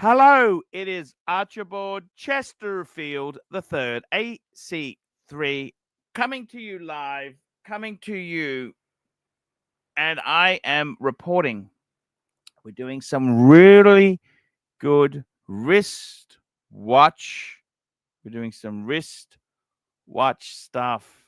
Hello, it is Archibald Chesterfield III, AC3, coming to you live, coming to you, and I am reporting. We're doing some really good wrist watch. We're doing some wrist watch stuff.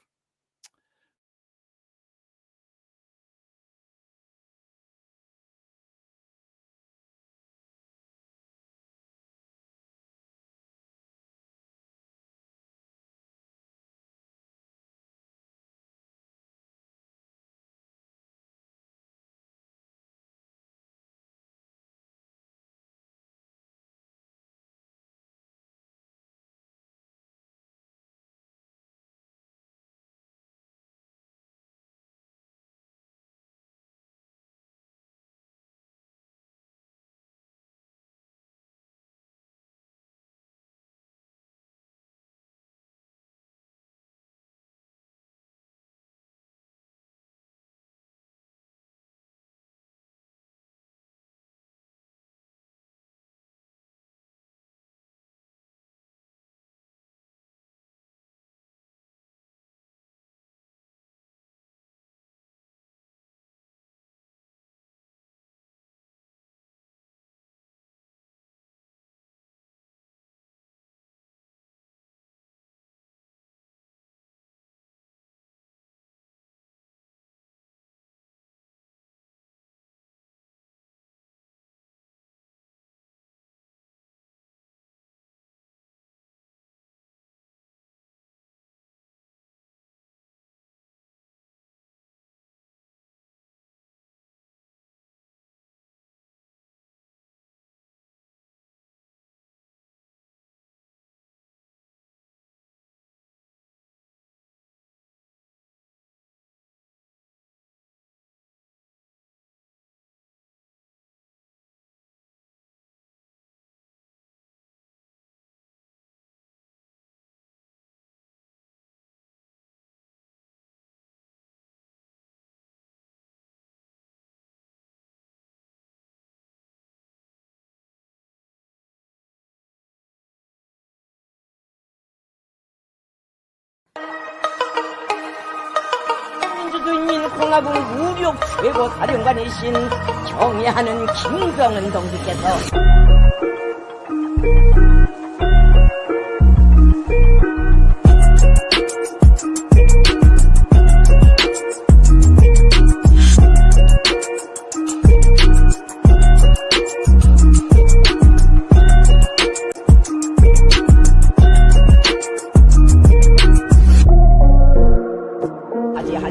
민주주의인 공화국 무력 최고 사령관이신 경애하는 김정은 동지께서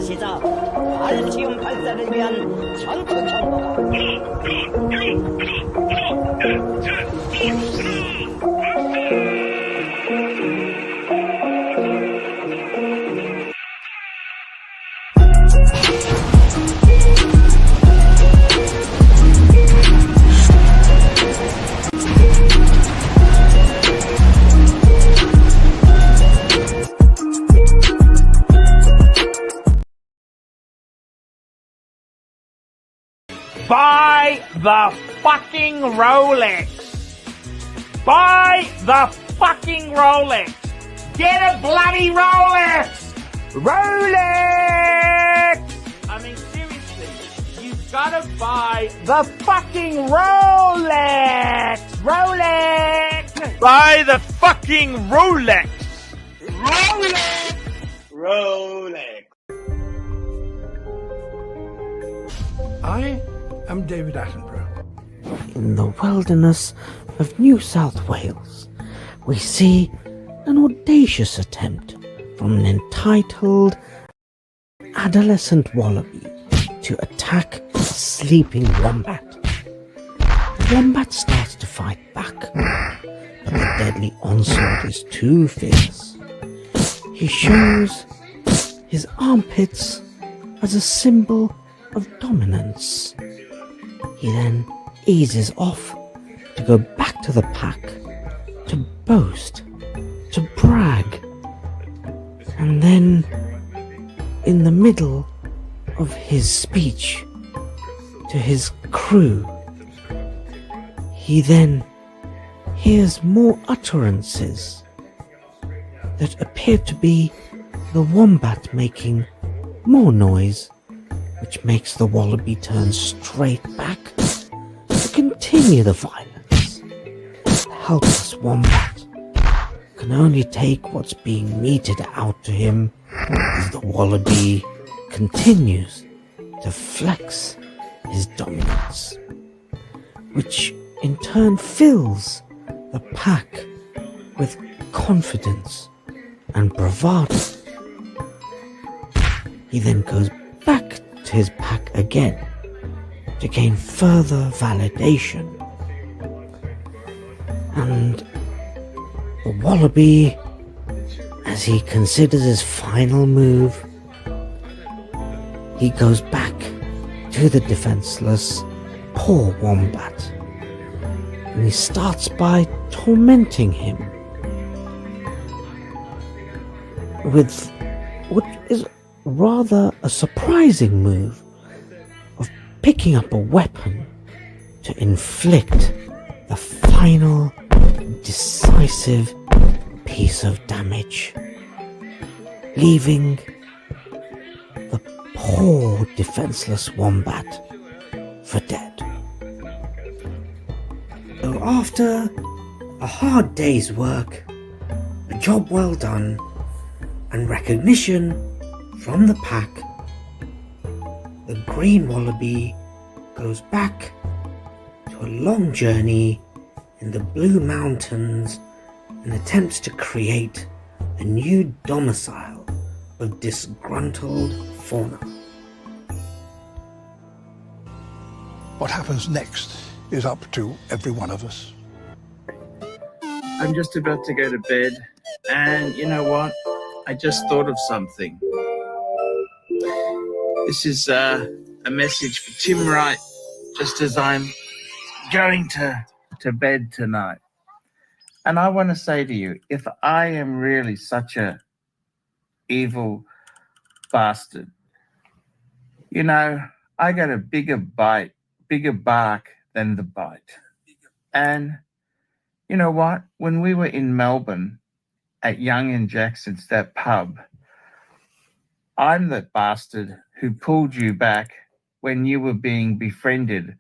하시자 발지음 발사를 위한 전투 정보가 Buy the fucking Rolex. Buy the fucking Rolex. Get a bloody Rolex. Rolex. I mean, seriously, you've got to buy the fucking Rolex. Rolex. Buy the fucking Rolex. Rolex. Rolex. I'm David Attenborough. In the wilderness of New South Wales, we see an audacious attempt from an entitled adolescent wallaby to attack a sleeping wombat. The wombat starts to fight back, but the deadly onslaught is too fierce. He shows his armpits as a symbol of dominance. He then eases off to go back to the pack, to boast, to brag. And then, in the middle of his speech to his crew, he then hears more utterances that appear to be the wombat making more noise, which makes the wallaby turn straight back to continue the violence. The helpless wombat can only take what's being meted out to him as the wallaby continues to flex his dominance, which in turn fills the pack with confidence and bravado. He then goes back to his pack again to gain further validation. And the wallaby, as he considers his final move, he goes back to the defenseless poor wombat, and he starts by tormenting him with what is rather a surprising move of picking up a weapon to inflict the final decisive piece of damage, leaving the poor defenseless wombat for dead. So after a hard day's work, a job well done, and recognition from the pack, the green wallaby goes back to a long journey in the Blue Mountains and attempts to create a new domicile of disgruntled fauna. What happens next is up to every one of us. I'm just about to go to bed, and you know what? I just thought of something. This is a message for Tim Wright, just as I'm going to bed tonight. And I want to say to you, if I am really such a evil bastard, you know, I got a bigger bark than the bite. And you know what? When we were in Melbourne at Young and Jackson's, that pub, I'm the bastard who pulled you back when you were being befriended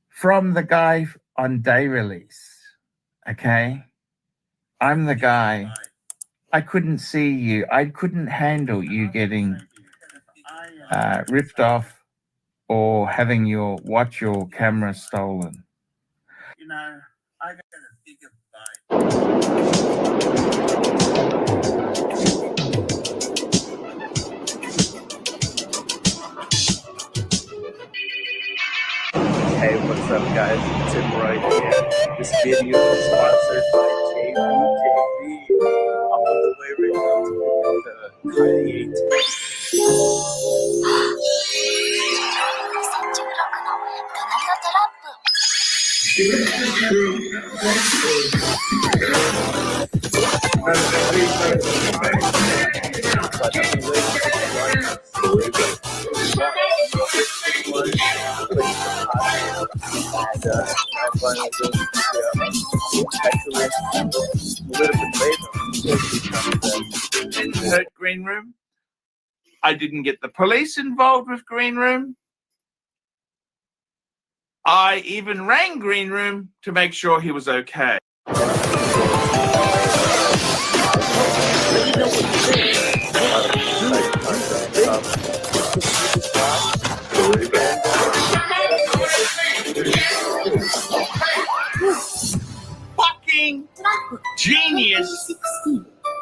from the guy on day release. Okay? I'm the guy. I couldn't see you. I couldn't handle you getting ripped off or having your camera stolen. You know, I got a bigger bite. Hey, what's up guys? Tim Wright here. This video is sponsored by JBJB. I'm on the way right now to pick up the Didn't hurt Green Room. I didn't get the police involved with Green Room. I even rang Green Room to make sure he was okay. Fucking genius.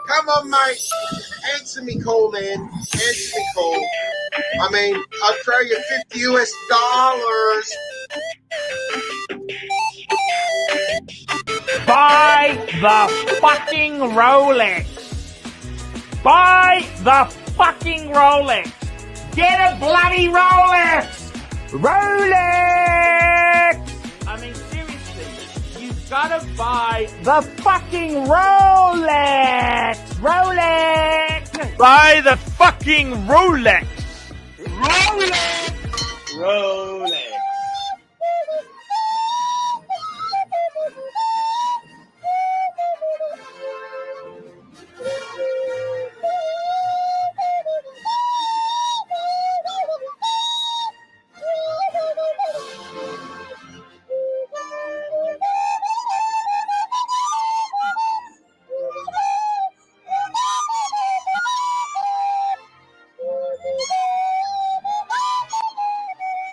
Come on, mate. Answer me, call, man. Answer me, call. I mean, I'll throw you $50 US. Buy the fucking Rolex. Buy the fucking Rolex. Get a bloody Rolex. Rolex. I mean, seriously, you've got to buy the fucking Rolex. Rolex. Buy the fucking Rolex. Rolex. Rolex.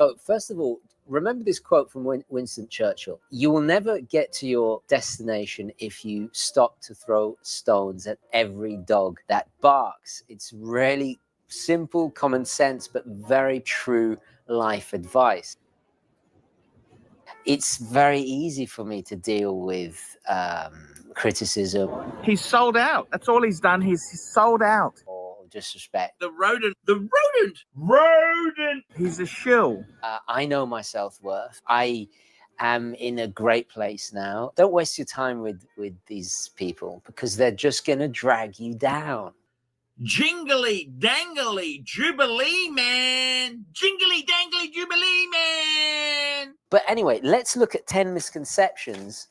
Oh, first of all, remember this quote from Winston Churchill. You will never get to your destination if you stop to throw stones at every dog that barks. It's really simple, common sense, but very true life advice. It's very easy for me to deal with criticism. He's sold out. That's all he's done. He's sold out. Or disrespect. The rodent. He's a shill. I know my self-worth. I am in a great place now. Don't waste your time with these people because they're just going to drag you down. Jingly dangly jubilee, man. Jingly dangly jubilee, man. But anyway, let's look at 10 misconceptions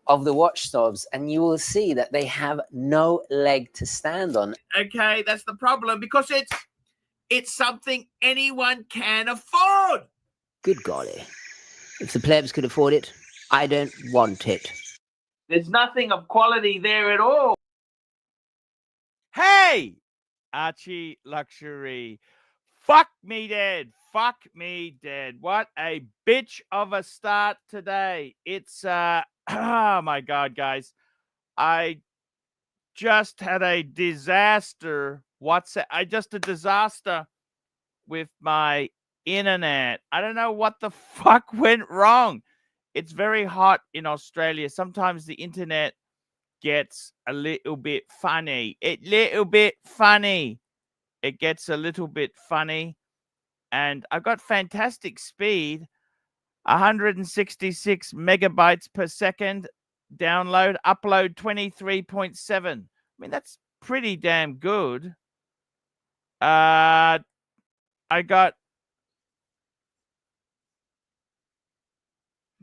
of the watchdogs, and you will see that they have no leg to stand on. Okay, that's the problem, because it's something anyone can afford. Good golly. If the plebs could afford it, I don't want it. There's nothing of quality there at all. Hey, ArchieLuxury. Fuck me dead. Fuck me dead. What a bitch of a start today. It's oh my God, guys. I just had a disaster. A disaster with my internet. I don't know what the fuck went wrong. It's very hot in Australia. Sometimes the internet gets a little bit funny. It gets a little bit funny. And I've got fantastic speed, 166 megabytes per second download, upload 23.7. I mean, that's pretty damn good. I got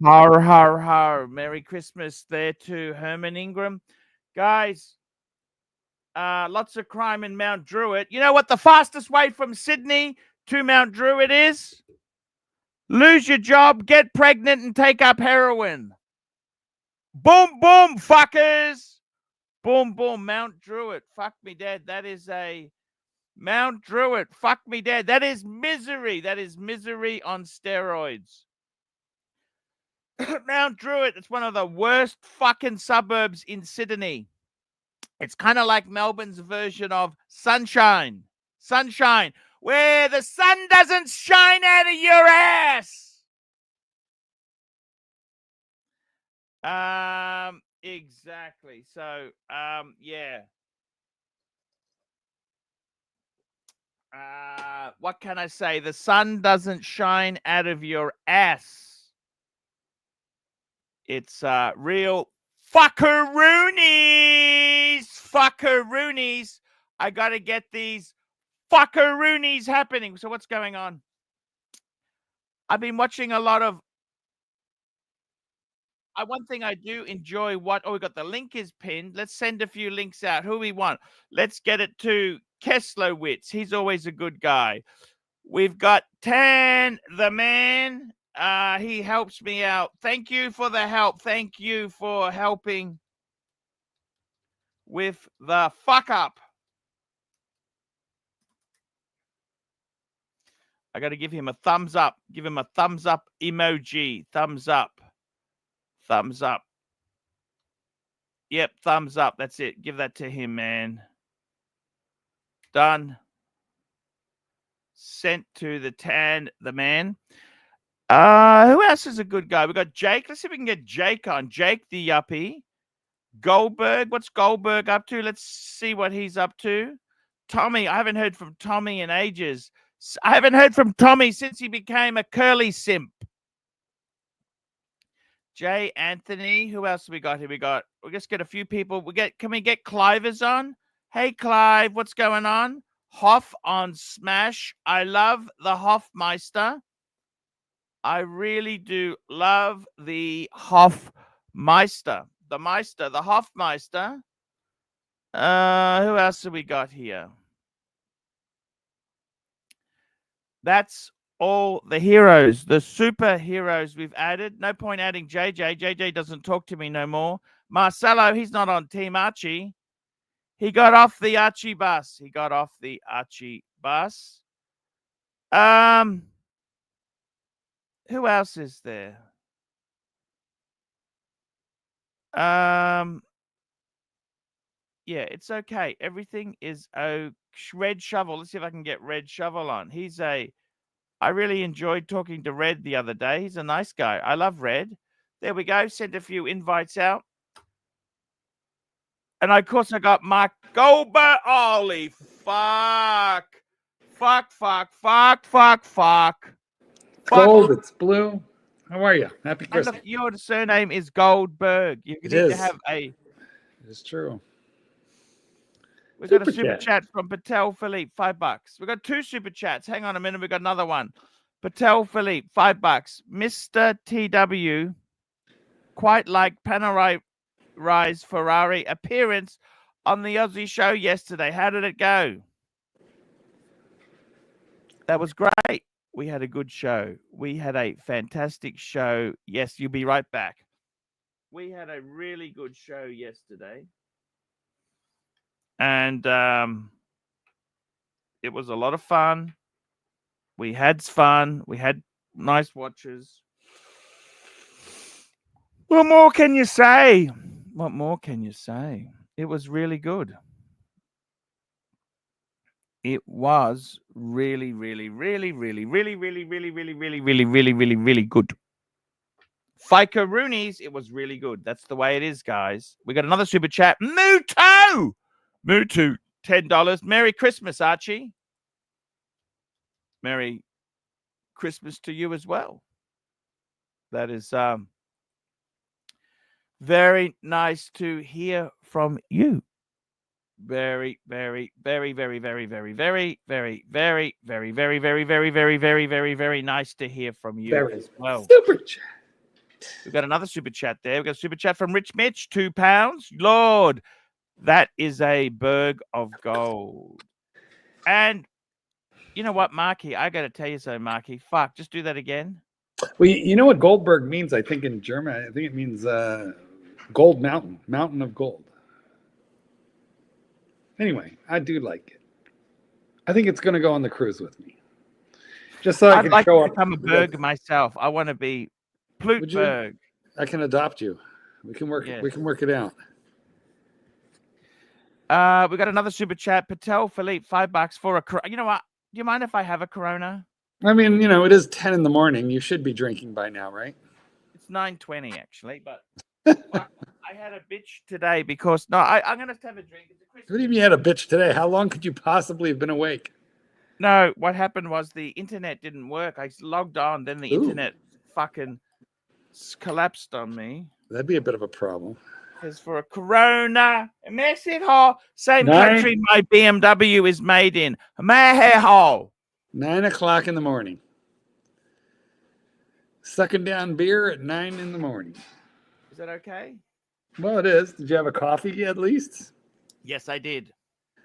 har, har, har. Merry Christmas there to Herman Ingram. Guys, lots of crime in Mount Druitt. You know what the fastest way from Sydney to Mount Druitt is? Lose your job, get pregnant, and take up heroin. Boom, boom, fuckers. Boom, boom, Mount Druitt. Fuck me dead. That is a Mount Druitt. Fuck me dead. That is misery. That is misery on steroids. Mount Druitt, it's one of the worst fucking suburbs in Sydney. It's kind of like Melbourne's version of Sunshine. Sunshine, where the sun doesn't shine out of your ass. Exactly. So, yeah. What can I say? The sun doesn't shine out of your ass. It's real fuckaroonies. Fuckaroonies. I got to get these fuckaroonies happening. So what's going on? I've been watching a lot of... one thing I do enjoy we got the link is pinned. Let's send a few links out. Who we want? Let's get it to Kesslowitz. He's always a good guy. We've got Tan, the man. He helps me out. Thank you for the help. Thank you for helping with the fuck up. I got to give him a thumbs up. Give him a thumbs up emoji. Thumbs up. Thumbs up. Yep, thumbs up. That's it. Give that to him, man. Done. Sent to the Tan, the man. Who else is a good guy? We got Jake. Let's see if we can get Jake on. Jake the yuppie. Goldberg. What's Goldberg up to? Let's see what he's up to. Tommy. I haven't heard from Tommy in ages. I haven't heard from Tommy since he became a curly simp. Jay Anthony. Who else have we got here? We'll just get a few people. Can we get Clivers on? Hey, Clive. What's going on? Hoff on Smash. I love the Hoffmeister. I really do love the Hoffmeister. The Hoffmeister. Who else have we got here? That's all the heroes, the superheroes we've added. No point adding JJ. JJ doesn't talk to me no more. Marcelo, he's not on Team Archie. He got off the Archie bus. Who else is there? Yeah, it's okay. Everything is Red Shovel. Let's see if I can get Red Shovel on. I really enjoyed talking to Red the other day. He's a nice guy. I love Red. There we go. Sent a few invites out. And of course I got Mark Goldberg. Holy fuck. Fuck. Gold, it's blue. How are you? Happy And Christmas. look, your surname is Goldberg. You need to have a. It's true. We've got a super chat from Patel Philippe, $5. We've got 2 super chats. Hang on a minute. We've got another one. Patel Philippe, $5. Mr. TW, quite like Panerai Ferrari appearance on the Aussie show yesterday. How did it go? That was great. We had a good show. We had a fantastic show. Yes, you'll be right back. We had a really good show yesterday. And it was a lot of fun. We had fun. We had nice watches. What more can you say? What more can you say? It was really good. It was really, really, really, really, really, really, really, really, really, really, really, really, really good. FICA Roonies, it was really good. That's the way it is, guys. We got another super chat. Muto, $10. Merry Christmas, Archie. Merry Christmas to you as well. That is very nice to hear from you. Very, very, very, very, very, very, very, very, very, very, very, very, very, very, very, very, very nice to hear from you as well. Super chat. We've got another super chat there. We've got a super chat from Rich Mitch, £2. Lord, that is a berg of gold. And you know what, Marky? I got to tell you so, Marky. Fuck, just do that again. Well, you know what Goldberg means, I think, in German? I think it means gold mountain, mountain of gold. Anyway, I do like it. I think it's going to go on the cruise with me. Just so I can like show to up. become a Berg myself. I want to be Plutberg. I can adopt you. We can work. Yes. We can work it out. We got another super chat. Patel Philippe, $5 for a. You know what? Do you mind if I have a Corona? I mean, you know, it is 10 in the morning. You should be drinking by now, right? It's 9:20 actually, but I had a bitch today because I'm gonna have a drink. It's a Christmas. What do you mean you had a bitch today? How long could you possibly have been awake? No, what happened was the internet didn't work. I logged on, then the internet fucking collapsed on me. That'd be a bit of a problem. Is for a Corona, Mexico, same country my BMW is made in, Mexico. 9 o'clock in the morning. Sucking down beer at 9 in the morning. Is that okay? Well, it is. Did you have a coffee at least? Yes, I did.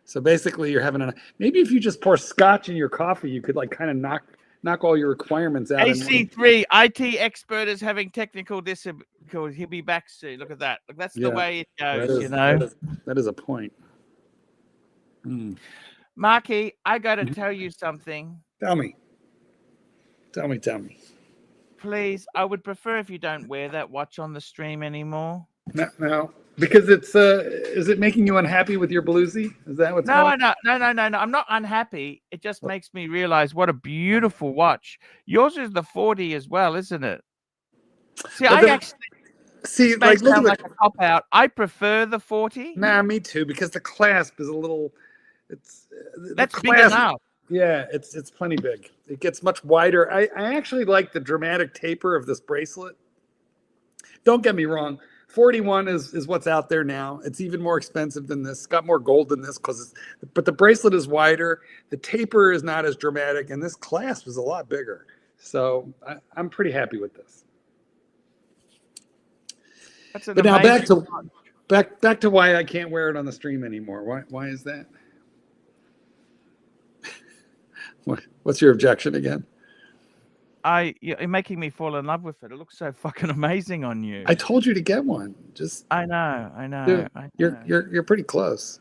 So basically, you're having maybe if you just pour scotch in your coffee, you could like kind of knock all your requirements out. AC3 IT expert is having technical difficulties. He'll be back soon. Look at that. Look, that's the way it goes. You know, that is a point. Marky, I got to tell you something. Tell me. Please, I would prefer if you don't wear that watch on the stream anymore. No, because it's is it making you unhappy with your bluesy? Is that what's going on? No. I'm not unhappy. It just makes me realize what a beautiful watch. Yours is the 40 as well, isn't it? See, like look at like a cop out. I prefer the 40. Nah, me too, because the clasp is a little. That's big enough. Yeah, it's plenty big. It gets much wider. I actually like the dramatic taper of this bracelet. Don't get me wrong. 41 is what's out there now. It's even more expensive than this. It's got more gold than this but the bracelet is wider. The taper is not as dramatic, and this clasp is a lot bigger. So I'm pretty happy with this. But now back to why I can't wear it on the stream anymore. Why is that? What's your objection again? You're making me fall in love with it. It looks so fucking amazing on you. I told you to get one. I know. You're pretty close.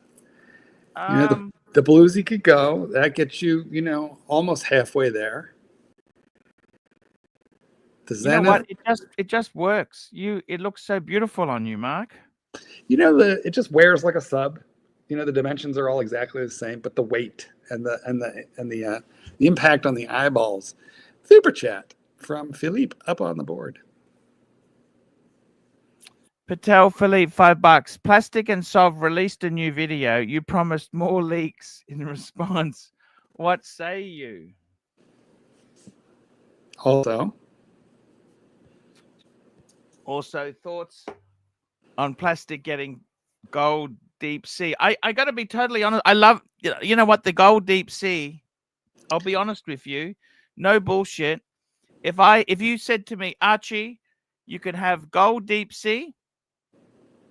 You know, the bluesy could go. That gets you, almost halfway there. The You know Zenith. what? It just works. It looks so beautiful on you, Mark. You know, it just wears like a sub. You know, the dimensions are all exactly the same, but the weight and the impact on the eyeballs. Super chat from Philippe up on the board. Patel Philippe, $5. Plastic and Sov released a new video. You promised more leaks in response. What say you? Also, thoughts on plastic getting gold deep sea. I got to be totally honest. I love, you know what, the gold deep sea. I'll be honest with you. No bullshit. If you said to me, Archie, you can have gold deep sea,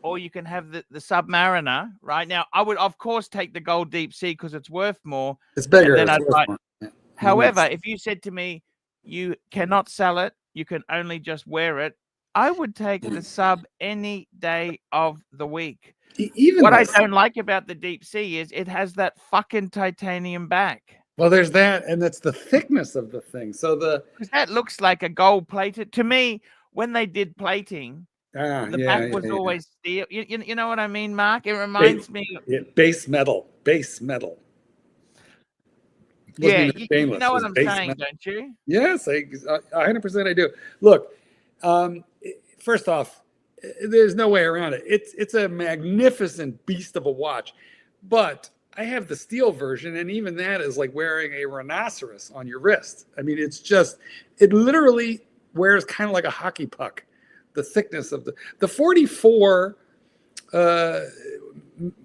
or you can have the Submariner. Right now, I would of course take the gold deep sea because it's worth more. It's bigger. Then It's I'd worth buy. more. Yeah. However, if you said to me, you cannot sell it, you can only just wear it, I would take the Sub any day of the week. Even what I this- don't like about the deep sea is it has that fucking titanium back. Well, there's that, and that's the thickness of the thing. So Because that looks like a gold plated. To me, when they did plating, the back was always steel. You know what I mean, Mark? It reminds me. Base metal. Base metal. Yeah, you know what I'm saying, metal. Don't you? Yes, 100% I do. Look, first off, there's no way around it. It's a magnificent beast of a watch, but I have the steel version, and even that is like wearing a rhinoceros on your wrist. I mean, it literally wears kind of like a hockey puck. The thickness of the 44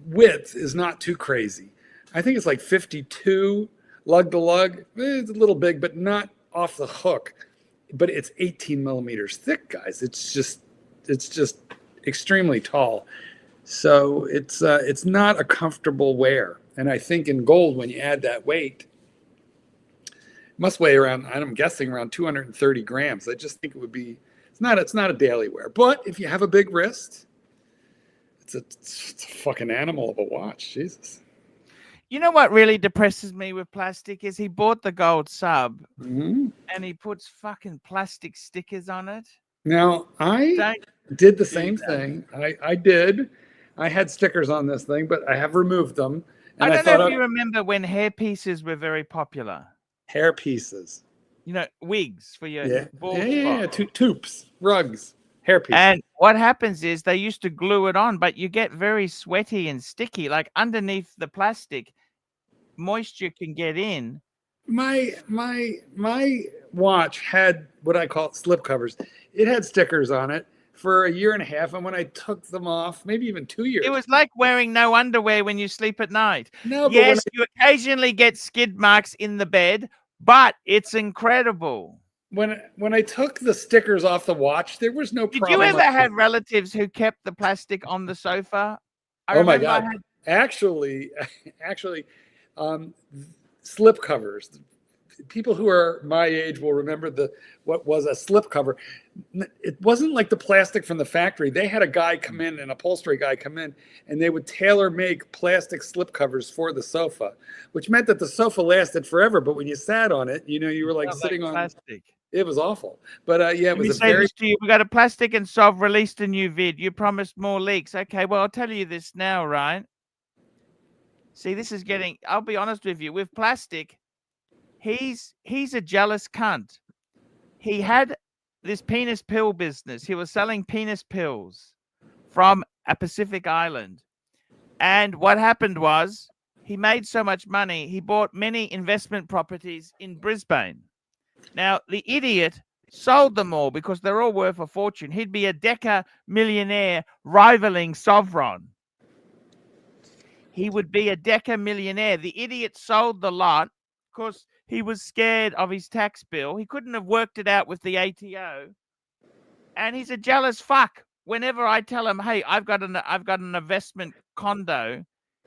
width is not too crazy. I think it's like 52 lug to lug. It's a little big, but not off the hook. But it's 18 millimeters thick, guys. It's just extremely tall. So it's not a comfortable wear. And I think in gold, when you add that weight, it must weigh around, I'm guessing around 230 grams. I just think it would be, it's not a daily wear. But if you have a big wrist, it's a fucking animal of a watch. Jesus. You know what really depresses me with plastic is he bought the gold Sub and he puts fucking plastic stickers on it. Now, I did the same thing. I did. I had stickers on this thing, but I have removed them. And I don't know if you remember when hair pieces were very popular. Hair pieces. You know, wigs for your bald spot. Yeah, toupes, rugs, hair pieces. And what happens is they used to glue it on, but you get very sweaty and sticky. Like underneath the plastic, moisture can get in. My watch had what I call slip covers. It had stickers on it for a year and a half, and when I took them off, maybe even 2 years. It was like wearing no underwear when you sleep at night. No, yes, you occasionally get skid marks in the bed, but it's incredible. When I took the stickers off the watch, there was no problem. Did you ever have relatives who kept the plastic on the sofa? Oh my God! Actually, slip covers. People who are my age will remember what was a slip cover. It wasn't like the plastic from the factory. They had a guy come in, an upholstery guy come in, and they would tailor make plastic slip covers for the sofa, which meant that the sofa lasted forever. But when you sat on it, you were like sitting on plastic. It was awful. But yeah, it was we got a Plastic and Sov released a new vid. You promised more leaks. Okay, well, I'll tell you this now, right? See, this is getting, I'll be honest with you, with plastic, he's a jealous cunt. He had this penis pill business. He was selling penis pills from a Pacific island. And what happened was he made so much money, he bought many investment properties in Brisbane. Now, the idiot sold them all because they're all worth a fortune. He'd be a deca millionaire rivaling Sovron. He would be a deca millionaire. The idiot sold the lot because he was scared of his tax bill. He couldn't have worked it out with the ATO. And he's a jealous fuck. Whenever I tell him, hey, I've got an investment condo,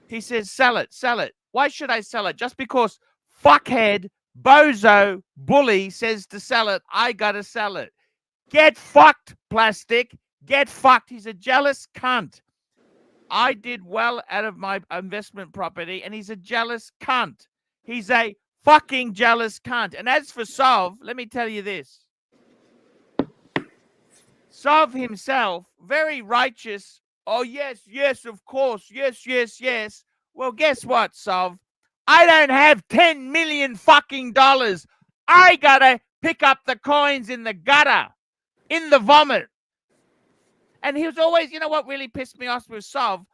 he says, sell it. Why should I sell it? Just because fuckhead, bozo, bully says to sell it, I gotta sell it. Get fucked, plastic. Get fucked. He's a jealous cunt. I did well out of my investment property, and he's a jealous cunt. He's a fucking jealous cunt. And as for Sov, let me tell you this. Sov himself, very righteous. Oh, yes, yes, of course. Yes, yes, yes. Well, guess what, Sov? I don't have 10 million fucking dollars. I gotta pick up the coins in the gutter, in the vomit. And he was always, you know what really pissed me off with Sov?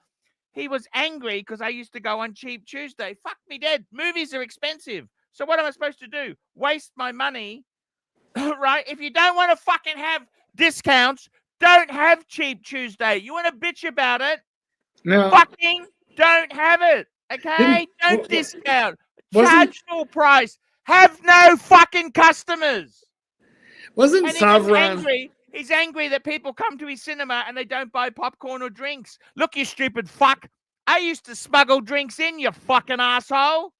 He was angry because I used to go on Cheap Tuesday. Fuck me dead. Movies are expensive. So what am I supposed to do? Waste my money, right? If you don't want to fucking have discounts, don't have Cheap Tuesday. You want to bitch about it? No. Fucking don't have it. Okay? Don't discount. Charge full price. Have no fucking customers. Wasn't And Sovereign? He's angry that people come to his cinema and they don't buy popcorn or drinks. Look, you stupid fuck. I used to smuggle drinks in, you fucking asshole.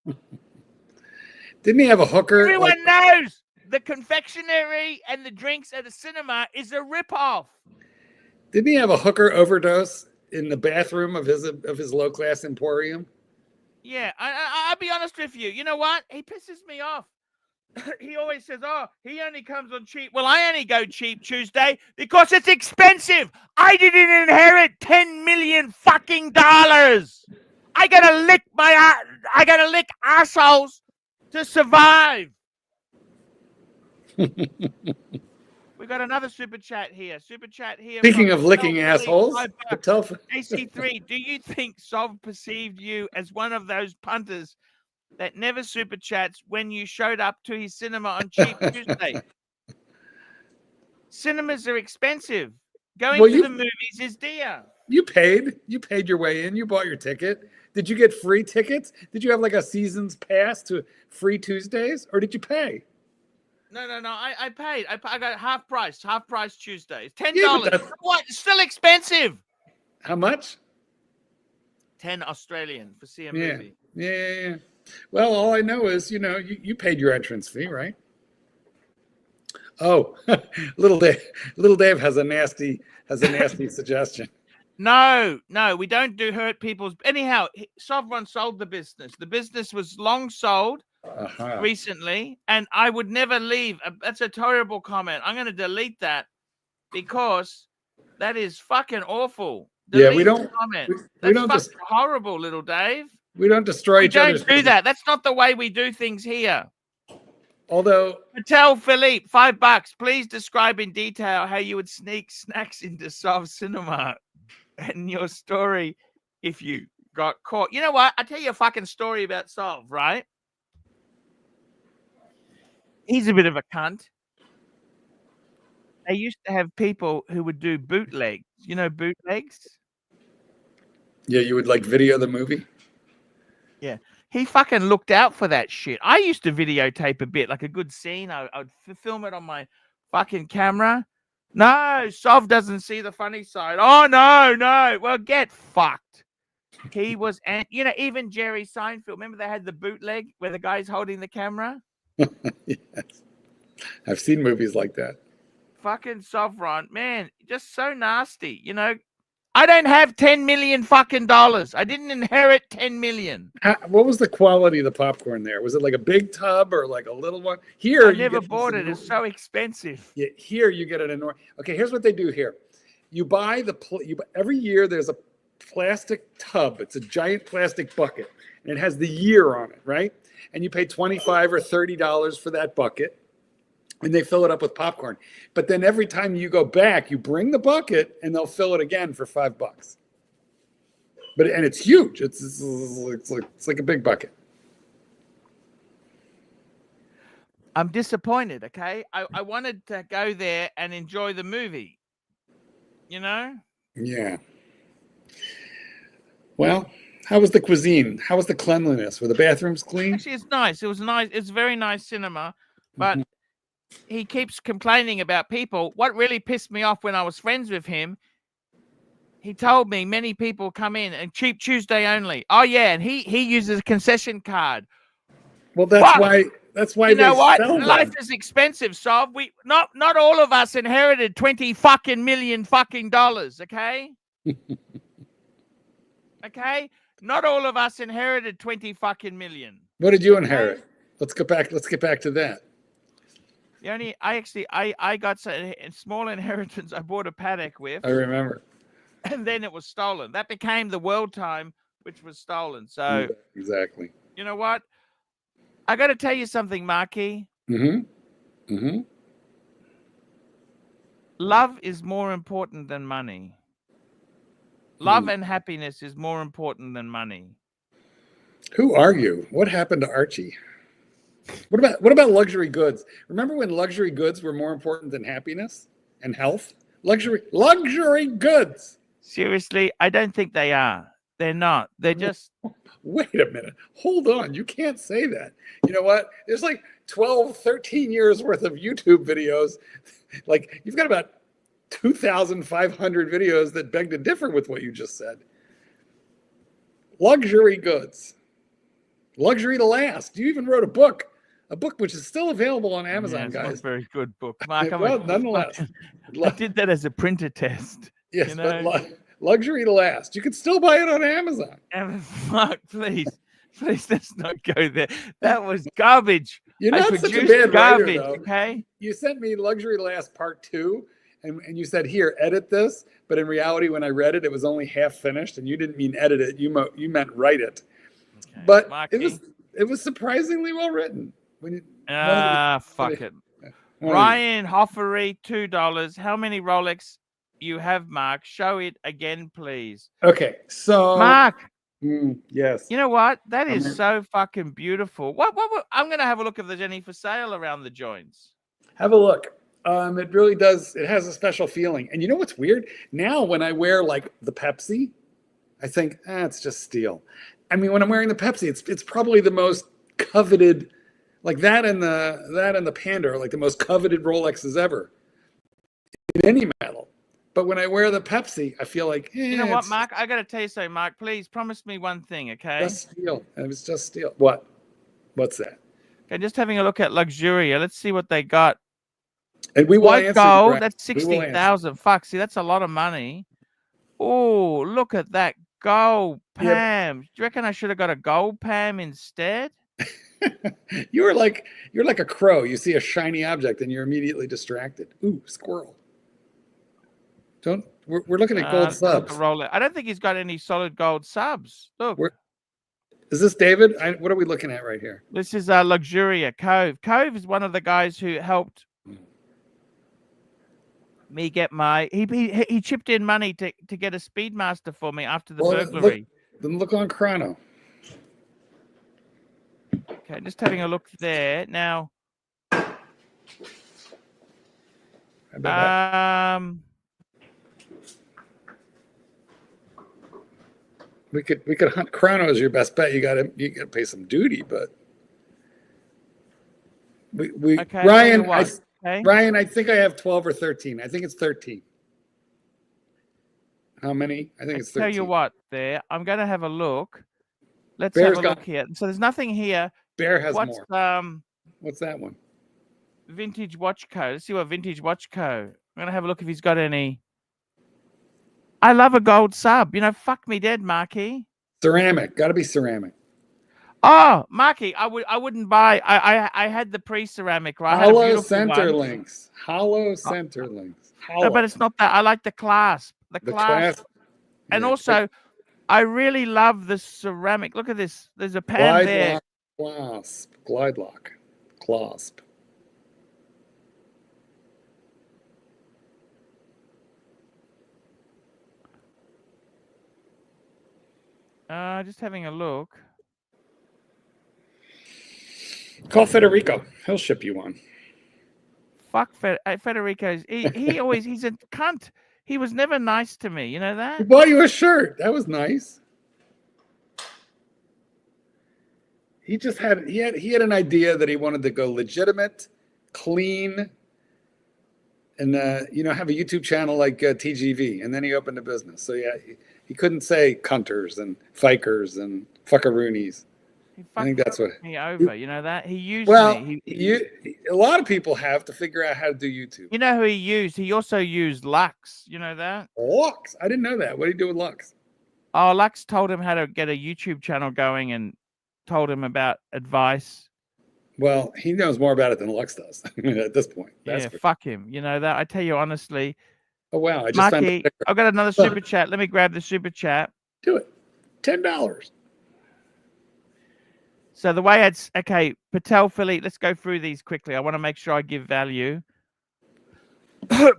Didn't he have a hooker? Everyone knows the confectionery and the drinks at a cinema is a ripoff. Didn't he have a hooker overdose in the bathroom of his low class emporium? Yeah, I'll be honest with you. You know what? He pisses me off. He always says, oh, he only comes on cheap. Well, I only go Cheap Tuesday because it's expensive. I didn't inherit 10 million fucking dollars. I gotta lick assholes to survive. We got another super chat here. Speaking of licking assholes, AC3, do you think Sov perceived you as one of those punters that never super chats when you showed up to his cinema on Cheap Tuesday? Cinemas are expensive. Going to the movies is dear. You paid your way in. You bought your ticket. Did you get free tickets? Did you have like a season's pass to free Tuesdays, or did you pay? No. I paid. I got half price Tuesdays. $10. What? It's still expensive. How much? 10 Australian for see a movie. Yeah. Well, all I know is, you paid your entrance fee, right? Oh, little Dave has a nasty suggestion. No, we don't do hurt people's. Anyhow, Sovereign sold the business. The business was long sold recently, and I would never leave. That's a terrible comment. I'm going to delete that because that is fucking awful. We don't comment. We don't That's horrible, little Dave. We don't destroy each other's. We don't do that. That's not the way we do things here. Although, Patel Philippe, $5. Please describe in detail how you would sneak snacks into Sov Cinema and your story if you got caught. You know what? I'll tell you a fucking story about Sov, right? He's a bit of a cunt. They used to have people who would do bootlegs. You know bootlegs? Yeah, you would like video the movie? Yeah. He fucking looked out for that shit. I used to videotape a bit, like a good scene. I'd film it on my fucking camera. No, Sov doesn't see the funny side. Oh, no. Well, get fucked. He was, and even Jerry Seinfeld. Remember they had the bootleg where the guy's holding the camera? Yes. I've seen movies like that. Fucking Sovereign, man, just so nasty. I don't have 10 million fucking dollars. I didn't inherit 10 million. What was the quality of the popcorn there? Was it like a big tub or like a little one? Here, I never bought it. It's so expensive. Yeah, here you get an enormous. Okay, here's what they do here. You buy every year there's a plastic tub. It's a giant plastic bucket, and it has the year on it, right? And you pay $25 or $30 for that bucket. And they fill it up with popcorn. But then every time you go back, you bring the bucket and they'll fill it again for $5. And it's huge. It's like a big bucket. I'm disappointed, okay? I wanted to go there and enjoy the movie. Yeah. Well, how was the cuisine? How was the cleanliness? Were the bathrooms clean? Actually, it's nice. It was nice. It's very nice cinema. But he keeps complaining about people. What really pissed me off when I was friends with him, he told me many people come in and Cheap Tuesday only. Oh yeah, and he uses a concession card. Well, that's why you know what? sell Life them. is expensive, Sov. We not all of us inherited 20 fucking million fucking dollars, okay? Okay? Not all of us inherited 20 fucking million. What did you inherit? Let's get back to that. I got a small inheritance. I bought a paddock with, I remember. and then it was stolen. That became the world time, which was stolen. So Exactly. you know what? I got to tell you something, Marky. Love is more important than money. Love and happiness is more important than money. Who are you? What happened to Archie? What about luxury goods? Remember when luxury goods were more important than happiness and health? Luxury goods. Seriously, I don't think they are. They're not. They're just. Wait a minute. Hold on. You can't say that. You know what? There's like 12, 13 years worth of YouTube videos. Like you've got about 2,500 videos that beg to differ with what you just said. Luxury goods. Luxury to last. You even wrote a book which is still available on Amazon, Yeah, guys. it's not a very good book, Mark. Well, nonetheless. I did that as a printer test. Yes, you know? but luxury to last. You can still buy it on Amazon. Mark, please, let's not go there. That was garbage. You're I not such a produced bad garbage, writer, though. okay? You sent me Luxury to Last Part 2, and you said, here, edit this. But in reality, when I read it, it was only half finished, and you didn't mean edit it. You meant write it. Okay. But Marky. it was surprisingly well written. Fuck it. Ryan Hoffery, $2. How many Rolex you have, Mark? Show it again, please. Okay, so Mark. Yes. You know what? That is so fucking beautiful. What? I'm gonna have a look if there's any for sale around the joints. Have a look. It really does. It has a special feeling. And you know what's weird? Now when I wear like the Pepsi, I think it's just steel. I mean, when I'm wearing the Pepsi, it's probably the most coveted. Like that and the Panda are like the most coveted Rolexes ever in any metal. But when I wear the Pepsi, I feel like you know what, Mark? I got to tell you something, Mark. Please promise me one thing, okay? Just steel. It was just steel. What? What's that? Okay, just having a look at Luxuria. Let's see what they got. And we will White answer. gold. That's 60,000. Fuck. See, that's a lot of money. Oh, look at that gold Pam. Do you reckon I should have got a gold Pam instead? You're like a crow. You see a shiny object and you're immediately distracted. Ooh, squirrel. We're looking at gold subs. I don't think he's got any solid gold subs. Look. Is this David? What are we looking at right here? This is Luxuria Cove. Cove is one of the guys who helped me get my. He chipped in money to get a Speedmaster for me after the burglary. Then look on Chrono. Okay, just having a look there now. We could hunt Chrono as your best bet. You gotta pay some duty, but Ryan, I think I have 12 or 13. I think it's 13. How many? I think it's 13. Tell you what, I'm gonna have a look. Let's have a look here. So there's nothing here. Bear has more. What's that one? Vintage Watch Co. Let's see what Vintage Watch Co. I'm gonna have a look if he's got any. I love a gold sub. You know, fuck me dead, Marky. Ceramic. Got to be ceramic. Oh, Marky, I wouldn't buy. I had the pre-ceramic, right? Hollow center links. Hollow center links. No, but it's not that. I like the clasp. The clasp. And also, I really love the ceramic. Look at this. There's a pan there. Clasp. Glide lock. Clasp. Just having a look. Call Federico. He'll ship you one. Fuck Federico's. He's a cunt. He was never nice to me. You know that? He bought you a shirt. That was nice. He just had an idea that he wanted to go legitimate, clean, and have a YouTube channel like TGV, and then he opened a business. So yeah, he couldn't say cunters and fikers and fuckaroonies. I think that's what me over. You know that he used me. A lot of people have to figure out how to do YouTube. You know who he used? He also used Lux. You know that? Lux? I didn't know that. What did he do with Lux? Oh, Lux told him how to get a YouTube channel going and told him about advice. Well, he knows more about it than Lux does at this point. That's Yeah, for... fuck him. You know that. I tell you honestly. Oh wow! I just found Marky, I've got another super chat. Let me grab the super chat. Do it. $10. So the way it's okay, Patel Philippe, let's go through these quickly. I want to make sure I give value.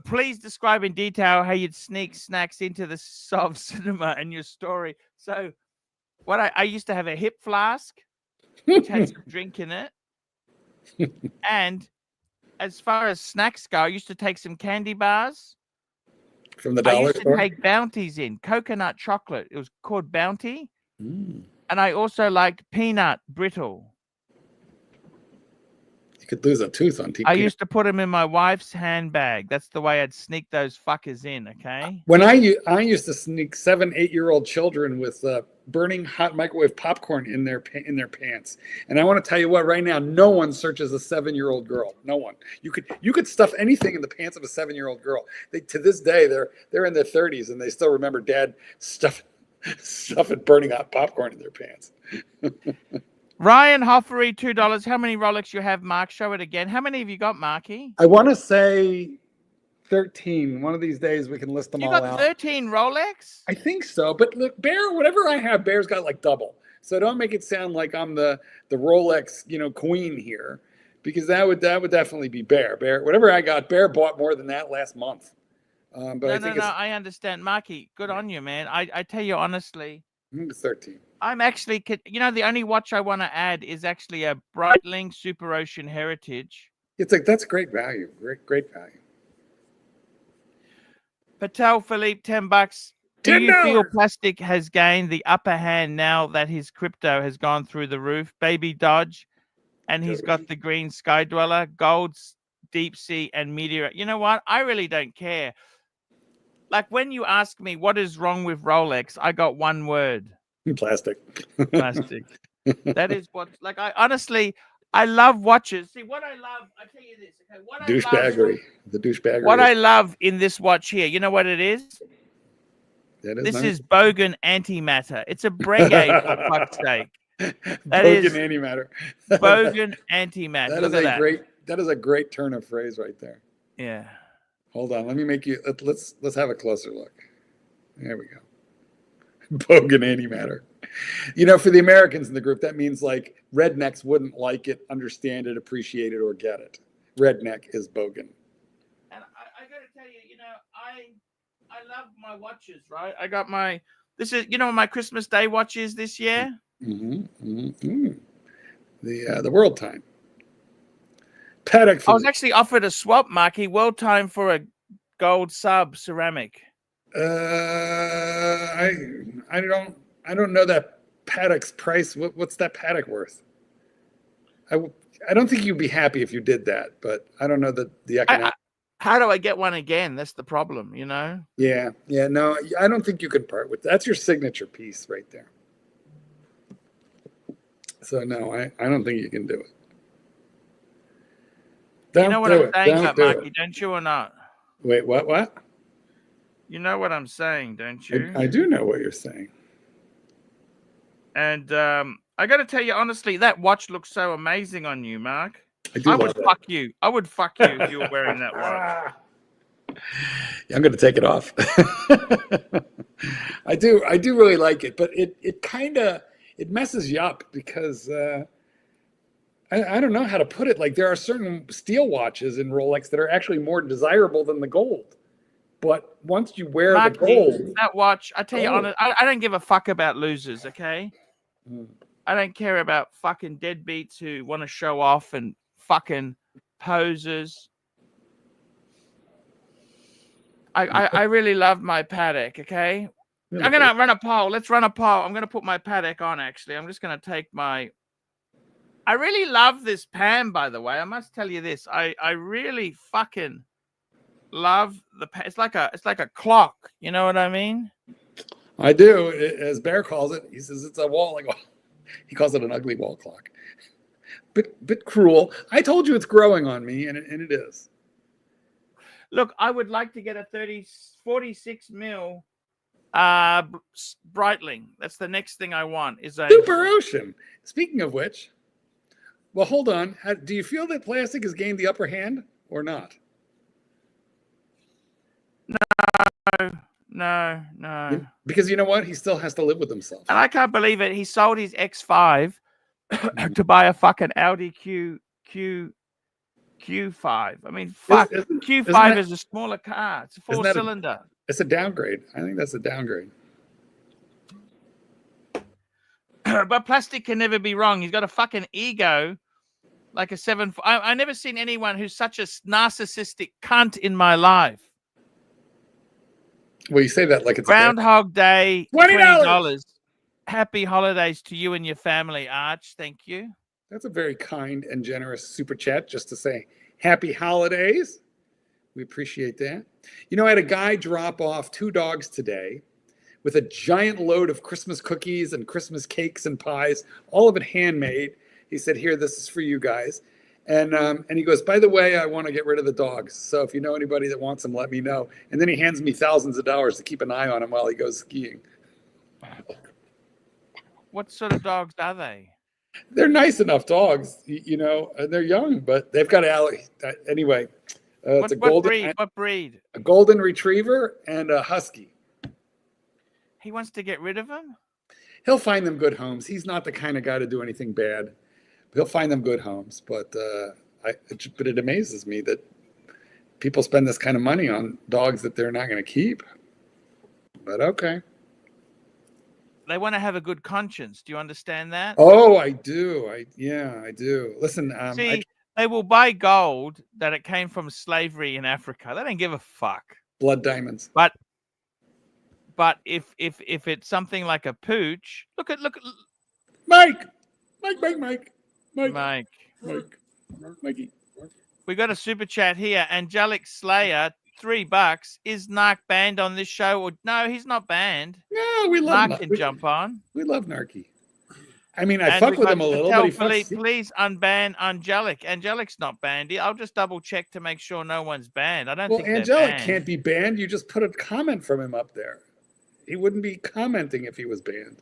Please describe in detail how you'd sneak snacks into the Sov cinema and your story. So what I used to have a hip flask, which had some drink in it. And as far as snacks go, I used to take some candy bars. From the dollar store? I used to take Bounties in, coconut chocolate. It was called Bounty. Mm. And I also liked peanut brittle. You could lose a tooth on TV. I used to put them in my wife's handbag. That's the way I'd sneak those fuckers in, okay? When I used to sneak 7, 8-year-old children with burning hot microwave popcorn in their pants. And I want to tell you what, right now, no one searches a 7-year-old girl. No one. You could stuff anything in the pants of a 7-year-old girl. To this day, they're in their 30s and they still remember dad stuffing burning hot popcorn in their pants. Ryan Hoffery, $2. How many Rolex you have, Mark? Show it again. How many have you got, Marky? I want to say 13. One of these days we can list them all out. You got 13 Rolex? I think so. But look, Bear, whatever I have, Bear's got like double. So don't make it sound like I'm the Rolex, queen here, because that would definitely be Bear. Bear, whatever I got, Bear bought more than that last month. But I understand, Marky. Good on you, man. I tell you honestly, it's 13. I'm actually, the only watch I want to add is actually a Breitling Super Ocean Heritage. It's like, that's great value. Great value. Patel Philippe, $10. Do you feel plastic has gained the upper hand now that his crypto has gone through the roof? Baby Dodge, and he's got the green Sky Dweller, gold, deep sea, and meteorite. You know what? I really don't care. Like when you ask me what is wrong with Rolex, I got one word. Plastic. Plastic. That is what, like, I love watches. See, what I love, I tell you this, okay? The douchebaggery. What I love in this watch here, you know what it is? This is Bogan antimatter. It's a Breguet, for fuck's sake. Bogan antimatter. Bogan antimatter. That is a great turn of phrase right there. Yeah. Hold on, let me make you. Let's have a closer look. There we go. Bogan antimatter. For the Americans in the group, that means like rednecks wouldn't like it, understand it, appreciate it, or get it. Redneck is Bogan. And I got to tell you, I love my watches, right? I got this is, my Christmas Day watches this year. The World Time. Paddock. I was actually offered a swap, Marky. World Time for a gold sub ceramic. I don't know that Paddock's price. What's that Paddock worth? I don't think you'd be happy if you did that, but I don't know the economic. How do I get one again? That's the problem, Yeah. No, I don't think you can part with that. That's your signature piece right there. So no, I don't think you can do it. You know what I'm saying, Marky, don't you or not? Wait, what? You know what I'm saying, don't you? I do know what you're saying. And I got to tell you honestly, that watch looks so amazing on you, Mark. I would fuck you. I would fuck you if you were wearing that watch. Yeah, I'm going to take it off. I do really like it, but it kind of messes you up because I don't know how to put it. Like there are certain steel watches in Rolex that are actually more desirable than the gold. But once you wear the gold, that watch, I tell you honestly, I don't give a fuck about losers, okay? I don't care about fucking deadbeats who want to show off and fucking posers. I really love my Patek, okay? I'm going to run a poll. Let's run a poll. I'm going to put my Patek on, actually. I'm just going to take my... I really love this pan, by the way. I must tell you this. I really fucking love the pan. It's like a clock. You know what I mean? I do. As Bear calls it, he says it's a wall. He calls it an ugly wall clock. Bit cruel. I told you it's growing on me, and it is. Look, I would like to get a 46 mil Breitling. That's the next thing I want. Is a Super Ocean. Speaking of which, Well, hold on. Do you feel that plastic has gained the upper hand or not? No. Because you know what? He still has to live with himself. And I can't believe it. He sold his X5 to buy a fucking Audi Q5. I mean, fuck. Q5 is a smaller car. It's a four-cylinder. It's a downgrade. I think that's a downgrade. But plastic can never be wrong. He's got a fucking ego like a 7. I never seen anyone who's such a narcissistic cunt in my life. Well, you say that like it's Groundhog Day, $20. Happy holidays to you and your family, Arch. Thank you. That's a very kind and generous super chat just to say happy holidays. We appreciate that. You know, I had a guy drop off 2 dogs today with a giant load of Christmas cookies and Christmas cakes and pies, all of it handmade. He said, here, this is for you guys. And he goes, by the way, I want to get rid of the dogs. So if you know anybody that wants them, let me know. And then he hands me thousands of dollars to keep an eye on him while he goes skiing. What sort of dogs are they? They're nice enough dogs, you know, and they're young, but they've got anyway. It's What breed? A golden retriever and a husky. He wants to get rid of them? He'll find them good homes. He's not the kind of guy to do anything bad. He'll find them good homes. But it amazes me that people spend this kind of money on dogs that they're not going to keep. But okay. They want to have a good conscience. Do you understand that? Oh, I do. I do. Listen, they will buy gold that it came from slavery in Africa. They don't give a fuck. Blood diamonds. But if it's something like a pooch, look at Mikey. We got a super chat here. Angelic Slayer, $3. Is Narc banned on this show? Or no, he's not banned. No, we love Narc. Can jump on. We love Narky. I mean, I fuck with him a little, but please unban Angelic. Angelic's not banned. I'll just double check to make sure no one's banned. I don't think Angelic can't be banned. You just put a comment from him up there. He wouldn't be commenting if he was banned.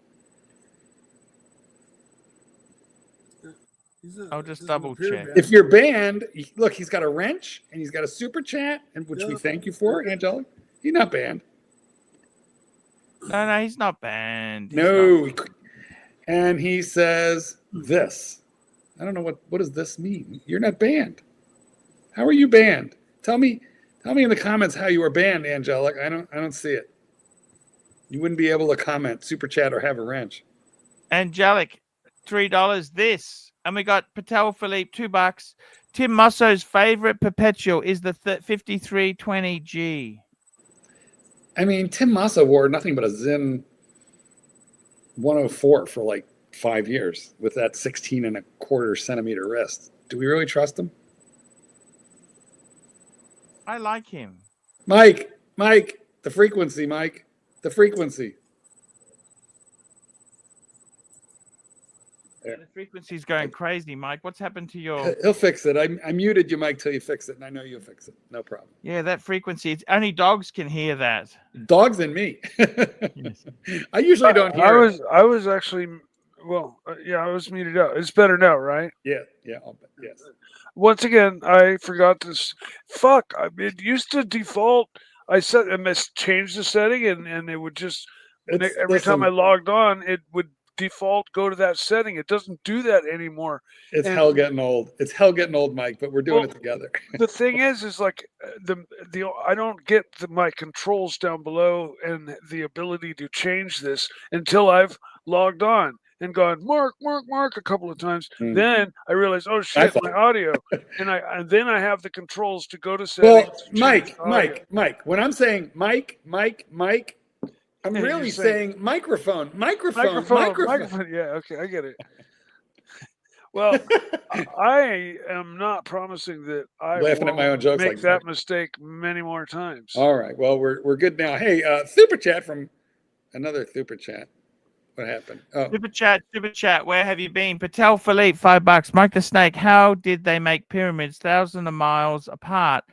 I'll just double check. If you're banned, look, he's got a wrench and he's got a super chat, and which we thank you for, Angelic. He's not banned. No, he's not banned. And he says this. I don't know what does this mean? You're not banned. How are you banned? Tell me in the comments how you were banned, Angelic. I don't see it. You wouldn't be able to comment, super chat, or have a wrench. Angelic, $3. This. And we got Patel Philippe, $2. Tim Musso's favorite perpetual is the 5320G. I mean, Tim Musso wore nothing but a Zim 104 for like 5 years with that 16.25 centimeter wrist. Do we really trust him? I like him. Mike, the frequency, Mike. The frequency. Yeah. The frequency's going crazy, Mike. What's happened to your... He'll fix it. I muted you, Mike, till you fix it, and I know you'll fix it. No problem. Yeah, that frequency. It's only dogs can hear that. Dogs and me. Yes. I usually don't hear it. I was actually... Well, I was muted out. It's better now, right? Yeah, I'll bet. Yes. Once again, I forgot this. Fuck, it used to default. I changed the setting, and it would just... Every time I logged on, it would default go to that setting. It doesn't do that anymore. It's hell getting old. It's hell getting old, Mike, but we're doing it together. The thing is like I don't get my controls down below and the ability to change this until I've logged on and gone Mark a couple of times. Then I realize, oh shit, my audio, and then I have the controls to go to settings. Well, Mike, when I'm saying Mike, I'm really saying microphone. Yeah, okay, I get it. Well, I am not promising that I laughing at my own jokes make that mistake many more times. All right, well, we're good now. Hey, super chat from another super chat. What happened? Oh. Super chat. Where have you been? Patel Philippe, $5. Mike the Snake. How did they make pyramids thousands of miles apart?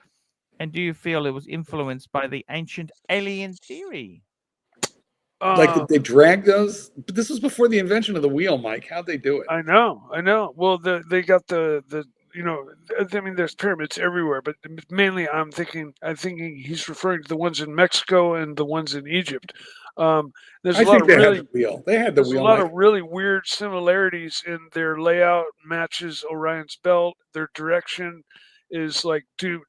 And do you feel it was influenced by the ancient alien theory? Like they dragged those, but this was before the invention of the wheel, Mike. How'd they do it? I know. Well, they got the I mean, there's pyramids everywhere, but mainly I'm thinking he's referring to the ones in Mexico and the ones in Egypt. There's I a lot think of they really had the wheel. They had the there's a wheel. lot Mike. of really weird similarities in their layout. Matches Orion's belt. Their direction is like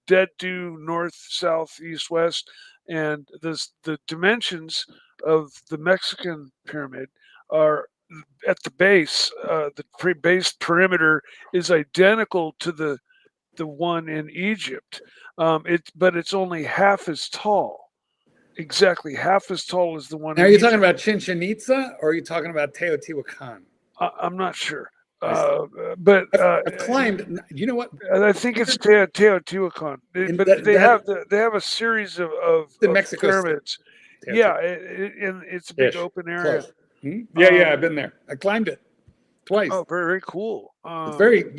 dead due, north, south, east, west, and the dimensions of the Mexican pyramid are at the base. The base perimeter is identical to the one in Egypt. But it's only half as tall. Exactly half as tall as the one. Now, in are you Egypt. talking about Chichen Itza or are you talking about Teotihuacan? I'm not sure. I But I've climbed. You know what? I think it's Teotihuacan. But they have a series of Mexico State. pyramids. Yeah, it's a big open area. Close. Yeah, I've been there. I climbed it twice. Oh, very, very cool. It's very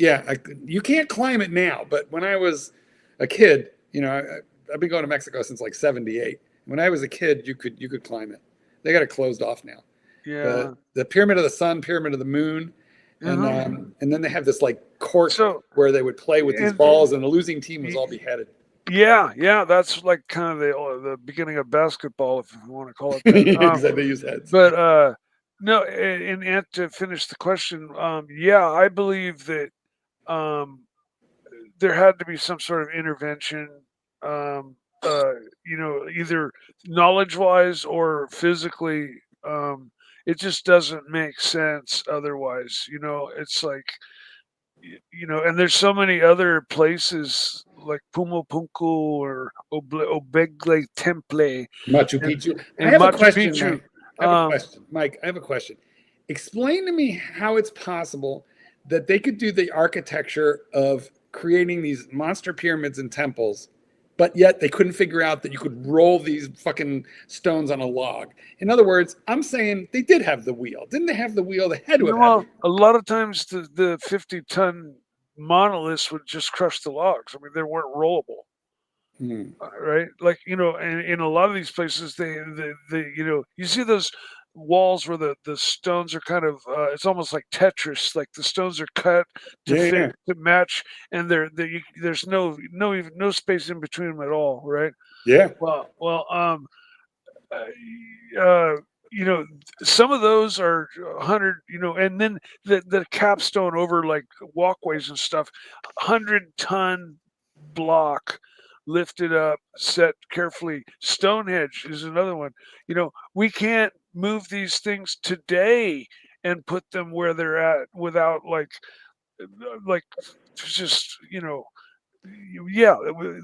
you can't climb it now, but when I was a kid, I've been going to Mexico since like '78. When I was a kid, you could climb it. They got it closed off now. Yeah. The Pyramid of the Sun, Pyramid of the Moon, and then they have this like court where they would play with these balls, and the losing team was all beheaded. Yeah, that's like kind of the beginning of basketball, if you want to call it that. They use heads. But no, and to finish the question, I believe that there had to be some sort of intervention, either knowledge-wise or physically. It just doesn't make sense otherwise. It's like, and there's so many other places like Pumapunku or Obegle Temple, Machu Picchu. and I have Machu a question, Picchu. Mike. I have a question. Explain to me how it's possible that they could do the architecture of creating these monster pyramids and temples, but yet they couldn't figure out that you could roll these fucking stones on a log. In other words, I'm saying they did have the wheel. Didn't they have the wheel? They had to have had A lot of times the 50-ton monoliths would just crush the logs. I mean, they weren't rollable. Right? Like, in a lot of these places, they you see those walls where the stones are kind of it's almost like Tetris, like the stones are cut to fit to match, and there's no space in between them at all, right? Some of those are 100, and then the capstone over like walkways and stuff, 100-ton block lifted up, set carefully. Stonehenge is another one. We can't move these things today and put them where they're at without just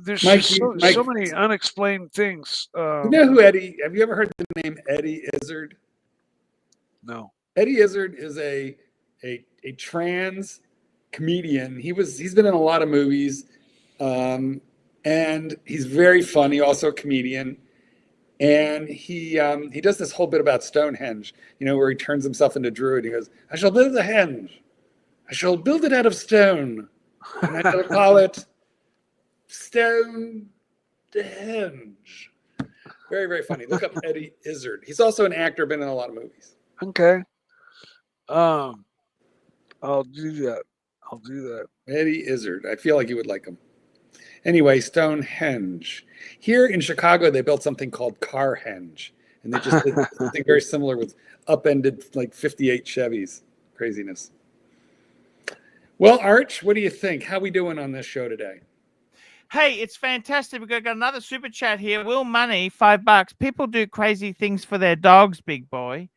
there's so many unexplained things. You know who Eddie? Have you ever heard the name Eddie Izzard? No. Eddie Izzard is a trans comedian. He's been in a lot of movies, and he's very funny. Also a comedian. And he does this whole bit about Stonehenge, where he turns himself into Druid. He goes, "I shall build a henge. I shall build it out of stone, and I shall call it Stonehenge." Very, very funny. Look up Eddie Izzard. He's also an actor, been in a lot of movies. Okay. I'll do that. Eddie Izzard. I feel like you would like him. Anyway, Stonehenge. Here in Chicago, they built something called Carhenge, and they just did something very similar with upended like 58 Chevys. Craziness. Well, Arch, what do you think? How we doing on this show today? Hey, it's fantastic. We've got another super chat here. Will Money, $5. People do crazy things for their dogs, big boy.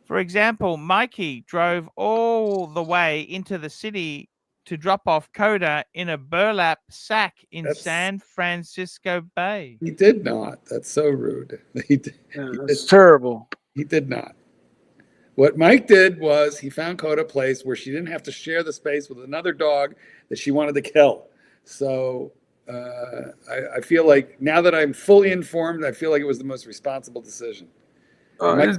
For example, Mikey drove all the way into the city to drop off Coda in a burlap sack in San Francisco Bay. He did not. That's so rude. It's terrible. He did not. What Mike did was he found Coda a place where she didn't have to share the space with another dog that she wanted to kill. So I feel like now that I'm fully informed, I feel like it was the most responsible decision. It was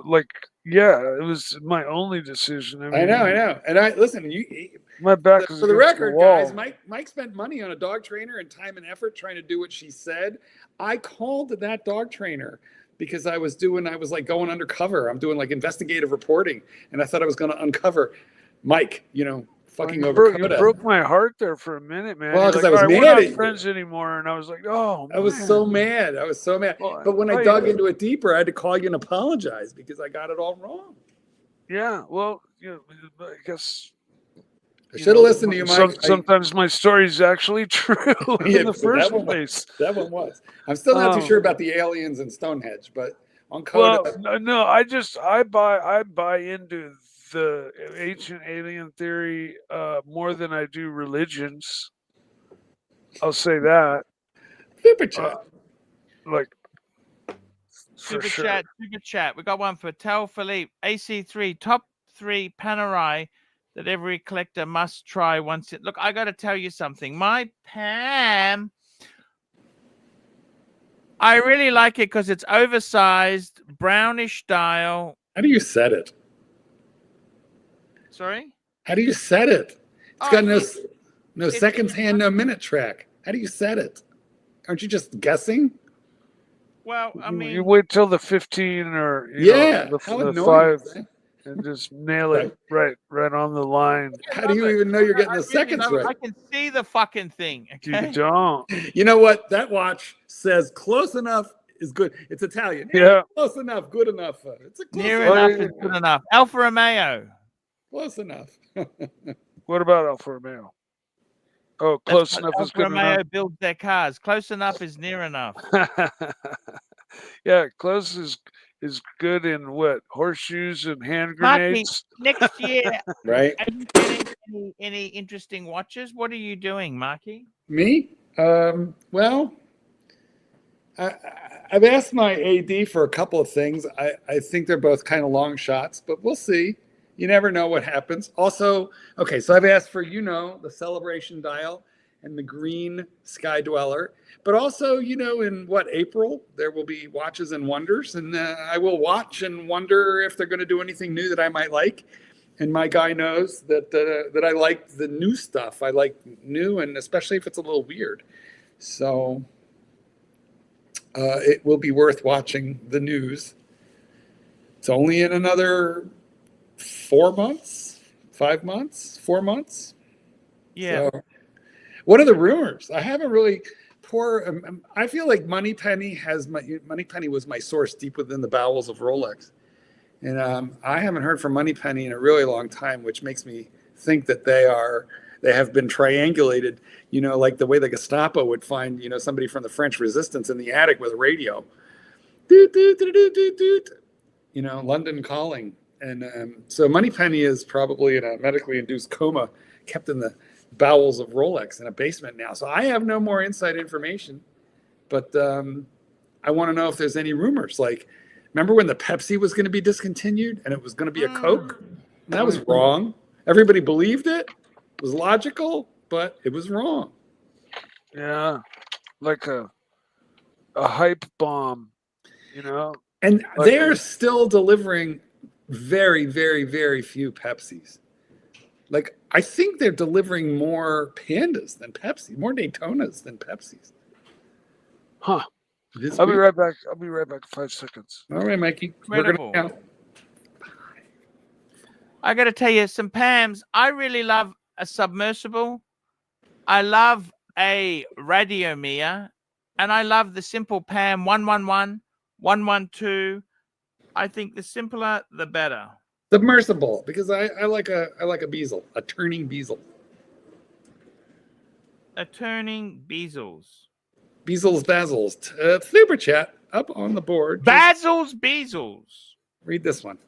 like, it was my only decision. I know. And listen, my back for the record, guys, Mike spent money on a dog trainer and time and effort trying to do what she said. I called that dog trainer because I was like going undercover. I'm doing like investigative reporting, and I thought I was going to uncover Mike, fucking over You Coda. broke my heart there for a minute, man. Well, You're because like, I was "All right, mad we're at not you. friends anymore," and I was like, "Oh, I was so mad. I was so mad. Well, But when I dug into it deeper, I had to call you and apologize because I got it all wrong. Yeah, well, I guess I should have listened to you, Mike. Sometimes my story is actually true in the first place. That one was. I'm still not too sure about the aliens and Stonehenge, but on Coda. Well, no, I buy into the ancient alien theory more than I do religions. I'll say that. Super chat. For Super sure. chat. We got one for Tal Philippe. AC3 top 3 Panerai that every collector must try once. Look, I got to tell you something. My Pam, I really like it because it's oversized, brownish dial. How do you set it? Sorry? How do you set it? It's got no seconds hand, no minute track. How do you set it? Aren't you just guessing? Well, I mean, you wait till the 15 or the 5 and just nail it right on the line. How do you even know you're getting the seconds right? I can see the fucking thing. Okay? You don't. You know what? That watch says close enough is good. It's Italian. Yeah. Close enough, good enough. It's a close Near enough is good enough. Alfa Romeo. Close enough. What about Alfa Romeo? Oh, close enough is good Alfa Romeo enough. builds their cars. Close enough is near enough. Yeah, close is good in what? Horseshoes and hand Marky, grenades. next year, right? Are you getting any interesting watches? What are you doing, Marky? Me? Well, I've asked my AD for a couple of things. I think they're both kind of long shots, but we'll see. You never know what happens. Also, okay, so I've asked for, the Celebration dial and the green Sky Dweller. But also, in April, there will be Watches and Wonders. And I will watch and wonder if they're going to do anything new that I might like. And my guy knows that I like the new stuff. I like new, and especially if it's a little weird. So it will be worth watching the news. It's only in another 4 months, 5 months, 4 months. Yeah. So, what are the rumors? I haven't really. I feel like Moneypenny was my source deep within the bowels of Rolex, and I haven't heard from Moneypenny in a really long time, which makes me think that they have been triangulated. Like the way the Gestapo would find somebody from the French Resistance in the attic with a radio. Doot, doot, doot, doot, doot, doot. London calling. And so Moneypenny is probably in a medically induced coma, kept in the bowels of Rolex in a basement now. So I have no more inside information, but I want to know if there's any rumors. Like, remember when the Pepsi was going to be discontinued and it was going to be a Coke? That was wrong. Everybody believed it. It was logical, but it was wrong. Yeah, like a hype bomb, And they're still delivering very, very, very few Pepsis. Like, I think they're delivering more Pandas than Pepsi, more Daytonas than Pepsis. Huh. I'll be right back. I'll be right back in 5 seconds. All right, Mikey. Incredible. I got to tell you, some Pams. I really love a submersible. I love a Radiomir, and I love the simple Pam 111, 112. I think the simpler, the better. Submersible, because I like a bezel, a turning bezel. A turning bezels. Bezels. Super chat up on the board. Bezels. Read this one.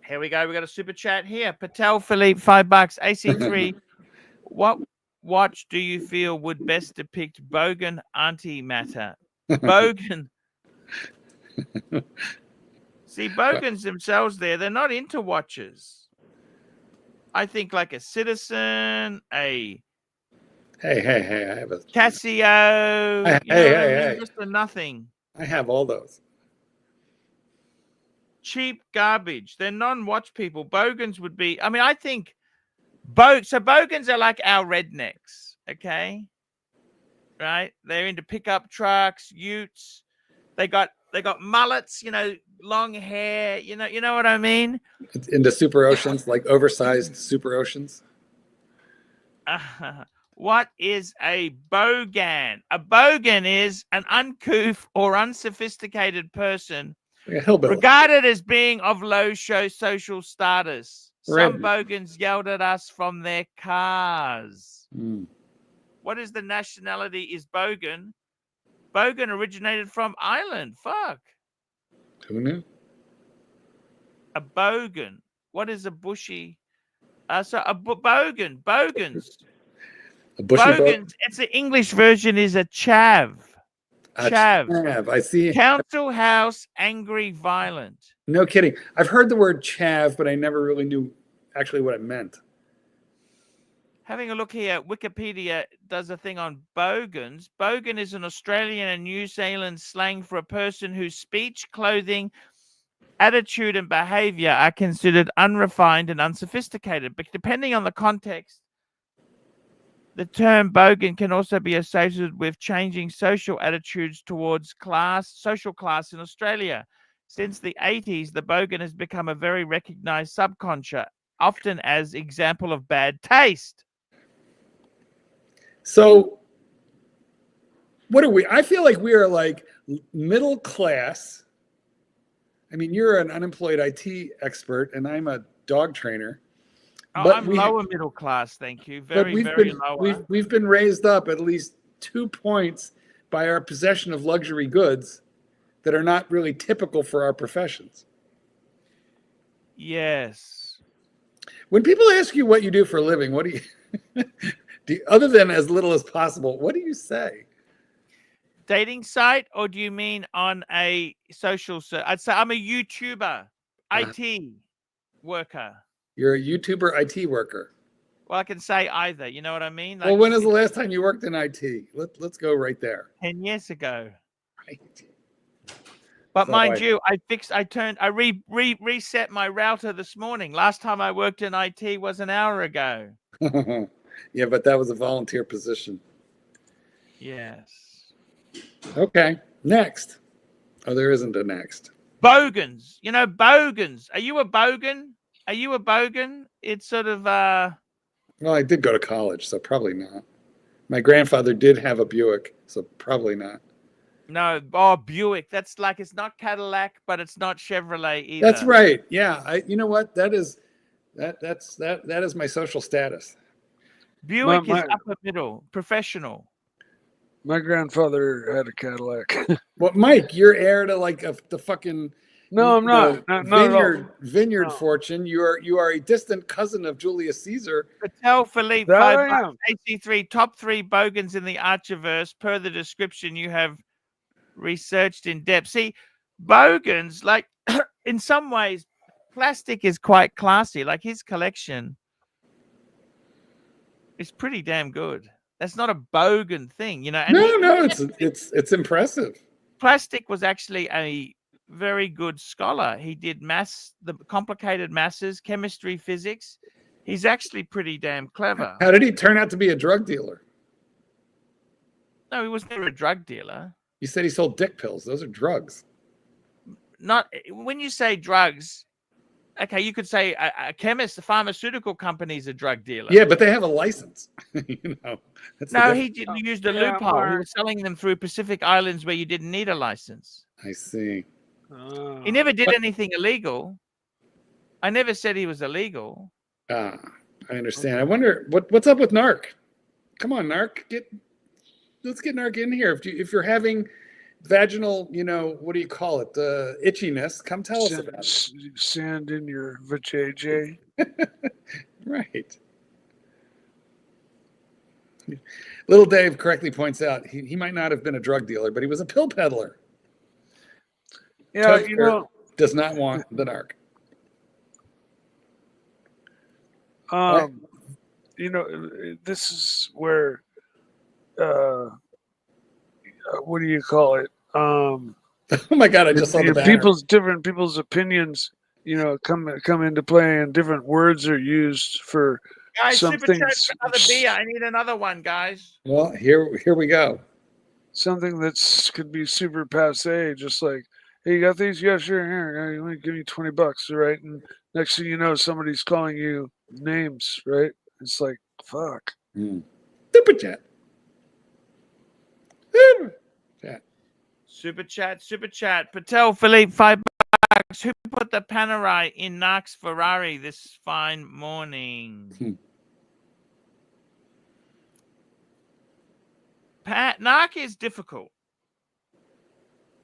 Here we go. We got a super chat here. Patel Philippe, $5. AC3. What watch do you feel would best depict Bogan antimatter? Bogan. See, Bogans themselves they're not into watches. I think like a Citizen, a Hey, I have a Casio. Hey. Just for nothing. I have all those. Cheap garbage. They're non-watch people. Bogans would be, I think Bogans are like our rednecks, okay? Right? They're into pickup trucks, utes. They got They got mullets, you know, long hair. You know what I mean. Into super oceans, like oversized super oceans. What is a bogan? A bogan is an uncouth or unsophisticated person regarded as being of low social status. Some bogans yelled at us from their cars. What is the nationality is bogan? Bogan originated from Ireland. Fuck. Who knew? A bogan. What is a bushy? So a bogan. Bogans. A bushy bogans. It's the English version is a chav. Chav. I see. Council house, angry, violent. No kidding. I've heard the word chav, but I never really knew actually what it meant. Having a look here, Wikipedia does a thing on bogans. Bogan is an Australian and New Zealand slang for a person whose speech, clothing, attitude, and behavior are considered unrefined and unsophisticated. But depending on the context, the term bogan can also be associated with changing social attitudes towards social class in Australia. Since the 80s, the bogan has become a very recognized subculture, often as example of bad taste. So what are we? I feel like we are like middle class. I mean, you're an unemployed IT expert and I'm a dog trainer. But I'm lower middle class, thank you. Very lower. We've been raised up at least 2 points by our possession of luxury goods that are not really typical for our professions. Yes. When people ask you what you do for a living, what do you other than as little as possible, what do you say? Dating site, or do you mean on a social site? I'd say I'm a YouTuber, IT worker. You're a YouTuber IT worker. Well, I can say either. You know what I mean? Like, well, when was the last time you worked in IT? Let's go right there. 10 years ago. Right. But so mind you, I reset my router this morning. Last time I worked in IT was an hour ago. Yeah, but that was a volunteer position. Yes. Okay. Next. Oh, there isn't a next. Bogans. You know, bogans. Are you a bogan? Are you a bogan? It's sort of Well, I did go to college, so probably not. My grandfather did have a Buick, so probably not. No, Buick. That's like, it's not Cadillac, but it's not Chevrolet either. That's right. Yeah. You know what? That is my social status. Buick is upper middle, professional. My grandfather had a Cadillac. Well, Mike, you're heir to like the fucking No, I'm not. Vineyard fortune. You are a distant cousin of Julius Caesar. Patel Philippe, $5 AC3, top 3 bogans in the Archiverse, per the description you have researched in depth. See, bogans, like in some ways, plastic is quite classy. Like his collection is pretty damn good. That's not a bogan thing, you know. And no, it's impressive. Plastic was actually a very good scholar. He did the complicated masses, chemistry, physics. He's actually pretty damn clever. How did he turn out to be a drug dealer? No, he was never a drug dealer. You said he sold dick pills. Those are drugs. Not when you say drugs. Okay, you could say a chemist, a pharmaceutical company is a drug dealer. Yeah, but they have a license. You know. No, he didn't use the loophole. He was selling them through Pacific Islands where you didn't need a license. I see. He never did anything illegal. I never said he was illegal. I understand. I wonder what's up with Narc. Come on, Narc. Let's get Narc in here. If you're having vaginal, you know, what do you call it? Itchiness. Come tell us about it. Sand in your vajayjay. Right. Little Dave correctly points out he might not have been a drug dealer, but he was a pill peddler. Yeah, you know, does not want the Narc. You know, this is where what do you call it? Oh my God! I just saw the banner. Different people's opinions, you know, come into play, and different words are used for guys, some super things. chat for another beer. I need another one, guys. Well, here we go. something that's could be super passe, just like, hey, you got these? Yeah, sure. Here, you want to give me $20, right? And next thing you know, somebody's calling you names, right? It's like, fuck. Super chat. Super chat. Patel Philippe, $5. Who put the Panerai in Narc's Ferrari this fine morning? Narc is difficult.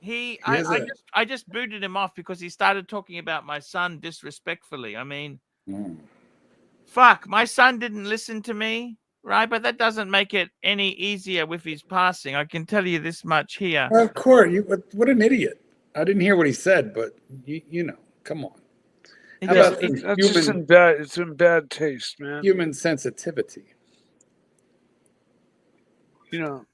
I just booted him off because he started talking about my son disrespectfully. I mean, fuck, my son didn't listen to me, right? But that doesn't make it any easier with his passing. I can tell you this much here. Of course, what an idiot! I didn't hear what he said, but you know, come on. It's in bad taste, man. Human sensitivity. You know,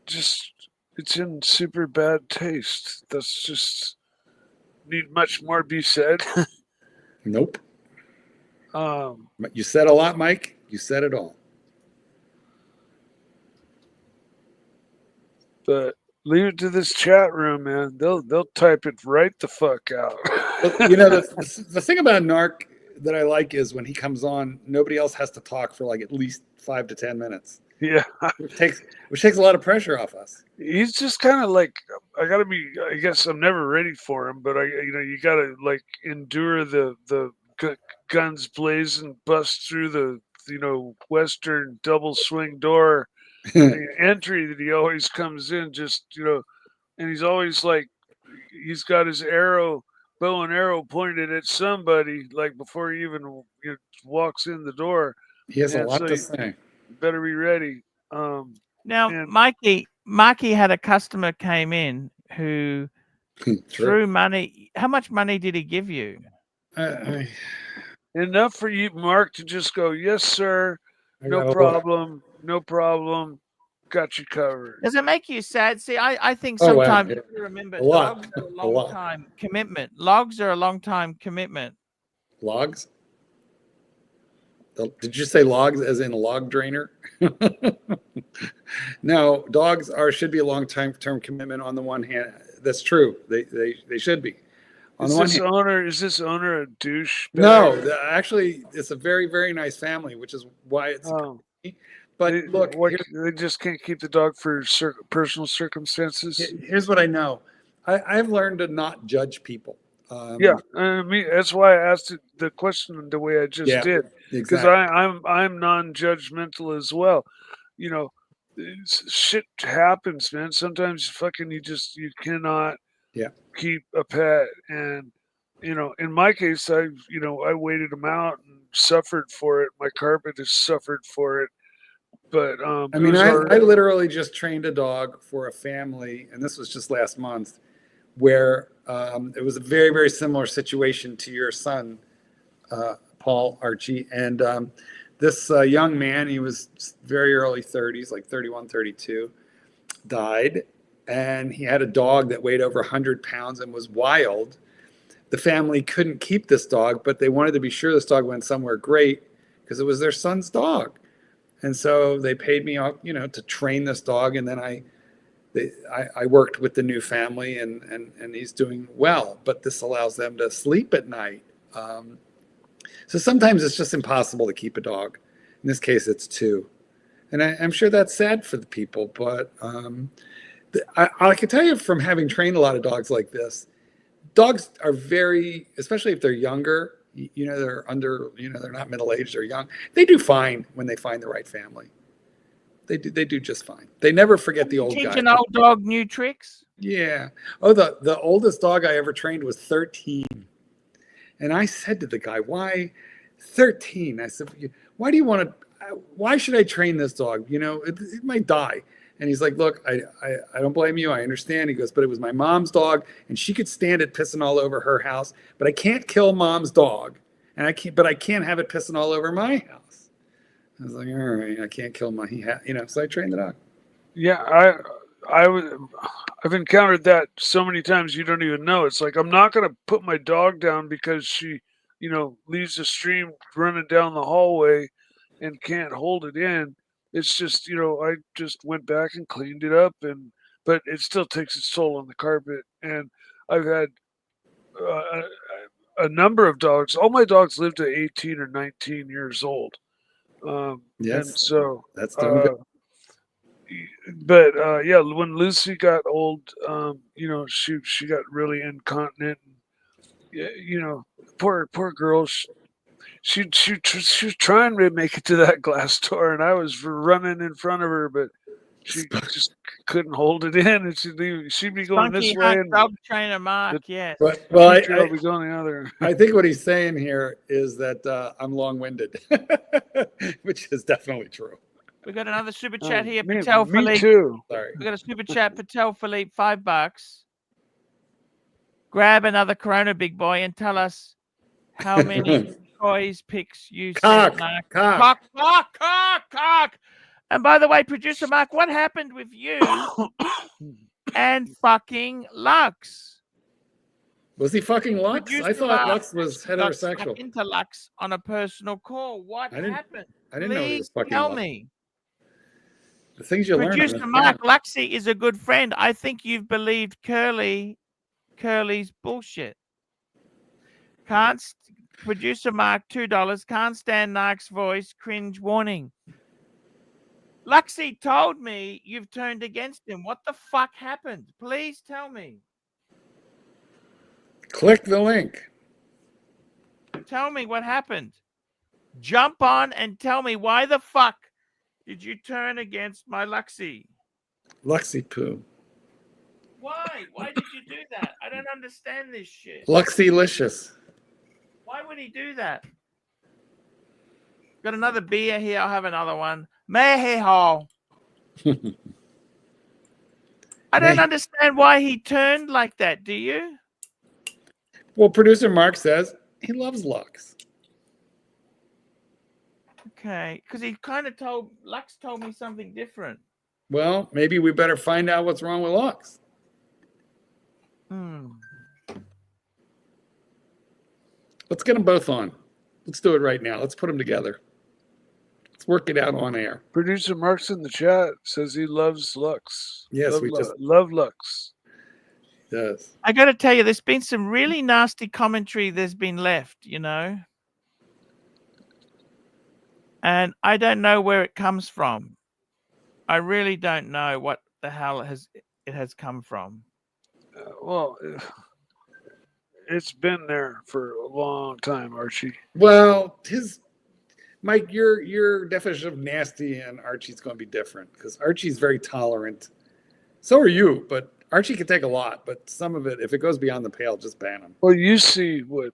just it's in super bad taste. That's just need much more be said. Nope. You said a lot, Mike. You said it all. But leave it to this chat room, man. They'll type it right the fuck out. You know, the thing about Narc that I like is when he comes on, nobody else has to talk for like at least 5 to 10 minutes. Yeah, which takes a lot of pressure off us. He's just kind of like, I guess I'm never ready for him, but you gotta like endure the guns blazing, bust through the western double swing door entry that he always comes in, just and he's always like, he's got his bow and arrow pointed at somebody like before he even walks in the door. He has a lot to say. Better be ready. Now, Mikey had a customer came in who threw money. How much money did he give you? Enough for you, Mark, to just go, yes, sir. No problem. No problem. Got you covered. Does it make you sad? See, I think sometimes you remember logs are a long time commitment. Logs are a long time commitment. Logs? Did you say logs as in a log drainer? No, dogs should be a long-term commitment on the one hand. That's true. They should be. Is this owner a douche? No, actually, it's a very, very nice family, which is why it's. But look, they just can't keep the dog for personal circumstances. Here's what I know. I've learned to not judge people. That's why I asked the question the way I just did, because I'm non-judgmental as well. Shit happens, man. Sometimes you cannot keep a pet, and in my case, I waited him out and suffered for it. My carpet has suffered for it, but I literally just trained a dog for a family, and this was just last month, where it was a very, very similar situation to your son, Paul, Archie. And this young man, he was very early 30s, like 31, 32, died. And he had a dog that weighed over 100 pounds and was wild. The family couldn't keep this dog, but they wanted to be sure this dog went somewhere great because it was their son's dog. And so they paid me off, to train this dog. And then I worked with the new family, and he's doing well, but this allows them to sleep at night. So sometimes it's just impossible to keep a dog. In this case, it's 2. And I'm sure that's sad for the people, but I can tell you from having trained a lot of dogs like this, dogs are very, especially if they're younger, they're under, they're not middle-aged, they're young. They do fine when they find the right family. They do just fine. They never forget the old guy. Teach an old dog new tricks? Yeah. Oh, the oldest dog I ever trained was 13. And I said to the guy, why 13? I said, why should I train this dog? It might die. And he's like, look, I don't blame you. I understand. He goes, but it was my mom's dog, and she could stand it pissing all over her house, but I can't kill mom's dog. And I can't have it pissing all over my house. I was like, all right, I can't kill so I trained the dog. Yeah, I've encountered that so many times you don't even know. It's like, I'm not going to put my dog down because she, leaves the stream running down the hallway and can't hold it in. It's just, I just went back and cleaned it up, but it still takes its toll on the carpet. And I've had a number of dogs. All my dogs lived to 18 or 19 years old. Yes, and so, that's doing good. but yeah, when Lucy got old, she got really incontinent. Poor girl. She was trying to make it to that glass door, and I was running in front of her, but she just couldn't hold it in, and she'd be going Spunky this way, Hunt and dog trainer Mark, yes. Well, I'll be going the other. I think what he's saying here is that I'm long-winded, which is definitely true. We got another super chat here. Me Patel Philippe. too. Sorry. We got a super chat. Patel Philippe, $5. Grab another Corona, big boy, and tell us how many toys picks you sent. Cock. And by the way, producer Mark, what happened with you and fucking Lux? Was he fucking Lux? Producer I thought Mark Lux was got heterosexual. stuck into Lux on a personal call. What happened? I didn't know he was fucking tell Lux. me. The things you learn. Producer Mark, Luxy is a good friend. I think you've believed Curly's bullshit. Producer Mark, $2. Can't stand Nark's voice. Cringe warning. Luxy told me you've turned against him. What the fuck happened? Please tell me. Click the link. Tell me what happened. Jump on and tell me why the fuck did you turn against my Luxy? Luxy poo. Why? Why did you do that? I don't understand this shit. Luxy-licious. Why would he do that? Got another beer here. I'll have another one. Meheho. I don't understand why he turned like that. Do you? Well, producer Mark says he loves Lux. Okay, because he kind of Lux told me something different. Well, maybe we better find out what's wrong with Lux. Let's get them both on. Let's do it right now. Let's put them together. Let's work it out on air. Producer Mark's in the chat, says he loves Lux. Yes, love Lux. Yes. I got to tell you, there's been some really nasty commentary that's been left, and I don't know where it comes from. I really don't know what the hell it has come from. Well, it's been there for a long time, Archie. Well, Mike, your definition of nasty and Archie's going to be different because Archie's very tolerant. So are you, but Archie can take a lot. But some of it, if it goes beyond the pale, just ban him. Well, you see what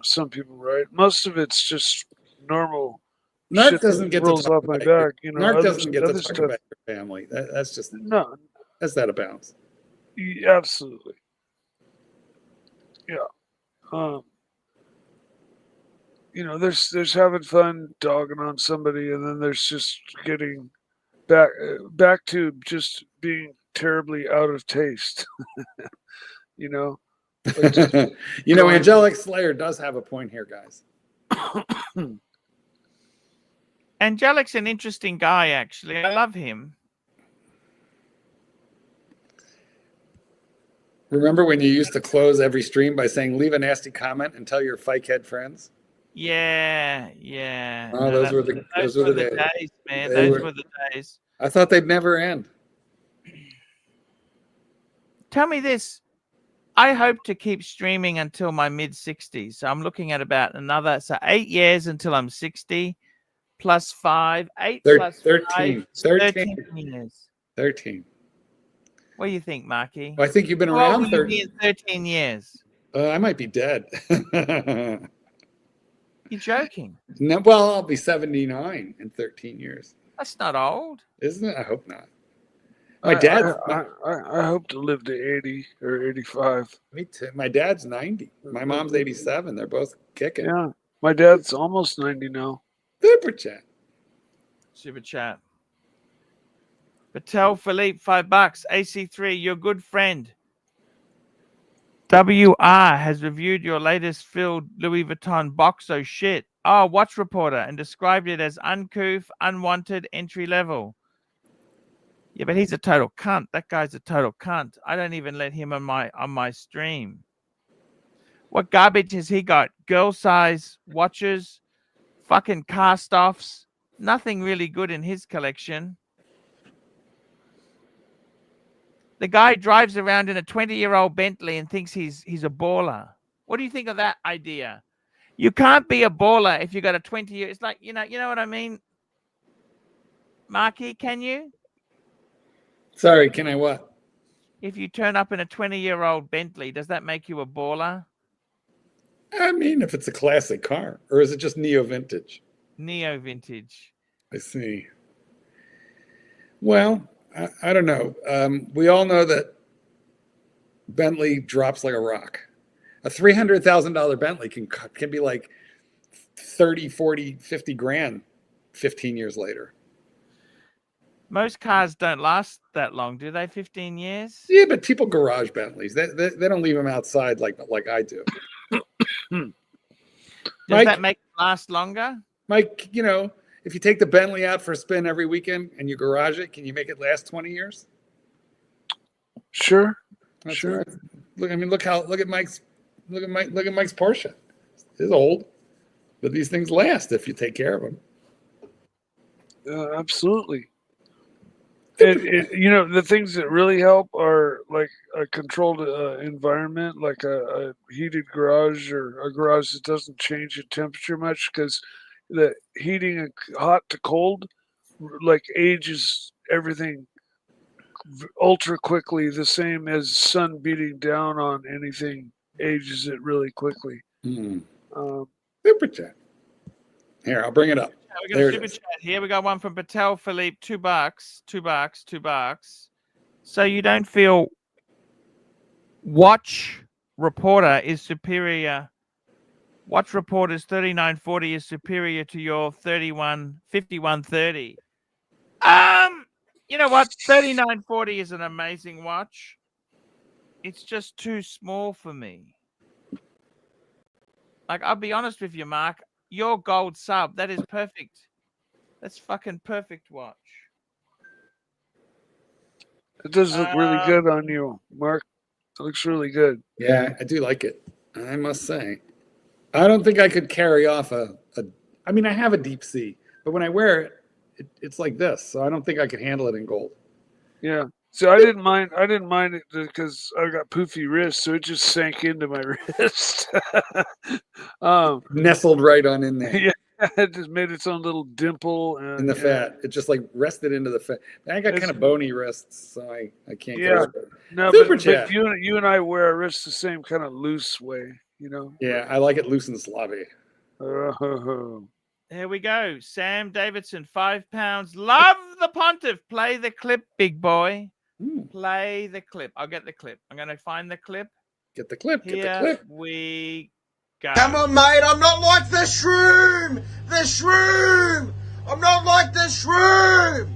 some people write. Most of it's just normal. Narc doesn't get to talk off my back. Narc doesn't get to talk about your family. That's just that's out of bounds. Absolutely. Yeah. There's having fun dogging on somebody, and then there's just getting back to just being terribly out of taste. Angelic Slayer does have a point here, guys. Angelic's an interesting guy, actually. I love him. Remember when you used to close every stream by saying, leave a nasty comment and tell your Fikehead friends? Yeah. Oh, those were the days, man. Those were the days. I thought they'd never end. Tell me this. I hope to keep streaming until my mid-60s. So I'm looking at about 8 years until I'm 60. Plus 5, 8 plus 13. 13 years. 13. What do you think, Marky? Well, I think you've been around 13 years. I might be dead. You're joking. No, well, I'll be 79 in 13 years. That's not old. Isn't it? I hope not. My dad. I hope to live to 80 or 85. Me too. My dad's 90. My mom's 87. They're both kicking. Yeah. My dad's almost 90 now. Super chat. Patel Philippe, $5. AC3, your good friend. WR has reviewed your latest filled Louis Vuitton box. Oh shit. Watch Reporter, and described it as uncouth, unwanted, entry level. Yeah, but he's a total cunt. That guy's a total cunt. I don't even let him on my stream. What garbage has he got? Girl size watches, fucking cast offs. Nothing really good in his collection. The guy drives around in a 20-year-old Bentley and thinks he's a baller. What do you think of that idea? You can't be a baller if you got a 20-year. It's like, you know what I mean? Marky, can you? Sorry, can I what? If you turn up in a 20-year-old Bentley, does that make you a baller? I mean, if it's a classic car, or is it just neo vintage? Neo vintage. I see. Well, I don't know. We all know that Bentley drops like a rock. A $300,000 Bentley can be like 30, 40, 50 grand 15 years later. Most cars don't last that long, do they? 15 years? Yeah, but people garage Bentleys. They don't leave them outside like I do. Does Mike, that make it last longer? Mike, if you take the Bentley out for a spin every weekend and you garage it, can you make it last 20 years? Sure. That's Sure. right. Look at Mike's Porsche. It's old, but these things last if you take care of them. Absolutely. And the things that really help are like a controlled environment, like a heated garage or a garage that doesn't change the temperature much, because the heating hot to cold like ages everything ultra quickly, the same as sun beating down on anything ages it really quickly. Super chat. Here, I'll bring it up. We got a super chat here. We got one from Patel Philippe, $2. So you don't feel Watch Reporter is superior? Watch Reporter's 3940 is superior to your 5130. You know what? 3940 is an amazing watch. It's just too small for me. Like, I'll be honest with you, Mark. Your gold sub, that is perfect. That's fucking perfect watch. It does look really good on you, Mark. It looks really good. Yeah, I do like it, I must say. I don't think I could carry off I mean, I have a deep sea, but when I wear it, it's like this, so I don't think I could handle it in gold. Yeah. So I didn't mind it because I got poofy wrists, so it just sank into my wrist. Nestled right on in there. Yeah, it just made its own little dimple in the fat. It just like rested into the fat. I got kind of bony wrists, so I can't. Yeah. No, but you and I wear our wrists the same kind of loose way, Yeah, I like it loose and slobby. Here we go. Sam Davidson, £5. Love the Pontiff. Play the clip, big boy. Play the clip. I'll get the clip. I'm going to find the clip. Get the clip. Here get the clip. We go. Come on, mate. I'm not like the shroom. The shroom. I'm not like the shroom.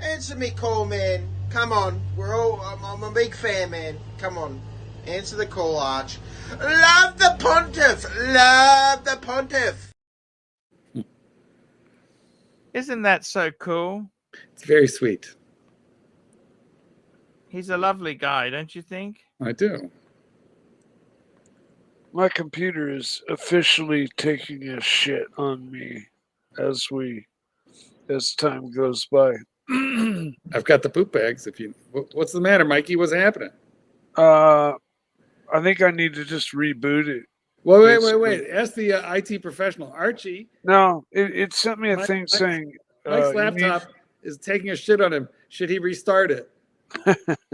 Answer me call, man. Come on. I'm a big fan, man. Come on. Answer the call, Arch. Love the Pontiff. Love the Pontiff. Isn't that so cool? It's very sweet. He's a lovely guy, don't you think? I do. My computer is officially taking a shit on me as time goes by. I've got the poop bags. What's the matter, Mikey? What's happening? I think I need to just reboot it. Well, wait. Ask the IT professional, Archie. No, it sent me a thing saying Mike's laptop is taking a shit on him. Should he restart it?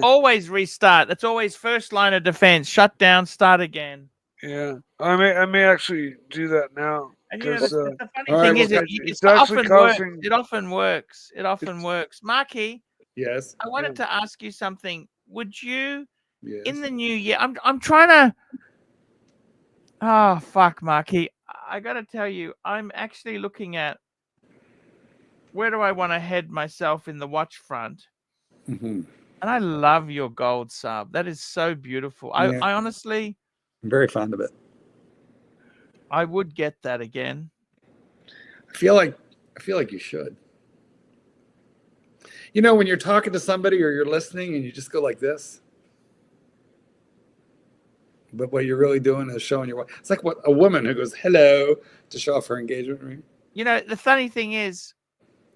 Always restart. That's always first line of defense. Shut down, start again. Yeah, I may actually do that now. And the funny thing is, it often works. It often works. Marky. Yes. I wanted to ask you something. Would you, yes. in the new year? I'm trying to. Oh fuck, Marky! I got to tell you, I'm actually looking at where do I want to head myself in the watch front. Mm-hmm. And I love your gold sub. That is so beautiful. Yeah. I honestly... I'm very fond of it. I would get that again. I feel like you should. You know, when you're talking to somebody or you're listening and you just go like this, but what you're really doing is showing your. It's like what a woman who goes hello to show off her engagement ring. You know, the funny thing is,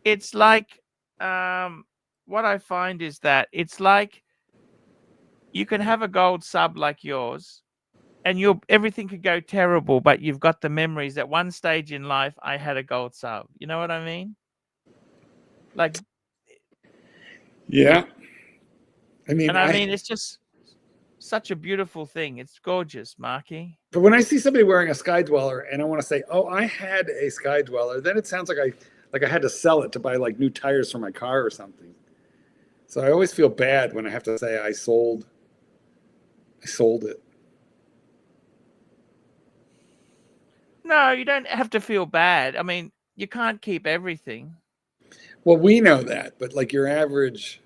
it's like what I find is that it's like you can have a gold sub like yours, and everything could go terrible, but you've got the memories. At one stage in life, I had a gold sub. You know what I mean? Like, yeah. I mean, it's just such a beautiful thing. It's gorgeous, Marky. But when I see somebody wearing a Sky Dweller and I want to say, "Oh, I had a Sky Dweller," then it sounds like I had to sell it to buy like new tires for my car or something. So I always feel bad when I have to say I sold it. No, you don't have to feel bad. I mean, you can't keep everything. Well, we know that, but like your average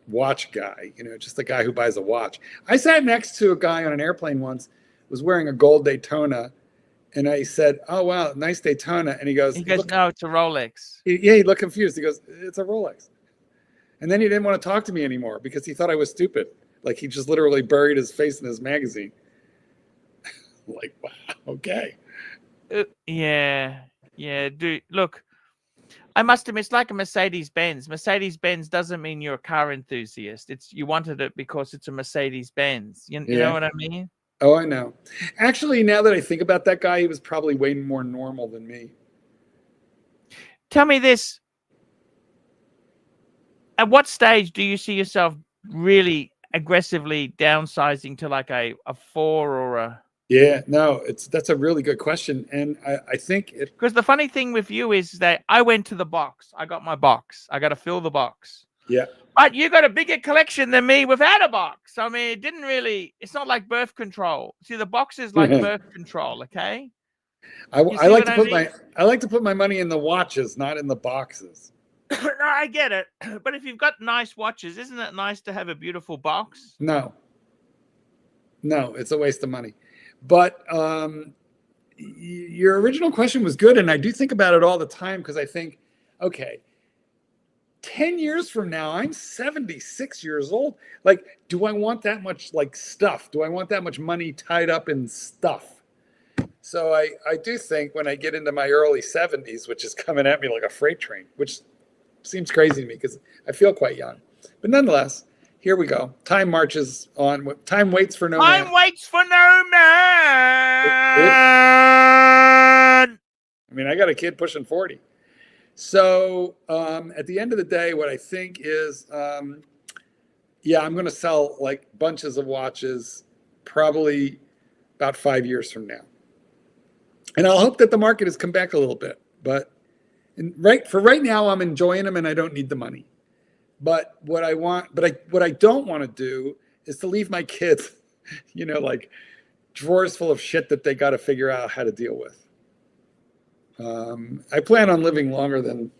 watch guy, you know, just the guy who buys a watch. I sat next to a guy on an airplane once, was wearing a gold Daytona, and I said, "Oh wow, nice Daytona," and he goes, "No, it's a Rolex." He looked confused. He goes, "It's a Rolex," and then he didn't want to talk to me anymore because he thought I was stupid. Like he just literally buried his face in his magazine. Like, wow, okay. Yeah, dude. Look, I must admit, it's like a Mercedes-Benz. Mercedes-Benz doesn't mean you're a car enthusiast. It's you wanted it because it's a Mercedes-Benz. You know what I mean? Oh, I know. Actually, now that I think about that guy, he was probably way more normal than me. Tell me this. At what stage do you see yourself really aggressively downsizing to like a 4 or a... Yeah, no, that's a really good question. And I think because the funny thing with you is that I went to the box. I got my box. I got to fill the box. Yeah. But you got a bigger collection than me without a box. I mean, it's not like birth control. See, the box is like birth control, okay? I like to put my money in the watches, not in the boxes. No, I get it. But if you've got nice watches, isn't it nice to have a beautiful box? No, it's a waste of money. But your original question was good, and I do think about it all the time because I think, okay, 10 years from now, I'm 76 years old. Like, do I want that much like stuff? Do I want that much money tied up in stuff? So I do think when I get into my early 70s, which is coming at me like a freight train, which seems crazy to me because I feel quite young. But nonetheless, here we go. Time marches on. Time waits for no man. Time waits for no man. I mean, I got a kid pushing 40. So at the end of the day, what I think is, I'm going to sell like bunches of watches probably about 5 years from now. And I'll hope that the market has come back a little bit. But right now, I'm enjoying them and I don't need the money. But what I don't want to do is to leave my kids, like drawers full of shit that they got to figure out how to deal with. I plan on living longer than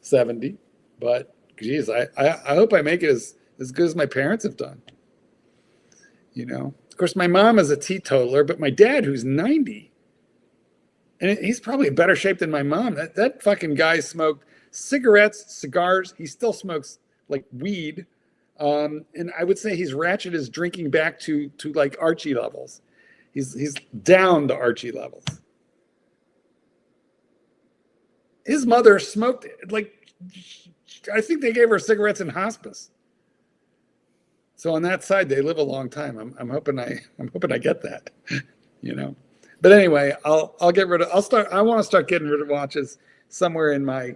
70, but geez, I hope I make it as good as my parents have done. Of course, my mom is a teetotaler, but my dad, who's 90, and he's probably in better shape than my mom. That fucking guy smoked cigarettes, cigars. He still smokes like weed. And I would say he's ratcheted his drinking back to like Archie levels. He's down to Archie levels. His mother smoked, like, I think they gave her cigarettes in hospice. So on that side, they live a long time. I'm hoping I get that, But anyway, I want to start getting rid of watches somewhere in my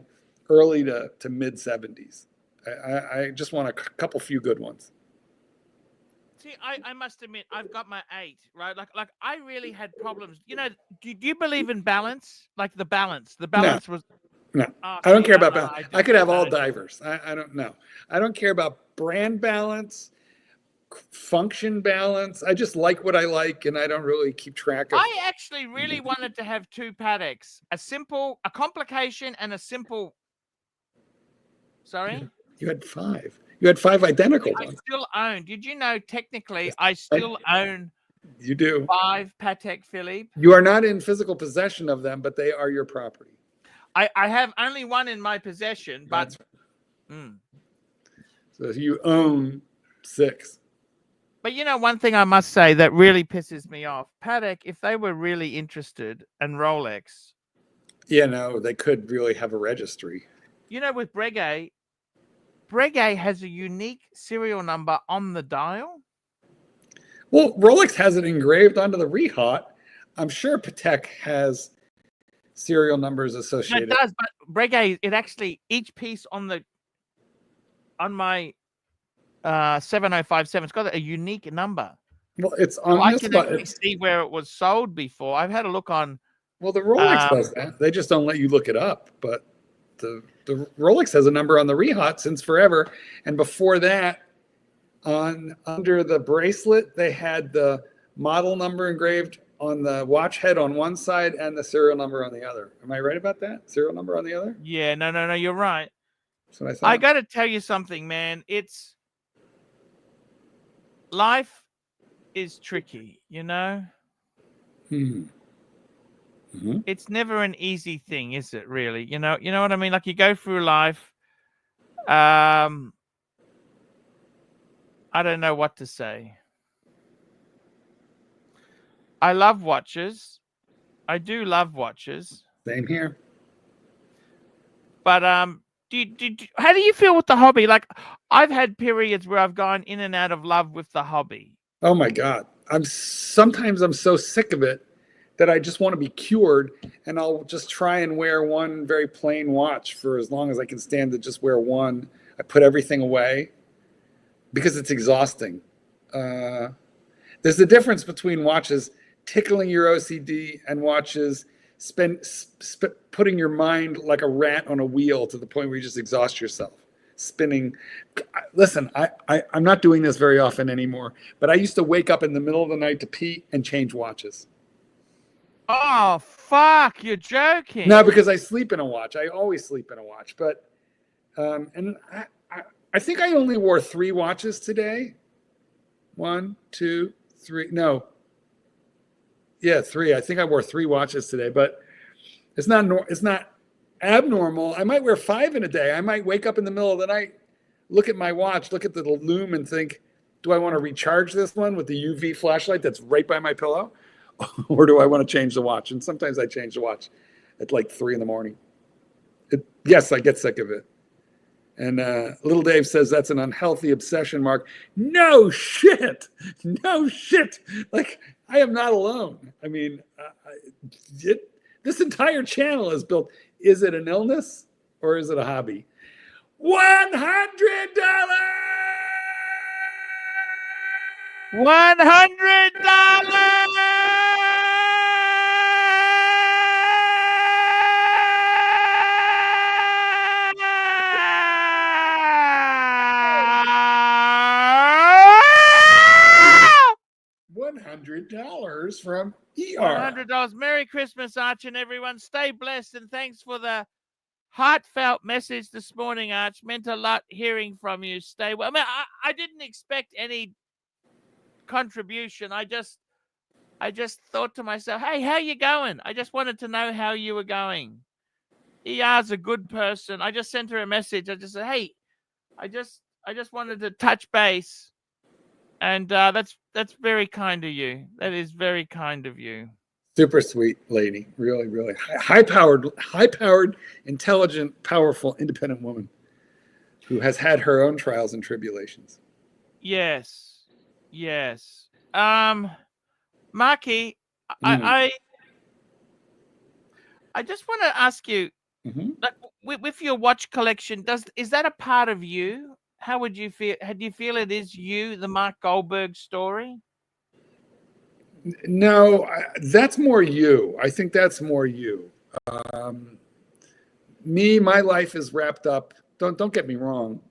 early to mid 70s. I just want a couple few good ones. See, I must admit, I've got my 8, right? Like I really had problems. Do you believe in balance? Like the balance was. No, I don't care about balance. I could have all divers. I don't know. I don't care about brand balance, function balance. I just like what I like, and I don't really keep track of. I actually really wanted to have 2 Pateks, a complication, and a simple. Sorry. You had 5. You had 5 identical ones. I still own. Did you know technically I still own? You do. 5 Patek Philippe. You are not in physical possession of them, but they are your property. I have only one in my possession, but So if you own 6. But you know, one thing I must say that really pisses me off, Patek, if they were really interested, and Rolex. Yeah, no, they could really have a registry. You know, with Breguet has a unique serial number on the dial. Well, Rolex has it engraved onto the rehaut. I'm sure Patek has serial numbers associated. No, it does, but Breguet, it actually, each piece on my 7057, it's got a unique number. Well, it's on so I this can button. actually see where it was sold before. I've had a look on. Well, the Rolex does that. They just don't let you look it up. But the Rolex has a number on the rehaut since forever. And before that, under the bracelet, they had the model number engraved on the watch head on one side and the serial number on the other. Am I right about that? Serial number on the other? Yeah, no, you're right. That's what I thought. I got to tell you something, man. Life is tricky, you know? It's never an easy thing, is it, really? You know what I mean? Like, you go through life. I don't know what to say. I love watches. I do love watches. Same here. But how do you feel with the hobby? Like, I've had periods where I've gone in and out of love with the hobby. Oh my God. Sometimes I'm so sick of it that I just want to be cured, and I'll just try and wear one very plain watch for as long as I can stand to just wear one. I put everything away because it's exhausting. There's a difference between watches tickling your OCD and watches putting your mind like a rat on a wheel to the point where you just exhaust yourself. Spinning. Listen, I'm not doing this very often anymore, but I used to wake up in the middle of the night to pee and change watches. Oh, fuck, you're joking. No, because I sleep in a watch. I always sleep in a watch. But, and I think I only wore 3 watches today. 1, 2, 3. No. Yeah, 3. I think I wore 3 watches today, but it's not abnormal. I might wear 5 in a day. I might wake up in the middle of the night, look at my watch, look at the lume and think, do I want to recharge this one with the UV flashlight that's right by my pillow? Or do I want to change the watch? And sometimes I change the watch at like 3 in the morning. Yes, I get sick of it. And Little Dave says that's an unhealthy obsession, Mark. No shit. No shit. Like, I am not alone. I mean, this entire channel is built. Is it an illness or is it a hobby? $100! $100! $100 from ER. $100. Merry Christmas, Arch, and everyone. Stay blessed, and thanks for the heartfelt message this morning, Arch. Meant a lot hearing from you. Stay well. I mean, I didn't expect any contribution. I just thought to myself, hey, how you going? I just wanted to know how you were going. ER's a good person. I just sent her a message. I just said, hey, I just wanted to touch base. And that's very kind of you. That is very kind of you. Super sweet lady. Really, really high-powered, intelligent, powerful, independent woman who has had her own trials and tribulations. Yes. Marky, I just want to ask you, like, with your watch collection, is that a part of you? How would you feel? Do you feel it is you, the Mark Goldberg story? No, that's more you. I think that's more you. My life is wrapped up. Don't get me wrong.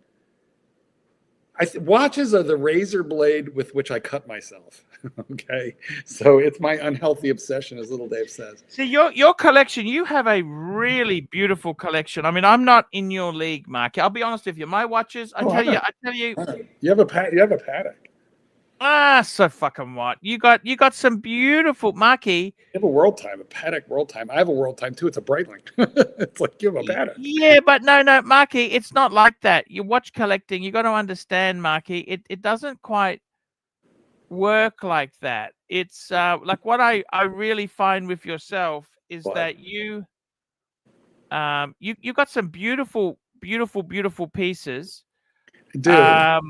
Watches are the razor blade with which I cut myself. Okay, so it's my unhealthy obsession, as Little Dave says. See, your collection, you have a really beautiful collection. I mean, I'm not in your league, Mark. I'll be honest with you. My watches, I tell you. You have a Patek. Ah, so fucking what? You got some beautiful Marky. You have a world time, a Patek world time. I have a world time too. It's a Breitling. It's like you have a Patek. Yeah, but no, Marky, it's not like that. You watch collecting, you got to understand, Marky. It doesn't quite work like that. It's like what I really find with yourself is that you got some beautiful pieces. Dude,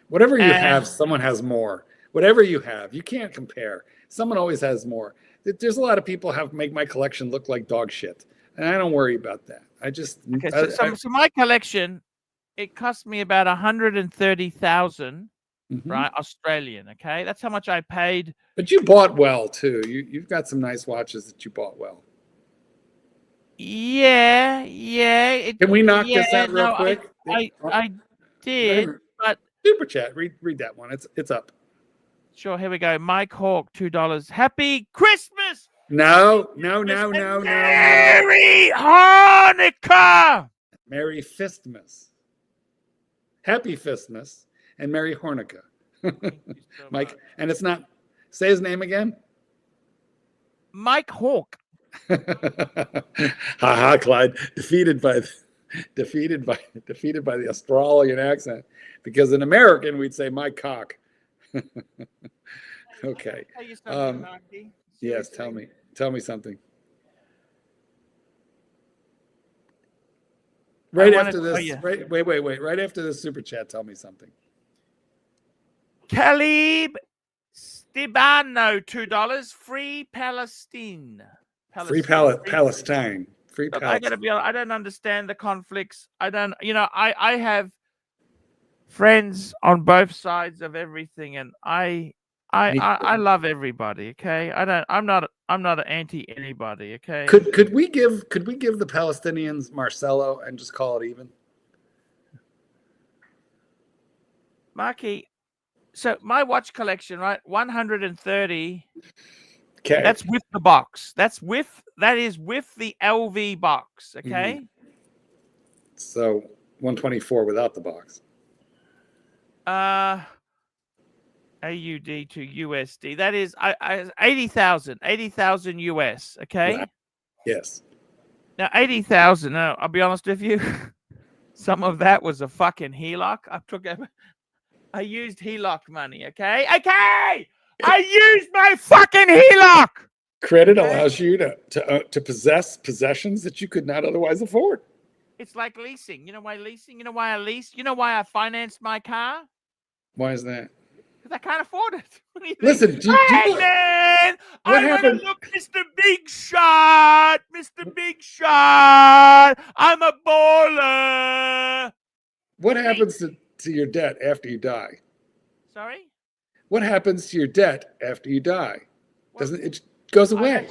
whatever you and- have, someone has more. Whatever you have, you can't compare. Someone always has more. There's a lot of people make my collection look like dog shit, and I don't worry about that. I just Okay, so my collection, it cost me about 130,000, right, Australian. Okay, that's how much I paid. But you bought well too. You've got some nice watches that you bought well. Yeah. Can we knock this out real quick? I did, but super chat. Read that one. It's up. Sure. Here we go. Mike Hawk, $2. Happy Christmas. No. Merry Hanukkah. Merry Fistmas. Happy Fistmas and Merry Hanukkah. Mike, and it's not. Say his name again. Mike Hawk. Ha, Clyde. Defeated by the Australian accent, because in American we'd say my cock. Okay. Yes, tell me something. Right after this, wait. Right after this super chat, tell me something. Caleb Stibano, $2. Free Palestine. Free Palestine. Free Look, Palestine. I gotta be honest, I don't understand the conflicts. I have friends on both sides of everything, and I love everybody. Okay, I'm not an anti anybody. Okay. Could we give the Palestinians Marcelo and just call it even? Marky, so my watch collection, right? 130. Okay. That's with the box. That is with the LV box. Okay. So 124 without the box. AUD to USD. That is 80,000 US. Okay. Wow. Yes. Now 80,000. Now I'll be honest with you. Some of that was a fucking HELOC. I used HELOC money. Okay. I used my fucking HELOC. Credit allows you to possess possessions that you could not otherwise afford. It's like leasing. You know why leasing? You know why I leased? You know why I financed my car? Why is that? Because I can't afford it. Listen, man, I want to look Mr. Big Shot. Mr. Big Shot. I'm a baller. What happens to your debt after you die? Sorry? What happens to your debt after you die? It goes away?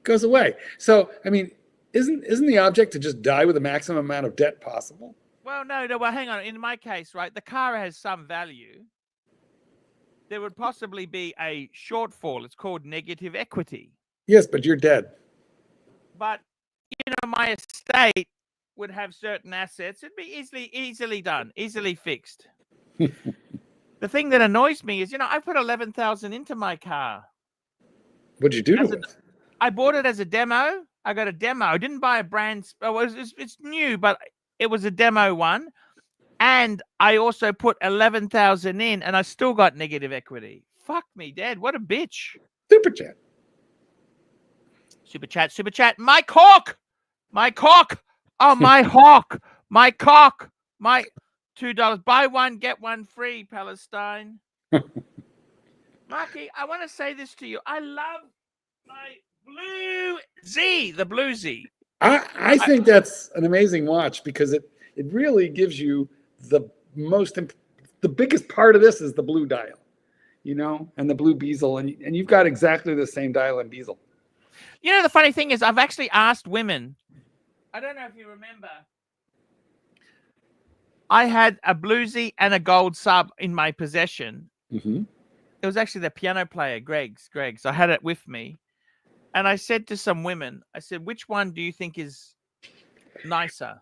Goes away. So, I mean, isn't the object to just die with the maximum amount of debt possible? Well, no. Well, hang on. In my case, right, the car has some value. There would possibly be a shortfall. It's called negative equity. Yes, but you're dead. But, my estate would have certain assets. It'd be easily done, easily fixed. The thing that annoys me is, I put 11,000 into my car. What'd you do to it? I bought it as a demo. I got a demo. I didn't buy a brand. It's new, but it was a demo one. And I also put 11,000 in, and I still got negative equity. Fuck me, Dad. What a bitch. Super chat. Super chat. My cock. Oh, my hawk. My cock. My $2. Buy one, get one free, Palestine. Marky, I want to say this to you. I love my the Blue Z. I think that's an amazing watch, because it really gives you the biggest part of this is the blue dial, and the blue bezel, and you've got exactly the same dial and bezel. The funny thing is, I've actually asked women. I don't know if you remember. I had a bluesy and a gold sub in my possession. Mm-hmm. It was actually the piano player, Greg's. I had it with me. And I said to some women, I said, which one do you think is nicer?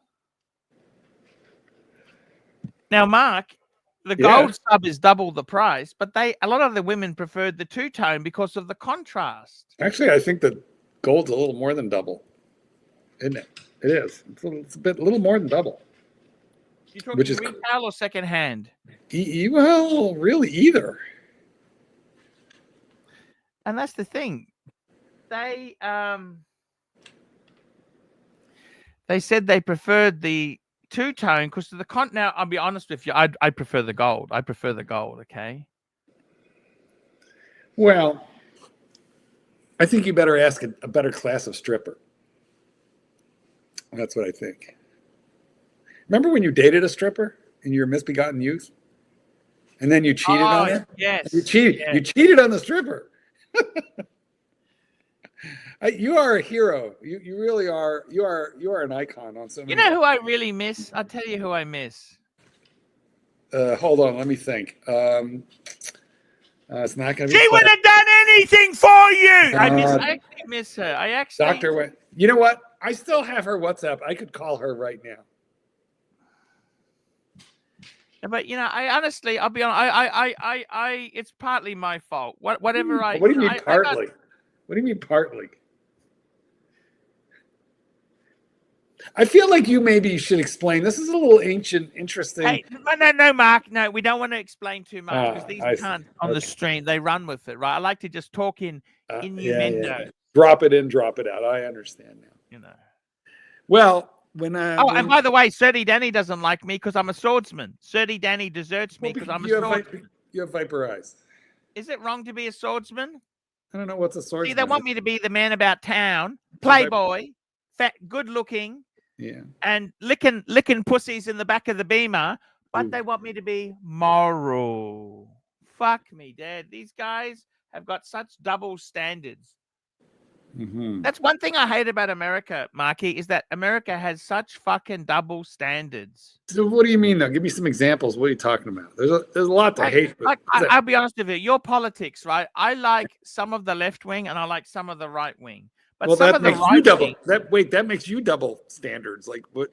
Now, Mark, the Yeah. gold sub is double the price, but a lot of the women preferred the two-tone because of the contrast. Actually, I think that gold's a little more than double, isn't it? It is. It's a little more than double. You talking Which is retail or secondhand? Well, really either. And that's the thing. They said they preferred the two-tone because of the now I'll be honest with you, I prefer the gold. I prefer the gold, okay? Well, I think you better ask a better class of stripper. That's what I think. Remember when you dated a stripper in your misbegotten youth? And then you cheated on her? Yes. You cheated on the stripper. You are a hero. You really are. You are an icon on so many. You know who I really miss? I'll tell you who I miss. Hold on, let me think. It's not going to be. She would have done anything for you. I actually miss her. I actually. Doctor, you know what? I still have her WhatsApp. I could call her right now. But you know, I honestly, I'll be honest. I it's partly my fault. Whatever I. What do you mean partly? What do you mean partly? I feel like you maybe should explain. This is a little ancient, interesting. Hey, no, Mark. No, we don't want to explain too much because these can't on the stream. They run with it, right? I like to just talk in innuendo. Yeah. Drop it in, drop it out. I understand now. You know. Well, when and by the way, Surdy Danny doesn't like me because I'm a swordsman. Surdy Danny deserts me because I'm a swordsman. You have viper eyes. Is it wrong to be a swordsman? I don't know what's a swordsman. See, they want me to be the man about town, playboy, fat, good looking. Yeah. And licking pussies in the back of the Beamer, but they want me to be moral. Fuck me, Dad. These guys have got such double standards. Mm-hmm. That's one thing I hate about America, Marky, is that America has such fucking double standards. So what do you mean, though? Give me some examples. What are you talking about? There's a lot to hate. I'll be honest with you. Your politics, right? I like some of the left wing and I like some of the right wing. But that makes you double. That makes you double standards. Like what?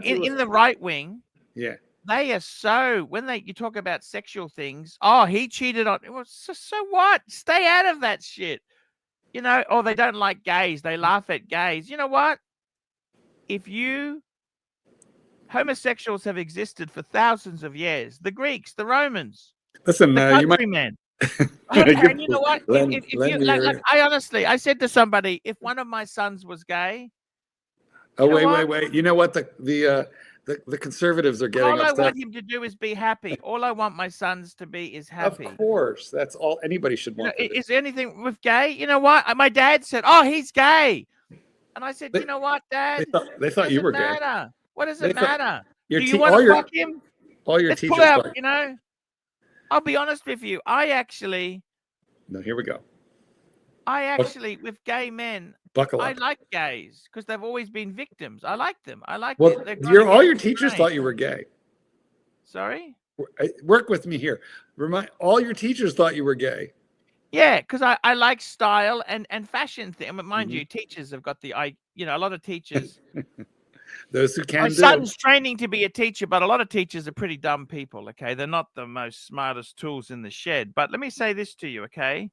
In the right wing, yeah, they are so when you talk about sexual things. Oh, he cheated on. Well, so what? Stay out of that shit. You know, or they don't like gays. They laugh at gays. You know what? Homosexuals have existed for thousands of years. The Greeks, the Romans. Listen, you might. And you know what? I said to somebody, if one of my sons was gay. Oh, wait. You know what? The conservatives are getting upset. All I want him to do is be happy. All I want my sons to be is happy. Of course. That's all anybody should want. Is there anything with gay? You know what? My dad said, oh, he's gay. And I said, you know what, Dad? They thought you were gay. What does it matter? Do you want to fuck him? All your Let's teachers. Pull out, you know? I'll be honest with you. No, here we go. With gay men, buckle up. I like gays because they've always been victims. I like them. All your teachers thought you were gay. Sorry? Work with me here. All your teachers thought you were gay. Yeah, because I like style and fashion thing. Mind you, teachers have got a lot of teachers. Those who can. My son's training to be a teacher, but a lot of teachers are pretty dumb people. Okay, they're not the most smartest tools in the shed. But let me say this to you, okay?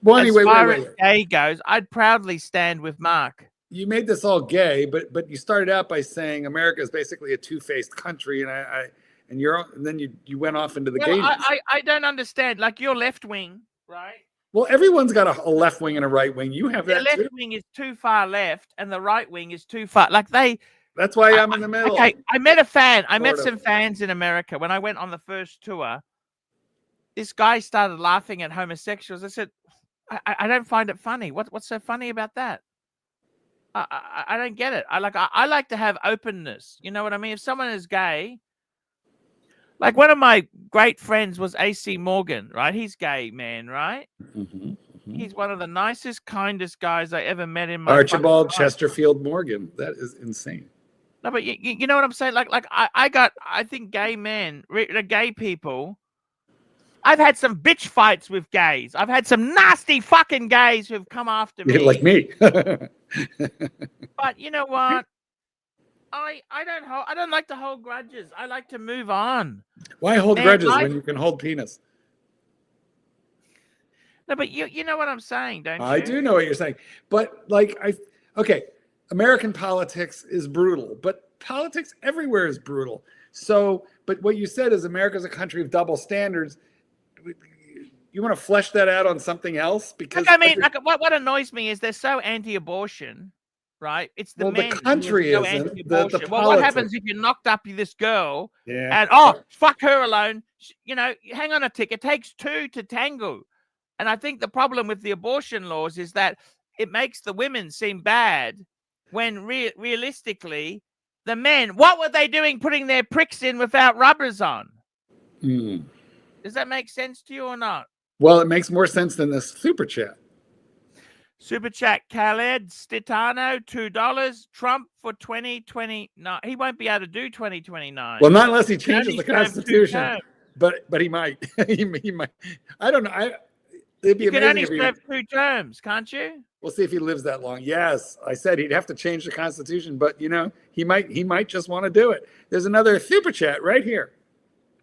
Well, anyway, as far as gay goes, I'd proudly stand with Mark. You made this all gay, but you started out by saying America is basically a two-faced country, and then you went off into the gay. I don't understand. Like your left wing, right? Well, everyone's got a left wing and a right wing. You have that. The left wing is too far left, and the right wing is too far. That's why I'm in the middle. Okay, I met a fan. I met some fans in America when I went on the first tour. This guy started laughing at homosexuals. I said, I don't find it funny. What's so funny about that? I don't get it. I like to have openness. You know what I mean? If someone is gay, like one of my great friends was AC Morgan, right? He's gay, man, right? Mm-hmm. He's one of the nicest, kindest guys I ever met in my Archibald Chesterfield Morgan. That is insane. No, but you know what I'm saying? I think gay men, gay people. I've had some bitch fights with gays. I've had some nasty fucking gays who've come after me. Like me. But you know what? I don't like to hold grudges. I like to move on. Why hold Man, grudges when you can hold penis? No, but you know what I'm saying, don't you? I do know what you're saying. But like okay, American politics is brutal, but politics everywhere is brutal. So, but what you said is America's a country of double standards. You want to flesh that out on something else? Because I mean, what annoys me is they're so anti-abortion, right? It's the men. The country who are so isn't. anti-abortion. The well, what happens if you knocked up this girl Yeah. and fuck her alone? You know, hang on a tick. It takes two to tango. And I think the problem with the abortion laws is that it makes the women seem bad when realistically, the men, what were they doing putting their pricks in without rubbers on? Does that make sense to you or not? Well, it makes more sense than this super chat. Super chat, Khaled Stitano, $2. Trump for 2029. He won't be able to do 2029. Well, not unless he changes the Constitution. But he might. he might. I don't know. It'd be you can amazing only serve 2 terms, can't you? We'll see if he lives that long. Yes, I said he'd have to change the Constitution, but you know, he might just want to do it. There's another super chat right here.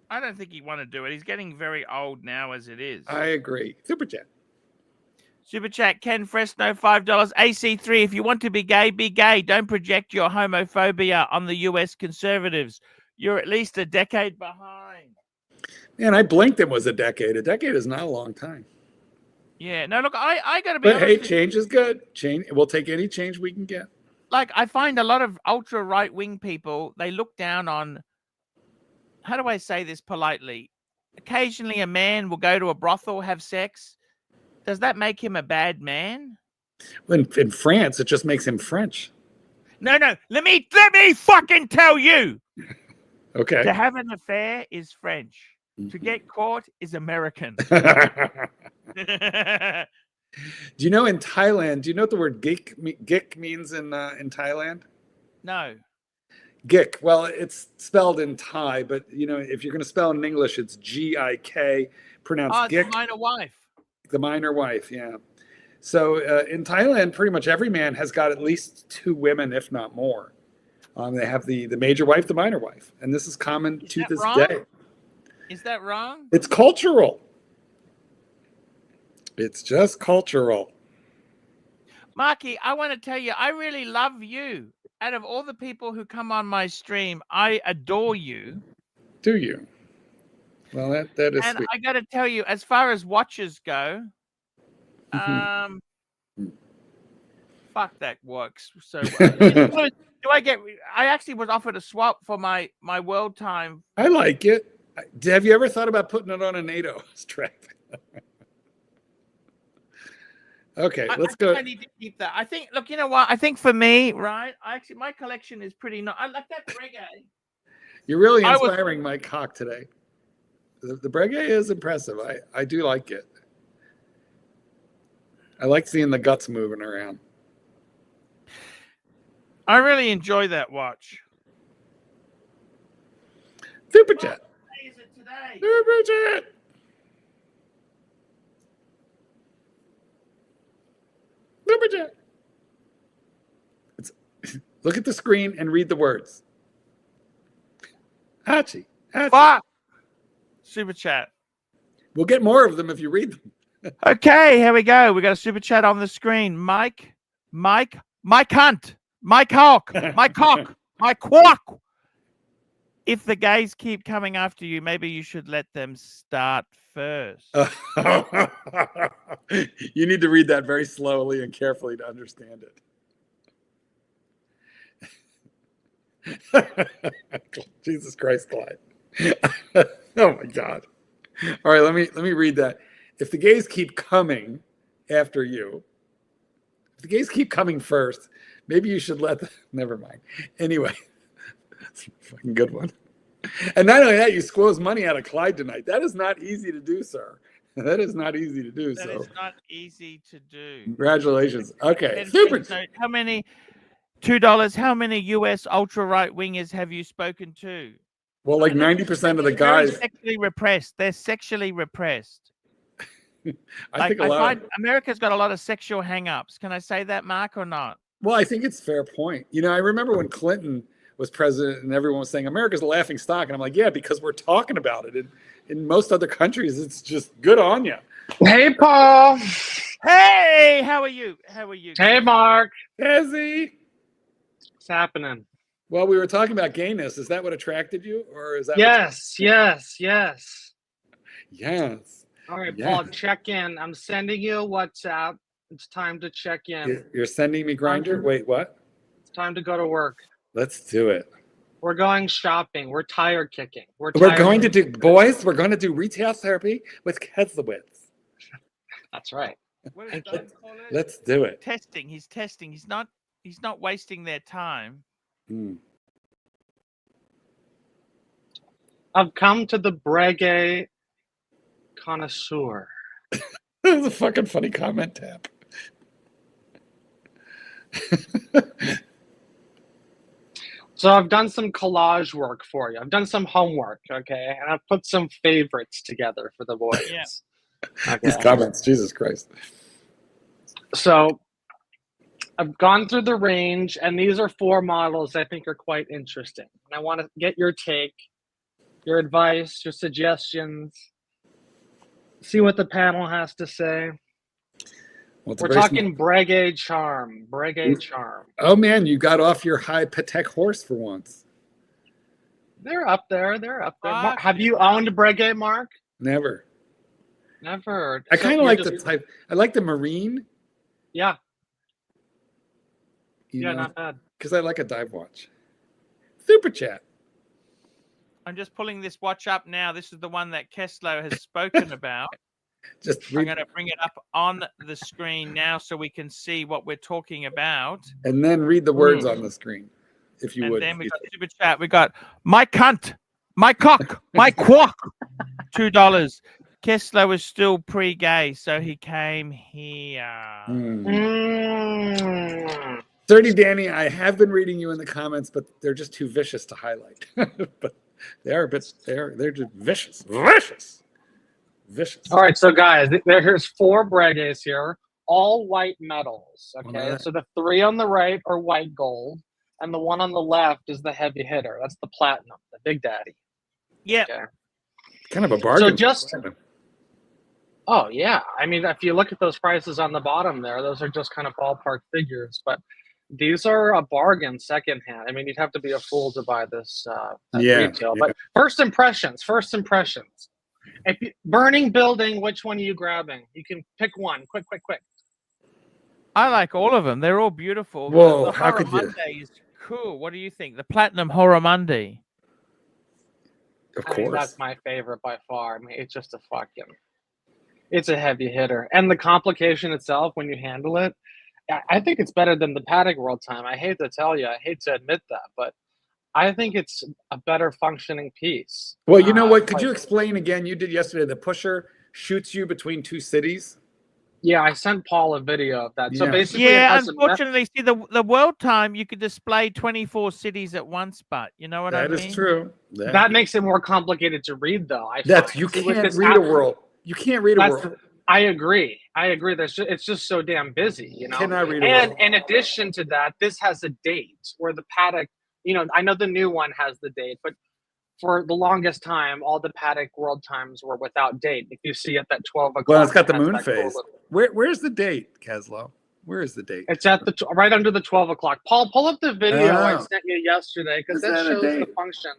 I don't think he'd want to do it. He's getting very old now as it is. I agree. Super chat. Super chat, Ken Fresno, $5. AC3, if you want to be gay, be gay. Don't project your homophobia on the US conservatives. You're at least a decade behind. Man, I blinked it was a decade. A decade is not a long time. Yeah, no, look, I got to be honest. But hey, change is good. Change. We'll take any change we can get. Like, I find a lot of ultra right-wing people, they look down on, how do I say this politely? Occasionally a man will go to a brothel, have sex. Does that make him a bad man? In France, it just makes him French. No. Let me fucking tell you. Okay. To have an affair is French. To get caught is American. Do you know in Thailand? Do you know what the word gik means in Thailand? No. Gik. Well, it's spelled in Thai, but you know, if you're going to spell it in English, it's G-I-K. Pronounced gik. The minor wife. The minor wife, yeah. So in Thailand, pretty much every man has got at least 2 women, if not more. They have the major wife, the minor wife, and this is common to this day. Is that wrong? It's cultural. It's just cultural. Marky, I want to tell you, I really love you. Out of all the people who come on my stream, I adore you. Do you? Well, that is and sweet. I got to tell you, as far as watches go, fuck, that works so well. I actually was offered a swap for my world time. I like it. Have you ever thought about putting it on a NATO strap? Okay, let's go. I need to keep that. I think, look, you know what? I think for me, right? My collection is pretty nice. I like that Breguet. You're really inspiring my cock today. The Breguet is impressive. I do like it. I like seeing the guts moving around. I really enjoy that watch. Super chat. What day is it today? Super chat. Super chat. Look at the screen and read the words. Archie. Fuck. Super chat. We'll get more of them if you read them. Okay, here we go. We got a super chat on the screen. Mike, my cunt, my cock, my cock, my quack. If the gays keep coming after you, maybe you should let them start first. You need to read that very slowly and carefully to understand it. Jesus Christ, Clyde. Oh my God. All right, let me read that. If the gays keep coming after you, if the gays keep coming first, maybe you should let them. Never mind. Anyway, that's a fucking good one. And not only that, you squoze money out of Clyde tonight. That is not easy to do, sir. That is not easy to do. That is not easy to do. Congratulations. Okay. Super. How many? $2. How many US ultra right wingers have you spoken to? Well, like 90% of the guys. They're sexually repressed. They're sexually repressed. I find America's got a lot of sexual hang-ups. Can I say that, Mark, or not? Well, I think it's a fair point. You know, I remember when Clinton was president, and everyone was saying America's a laughing stock, and I'm like, yeah, because we're talking about it. In most other countries, it's just good on you. Hey, Paul. Hey, how are you? How are you? Hey, Mark. Ezzy. What's happening? Well, we were talking about gayness. Is that what attracted you, or is that? Yes. All right, yes. Paul, check in. I'm sending you a WhatsApp. It's time to check in. You're sending me Grindr? Wait, what? It's time to go to work. Let's do it. We're going shopping. We're tire kicking. We're going to do, boys, we're going to do retail therapy with Keslowitz. That's right. Let's do it. Testing. He's testing. He's not wasting their time. I've come to the Breguet connoisseur. That was a fucking funny comment, Tap. So I've done some collage work for you. I've done some homework, okay? And I've put some favorites together for the boys. Yeah. Okay. These comments, Jesus Christ. So I've gone through the range, and these are 4 models I think are quite interesting. And I want to get your take, your advice, your suggestions, see what the panel has to say. Well, we're talking Breguet Charm. Breguet Charm. Oh, man, you got off your high Patek horse for once. They're up there. Mark, have you owned Breguet, Mark? Never. Never. I kind of like the type. I like the marine. Yeah. You know, not bad. Because I like a dive watch. Super chat. I'm just pulling this watch up now. This is the one that Kessler has spoken about. I'm going to bring it up on the screen now so we can see what we're talking about. And then read the words on the screen, if you would. And then we got super chat. We got my cunt, my cock, my quack. $2. Kessler was still pre-gay, so he came here. Dirty Danny, I have been reading you in the comments, but they're just too vicious to highlight. But they are a bit. They're just vicious. All right, so guys, here's 4 Breguets here, all white metals. Okay, so the 3 on the right are white gold, and the one on the left is the heavy hitter. That's the platinum, the big daddy. Yeah. Okay. Kind of a bargain. So just. Oh yeah, I mean, if you look at those prices on the bottom there, those are just kind of ballpark figures, but these are a bargain secondhand. I mean, you'd have to be a fool to buy this at retail. But first impressions. If you, burning building, which one are you grabbing? You can pick one. Quick. I like all of them. They're all beautiful. Whoa, the how could you? Monday is cool. What do you think? The Platinum Horror Monday. Of I mean, that's my favorite by far. I mean, it's just it's a heavy hitter. And the complication itself, when you handle it, I think it's better than the Patek World Time. I hate to tell you, I hate to admit that, but I think it's a better functioning piece. Well, you know what? Could you explain again? You did yesterday. The pusher shoots you between 2 cities. Yeah, I sent Paul a video of that. So basically, unfortunately, see the World Time, you could display 24 cities at once, but you know what I mean? That is true. That makes it more complicated to read, though. You can't read a world. You can't read a world. I agree. It's just so damn busy, you know. Cannot read a world. And in addition to that, this has a date where the Patek. You know, I know the new one has the date, but for the longest time, all the Patek World Times were without date. If you see it at 12 o'clock. Well, it's got the moon phase. Where's the date, Keslow? Where is the date? It's at the right under the 12 o'clock. Paul, pull up the video I sent you yesterday because that shows the function.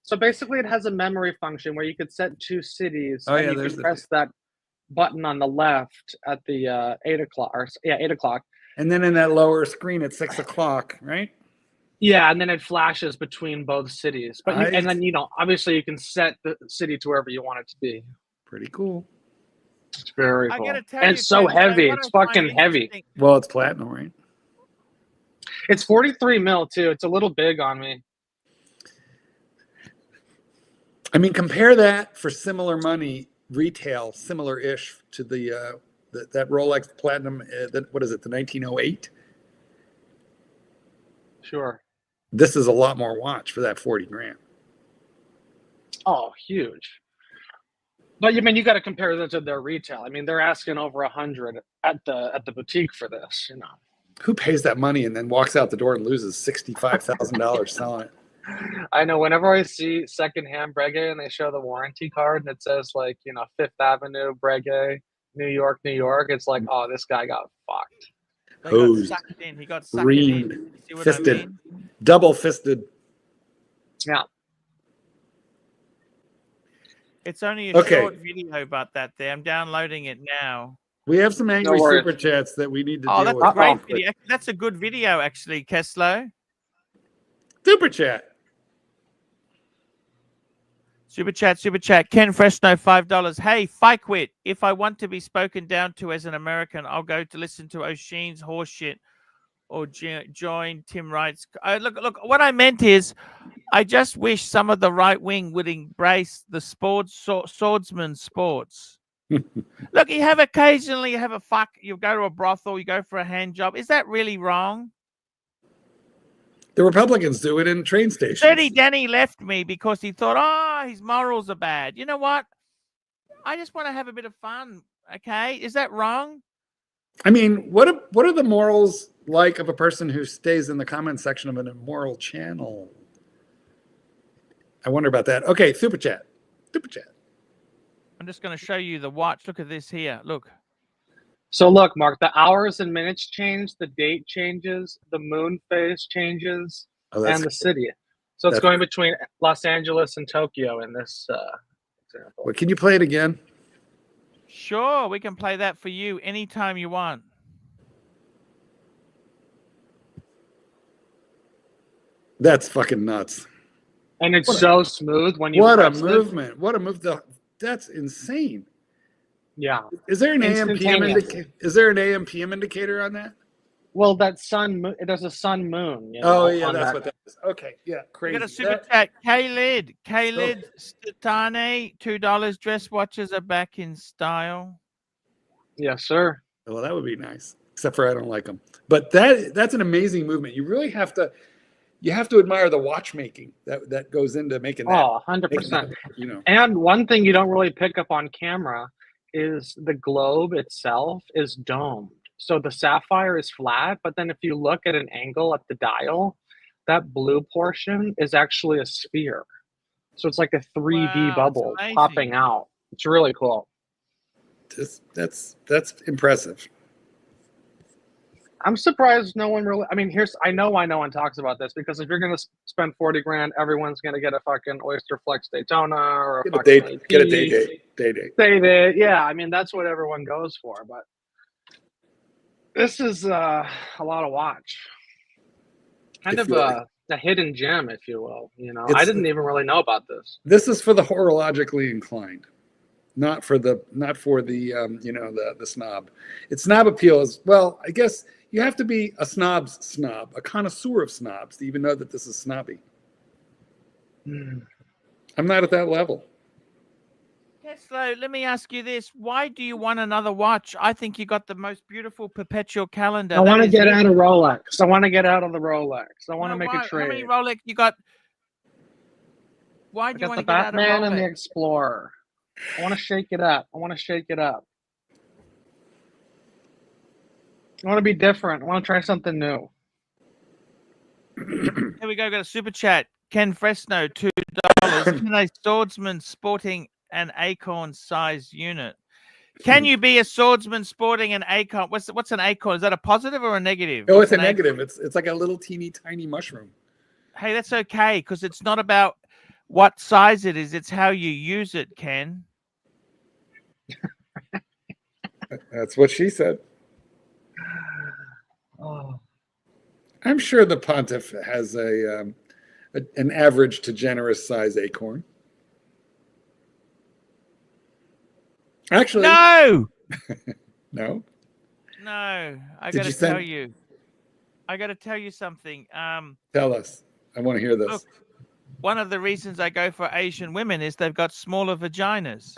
So basically, it has a memory function where you could set 2 cities and you can press that button on the left at the 8 o'clock. 8 o'clock. And then in that lower screen at 6 o'clock, right? Yeah, and then it flashes between both cities. But and then obviously you can set the city to wherever you want it to be. Pretty cool. It's very cool. And it's so heavy. It's fucking heavy. Well, it's platinum, right? It's 43 mil too. It's a little big on me. I mean, compare that for similar money, retail, similar-ish to the that Rolex Platinum. What is it? The 1908. Sure. This is a lot more watch for that 40 grand. Oh, huge. But I mean, you got to compare that to their retail. I mean, they're asking over 100 at the boutique for this. You know, who pays that money and then walks out the door and loses $65,000 selling it? I know whenever I see secondhand Breguet and they show the warranty card and it says like, you know, 5th Avenue, Breguet, New York, it's like, oh, this guy got fucked. They got sucked in. He got sucked in. You see what fisted, I mean? double fisted. Yeah. It's only a short video about that there. I'm downloading it now. We have some angry No worries. super chats that we need to Oh, deal that's with. a great video. That's a good video, actually, Keslow. Super chat. Super chat. Ken Fresno, $5. Hey, Fiquit, if I want to be spoken down to as an American, I'll go to listen to O'Sheen's horseshit or join Tim Wright's. Look, what I meant is I just wish some of the right wing would embrace the swordsman sports. Look, you have occasionally you go to a brothel, you go for a hand job. Is that really wrong? The Republicans do it in train stations. Dirty Danny left me because he thought, his morals are bad. You know what? I just want to have a bit of fun. Okay, is that wrong? I mean, what are the morals like of a person who stays in the comment section of an immoral channel? I wonder about that. Okay, super chat. I'm just going to show you the watch. Look at this here. Look. So look, Mark, the hours and minutes change, the date changes, the moon phase changes, and the city. So it's going between Los Angeles and Tokyo in this example. Well, can you play it again? Sure, we can play that for you anytime you want. That's fucking nuts. And it's so smooth when you What a press it. movement. What a move. That's insane. Yeah. Is there an AM PM Instantaneous. Is there an AM PM indicator on that? Well, that sun, there's a sun moon. You know, Oh yeah, that's what that is. Okay, yeah, crazy. We got a super chat. K-Lid Statane, $2. Dress watches are back in style. Yes, sir. Well, that would be nice. Except for I don't like them. But that's an amazing movement. You really have to admire the watchmaking that goes into making that. Oh, 100%. You know. And one thing you don't really pick up on camera is the globe itself is domed. So the sapphire is flat, but then if you look at an angle at the dial, that blue portion is actually a sphere. So it's like a 3D bubble popping out. It's really cool. That's impressive. I'm surprised no one really. I mean, I know why no one talks about this, because if you're going to spend 40 grand, everyone's going to get a fucking Oyster Flex Daytona or a get a day date. Yeah, I mean that's what everyone goes for. But this is a lot of watch. Kind of a hidden gem, if you will. You know, I didn't even really know about this. This is for the horologically inclined, not for the the snob. It's snob appeal as well. I guess you have to be a snob's snob, a connoisseur of snobs, to even know that this is snobby. I'm not at that level. Keslow, let me ask you this. Why do you want another watch? I think you got the most beautiful perpetual calendar. I want to get out of Rolex. I want to get out of the Rolex. I want to make a trade. How many Rolex you got? Why do you want to get out of Rolex? The Batman and the Explorer. I want to shake it up. I want to be different. I want to try something new. Here we go. Got a super chat. Ken Fresno, $2. Can a swordsman sporting an acorn size unit? Can you be a swordsman sporting an acorn? What's an acorn? Is that a positive or a negative? Oh, it's a negative. It's like a little teeny tiny mushroom. Hey, that's okay, because it's not about what size it is. It's how you use it, Ken. That's what she said. Oh. I'm sure the pontiff has an average to generous size acorn. Actually, no. No. I got to tell you. I got to tell you something. Tell us. I want to hear this. Look, one of the reasons I go for Asian women is they've got smaller vaginas.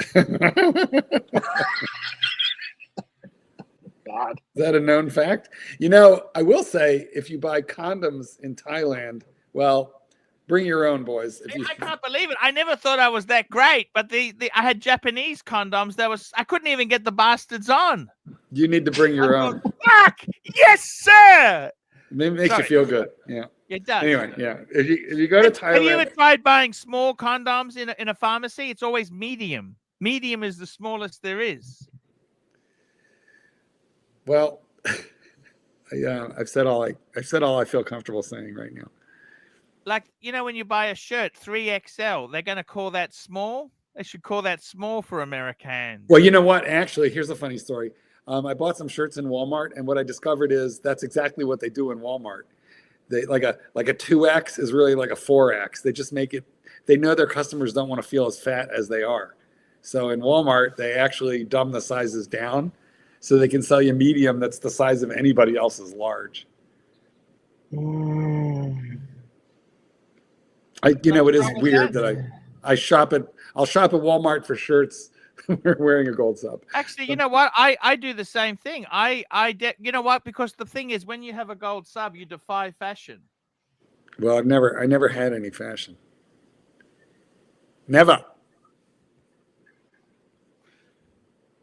God. Is that a known fact? You know, I will say, if you buy condoms in Thailand, well, bring your own, boys. I can't believe it. I never thought I was that great, but I had Japanese condoms. I couldn't even get the bastards on. You need to bring your own. Fuck! Yes, sir. It makes you feel good. Yeah. It does. Anyway, yeah. If you go to Thailand, have you ever tried buying small condoms in a pharmacy? It's always medium. Medium is the smallest there is. well, I've said all I feel comfortable saying right now. Like, when you buy a shirt 3XL, they're going to call that small. They should call that small for Americans. Well, you know what? Actually, here's a funny story. I bought some shirts in Walmart, and what I discovered is that's exactly what they do in Walmart. They like a 2X is really like a 4X. They just make it. They know their customers don't want to feel as fat as they are, so in Walmart they actually dumb the sizes down, so they can sell you medium that's the size of anybody else's large. It is weird that I'll shop at Walmart for shirts. We're wearing a gold sub. Actually, you know what? I do the same thing. You know what? Because the thing is, when you have a gold sub, you defy fashion. Well, I never had any fashion. Never.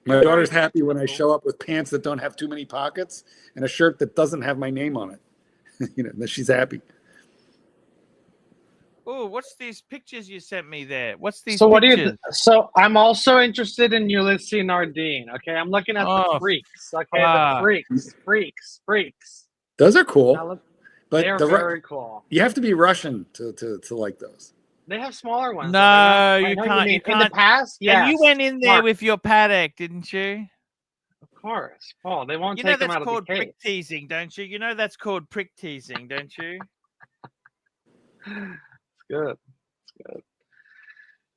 My daughter's happy when I show up with pants that don't have too many pockets and a shirt that doesn't have my name on it. She's happy. Oh, what's these pictures you sent me there? What's these So pictures? So I'm also interested in Ulysses Nardine. Okay, I'm looking at the freaks. Okay, the freaks. Those are cool. But they're very cool. You have to be Russian to like those. They have smaller ones. No, you can't. You can't. In the past, yes. And you went in there with your paddock, didn't you? Of course. Oh, they won't You take know them that's out of the called case. prick teasing, don't you? You know that's called prick teasing, don't you? It's good.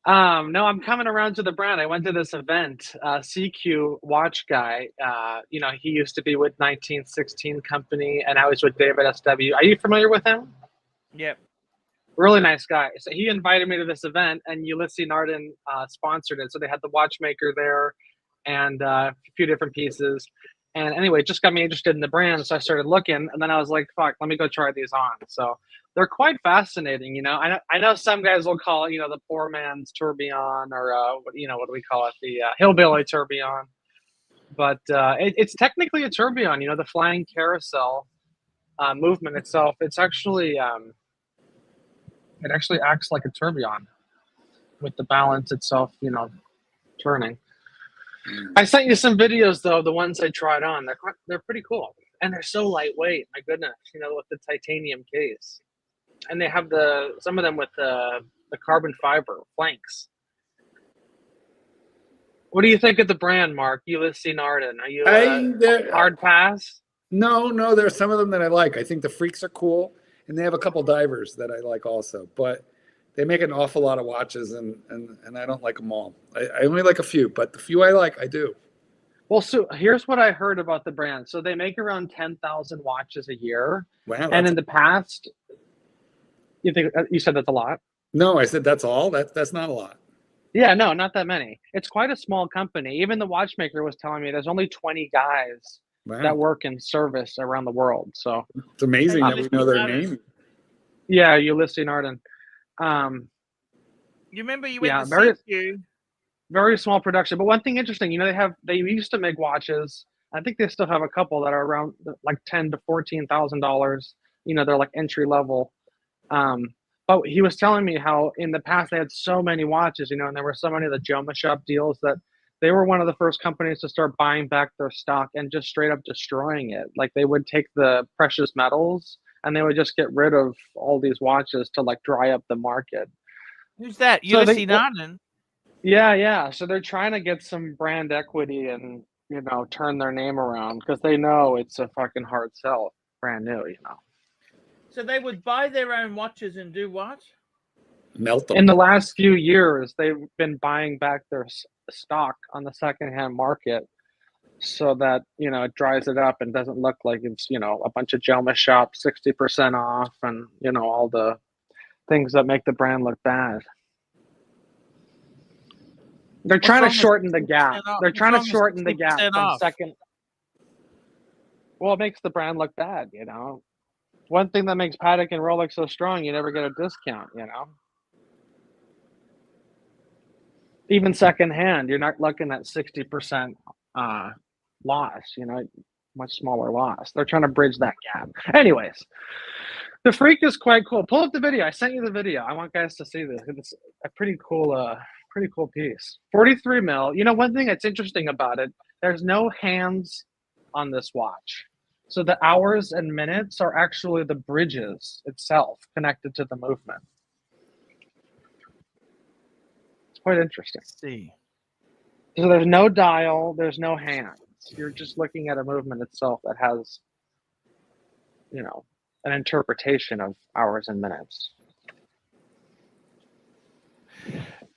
No, I'm coming around to the brand. I went to this event. CQ watch guy. He used to be with 1916 Company, and now he's with David SW. Are you familiar with him? Yep. Really nice guy. So he invited me to this event, and Ulysses Nardine sponsored it. So they had the watchmaker there, and a few different pieces. And anyway, it just got me interested in the brand. So I started looking, and then I was like, "Fuck, let me go try these on." So they're quite fascinating. I know some guys will call it, the poor man's tourbillon, or what do we call it, the hillbilly tourbillon. But it's technically a tourbillon. The flying carousel movement itself. It's actually it actually acts like a tourbillon with the balance itself, turning. I sent you some videos though. The ones I tried on, they're pretty cool, and they're so lightweight. My goodness, with the titanium case. And they have some of them with the carbon fiber flanks. What do you think of the brand, Mark? Ulysses Nardine. Are you hard pass? No, there are some of them that I like. I think the freaks are cool, and they have a couple divers that I like also. But they make an awful lot of watches, and I don't like them all. I only like a few, but the few I like, I do. Well, so here's what I heard about the brand. So they make around 10,000 watches a year. Wow. And in the past, you said that's a lot? No, I said that's all. That's not a lot. Yeah, no, not that many. It's quite a small company. Even the watchmaker was telling me there's only 20 guys that work in service around the world. So it's amazing that we know their name. Yeah, Ulysses Nardine. You remember you went to CQ? Very small production. But one thing interesting, they used to make watches. I think they still have a couple that are around like $10,000 to $14,000. They're like entry level. But he was telling me how in the past they had so many watches, and there were so many of the Joma Shop deals that they were one of the first companies to start buying back their stock and just straight up destroying it. Like they would take the precious metals and they would just get rid of all these watches to like dry up the market. Who's that? Ulysses Nardine? Yeah. So they're trying to get some brand equity and, turn their name around because they know it's a fucking hard sell, brand new, So they would buy their own watches and do what? Melt them. In the last few years, they've been buying back their stock on the secondhand market so that, it dries it up and doesn't look like it's, a bunch of Joma Shop 60% off and, all the things that make the brand look bad. They're trying to shorten the gap. They're trying to shorten the gap from second. Well, it makes the brand look bad, One thing that makes Patek and Rolex so strong, you never get a discount, Even secondhand, you're not looking at 60% loss, much smaller loss. They're trying to bridge that gap. Anyways, The Freak is quite cool. Pull up the video. I sent you the video. I want guys to see this. It's a pretty cool piece. 43 mil. You know, one thing that's interesting about it, there's no hands on this watch. So the hours and minutes are actually the bridges itself connected to the movement. It's quite interesting. Let's see. So there's no dial, there's no hands. You're just looking at a movement itself that has, you know, an interpretation of hours and minutes.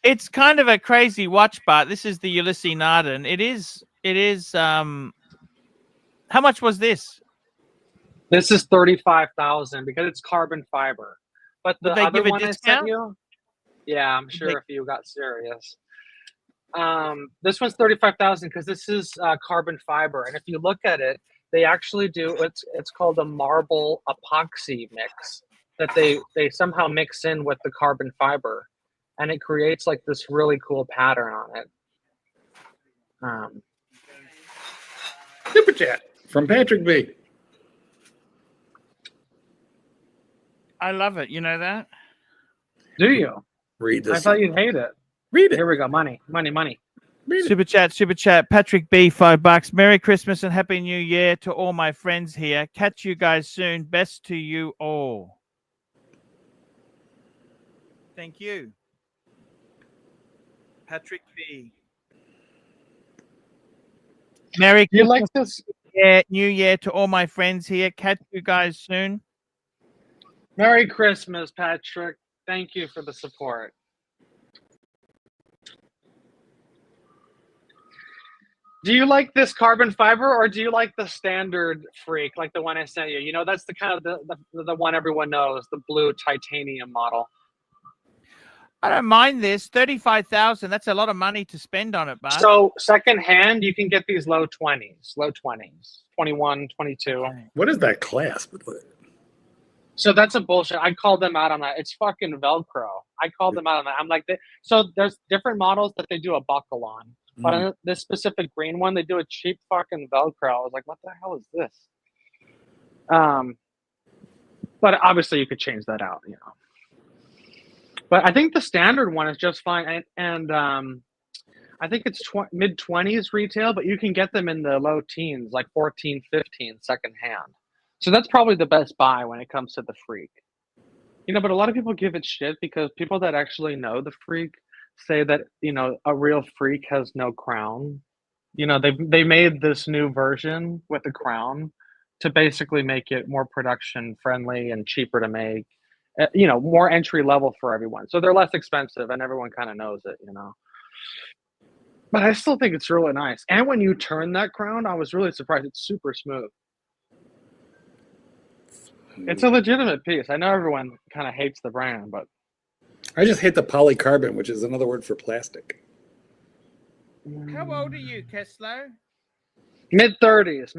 It's kind of a crazy watch, but this is the Ulysses Narden. It is how much was this? This is 35,000 because it's carbon fiber. But the other one I sent you, yeah, I'm sure if you got serious. This one's 35,000 because this is carbon fiber, and if you look at it, they actually do it's called a marble epoxy mix that they somehow mix in with the carbon fiber, and it creates like this really cool pattern on it. Super chat from Patrick B. I love it. You know that? Do you? Read this. I thought you'd hate it. Read it. Here we go. Money. Super chat. Patrick B, $5. Merry Christmas and Happy New Year to all my friends here. Catch you guys soon. Best to you all. Thank you. Patrick B. Merry Christmas. You like this? New Year to all my friends here. Catch you guys soon. Merry Christmas, Patrick. Thank you for the support. Do you like this carbon fiber or do you like the standard Freak, like the one I sent you? You know, that's the kind of the one everyone knows, the blue titanium model. I don't mind this. 35,000. That's a lot of money to spend on it, Bart. So secondhand, you can get these low 20s, 21, 22. Okay. What is that clasp? So that's a bullshit. I called them out on that. It's fucking Velcro. I called them out on that. I'm like, so there's different models that they do a buckle on. But on this specific green one, they do a cheap fucking Velcro. I was like, what the hell is this? But obviously you could change that out, you know. But I think the standard one is just fine. And I think it's mid-20s retail, but you can get them in the low teens, like 14, 15 secondhand. So that's probably the best buy when it comes to the Freak. You know, but a lot of people give it shit because people that actually know the Freak say that, you know, a real Freak has no crown. You know, they made this new version with a crown to basically make it more production friendly and cheaper to make, you know, more entry level for everyone. So they're less expensive and everyone kind of knows it, you know. But I still think it's really nice. And when you turn that crown, I was really surprised. It's super smooth. It's a legitimate piece. I know everyone kind of hates the brand, but I just hate the polycarbon, which is another word for plastic. How old are you, Keslow? Mid-30s.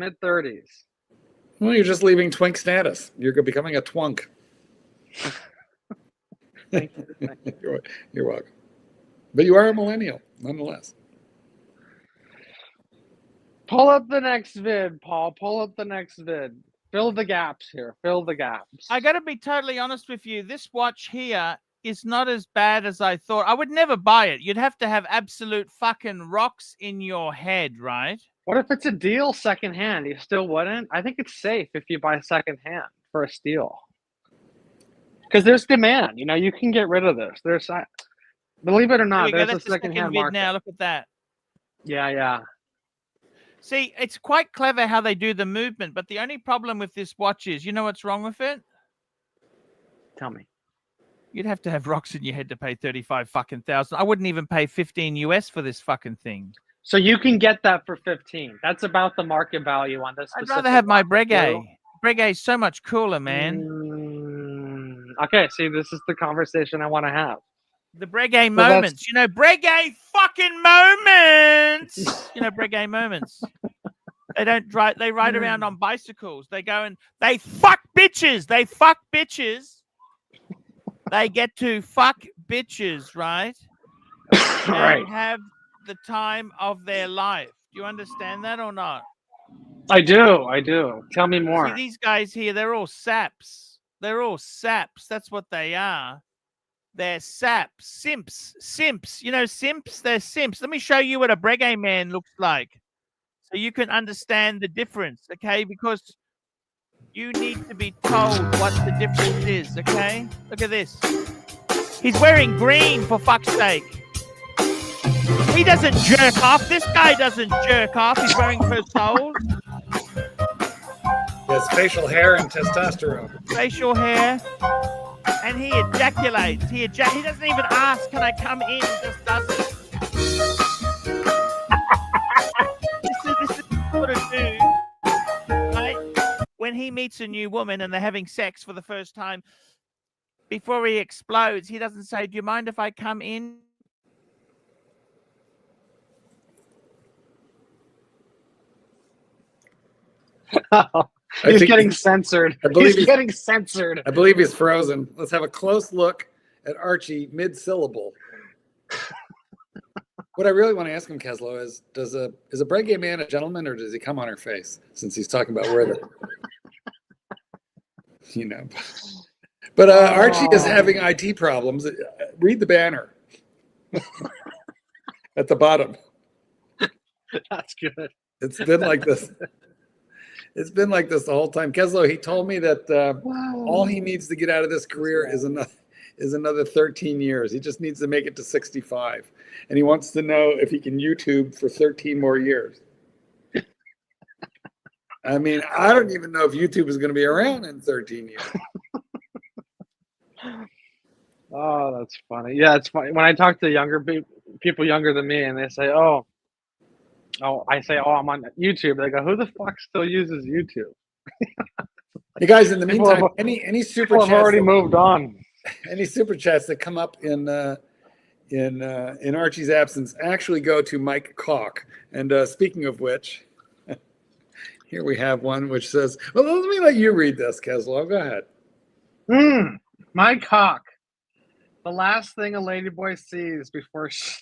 Well, you're just leaving twink status. You're becoming a twunk. Thank you. You're welcome. But you are a millennial, nonetheless. Pull up the next vid, Paul. Pull up the next vid. Fill the gaps here. Fill the gaps. I got to be totally honest with you. This watch here is not as bad as I thought. I would never buy it. You'd have to have absolute fucking rocks in your head, right? What if it's a deal secondhand? You still wouldn't? I think it's safe if you buy secondhand for a steal. Because there's demand. You know, you can get rid of this. There's, believe it or not, there's a secondhand market. Now look at that. Yeah. See, it's quite clever how they do the movement, but the only problem with this watch is, you know what's wrong with it? Tell me. You'd have to have rocks in your head to pay 35 fucking thousand. I wouldn't even pay 15 US for this fucking thing. So you can get that for 15. That's about the market value on this. I'd rather have my Breguet. Breguet is so much cooler, man. Okay, see, this is the conversation I want to have. The Breguet moments. You know, Breguet fucking moments. You know, Breguet moments. They don't drive. They ride around on bicycles. They go and they fuck bitches. They fuck bitches. They get to fuck bitches, right? Right. And have the time of their life. Do you understand that or not? I do. Tell me more. See, these guys here, they're all saps. They're all saps. That's what they are. They're saps, simps. You know, simps. They're simps. Let me show you what a Breguet man looks like, so you can understand the difference. Okay, because you need to be told what the difference is. Okay, look at this. He's wearing green, for fuck's sake. He doesn't jerk off. This guy doesn't jerk off. He's wearing Persols. Yes, facial hair and testosterone. Facial hair. And he ejaculates. He doesn't even ask, can I come in? He just does it. This is what to do. Right? When he meets a new woman and they're having sex for the first time, before he explodes, he doesn't say, do you mind if I come in? He's getting censored. He's getting censored. I believe he's frozen. Let's have a close look at Archie mid-syllable. What I really want to ask him, Keslow, is is a Breguet man a gentleman, or does he come on her face? Since he's talking about where the you know. But Archie is having IT problems. Read the banner at the bottom. That's good. It's been like this. It's been like this the whole time. Keslow, he told me that all he needs to get out of this career is another 13 years. He just needs to make it to 65. And he wants to know if he can YouTube for 13 more years. I mean, I don't even know if YouTube is going to be around in 13 years. Oh, that's funny. Yeah, it's funny. When I talk to younger people younger than me and they say, I say, I'm on YouTube. They go, who the fuck still uses YouTube? Hey guys, in the meantime, any super chats have already moved on. Any super chats that come up in Archie's absence actually go to Mike Cock. And speaking of which, here we have one which says, well, let me let you read this, Keslow. Go ahead. Mike Cock. The last thing a ladyboy sees before she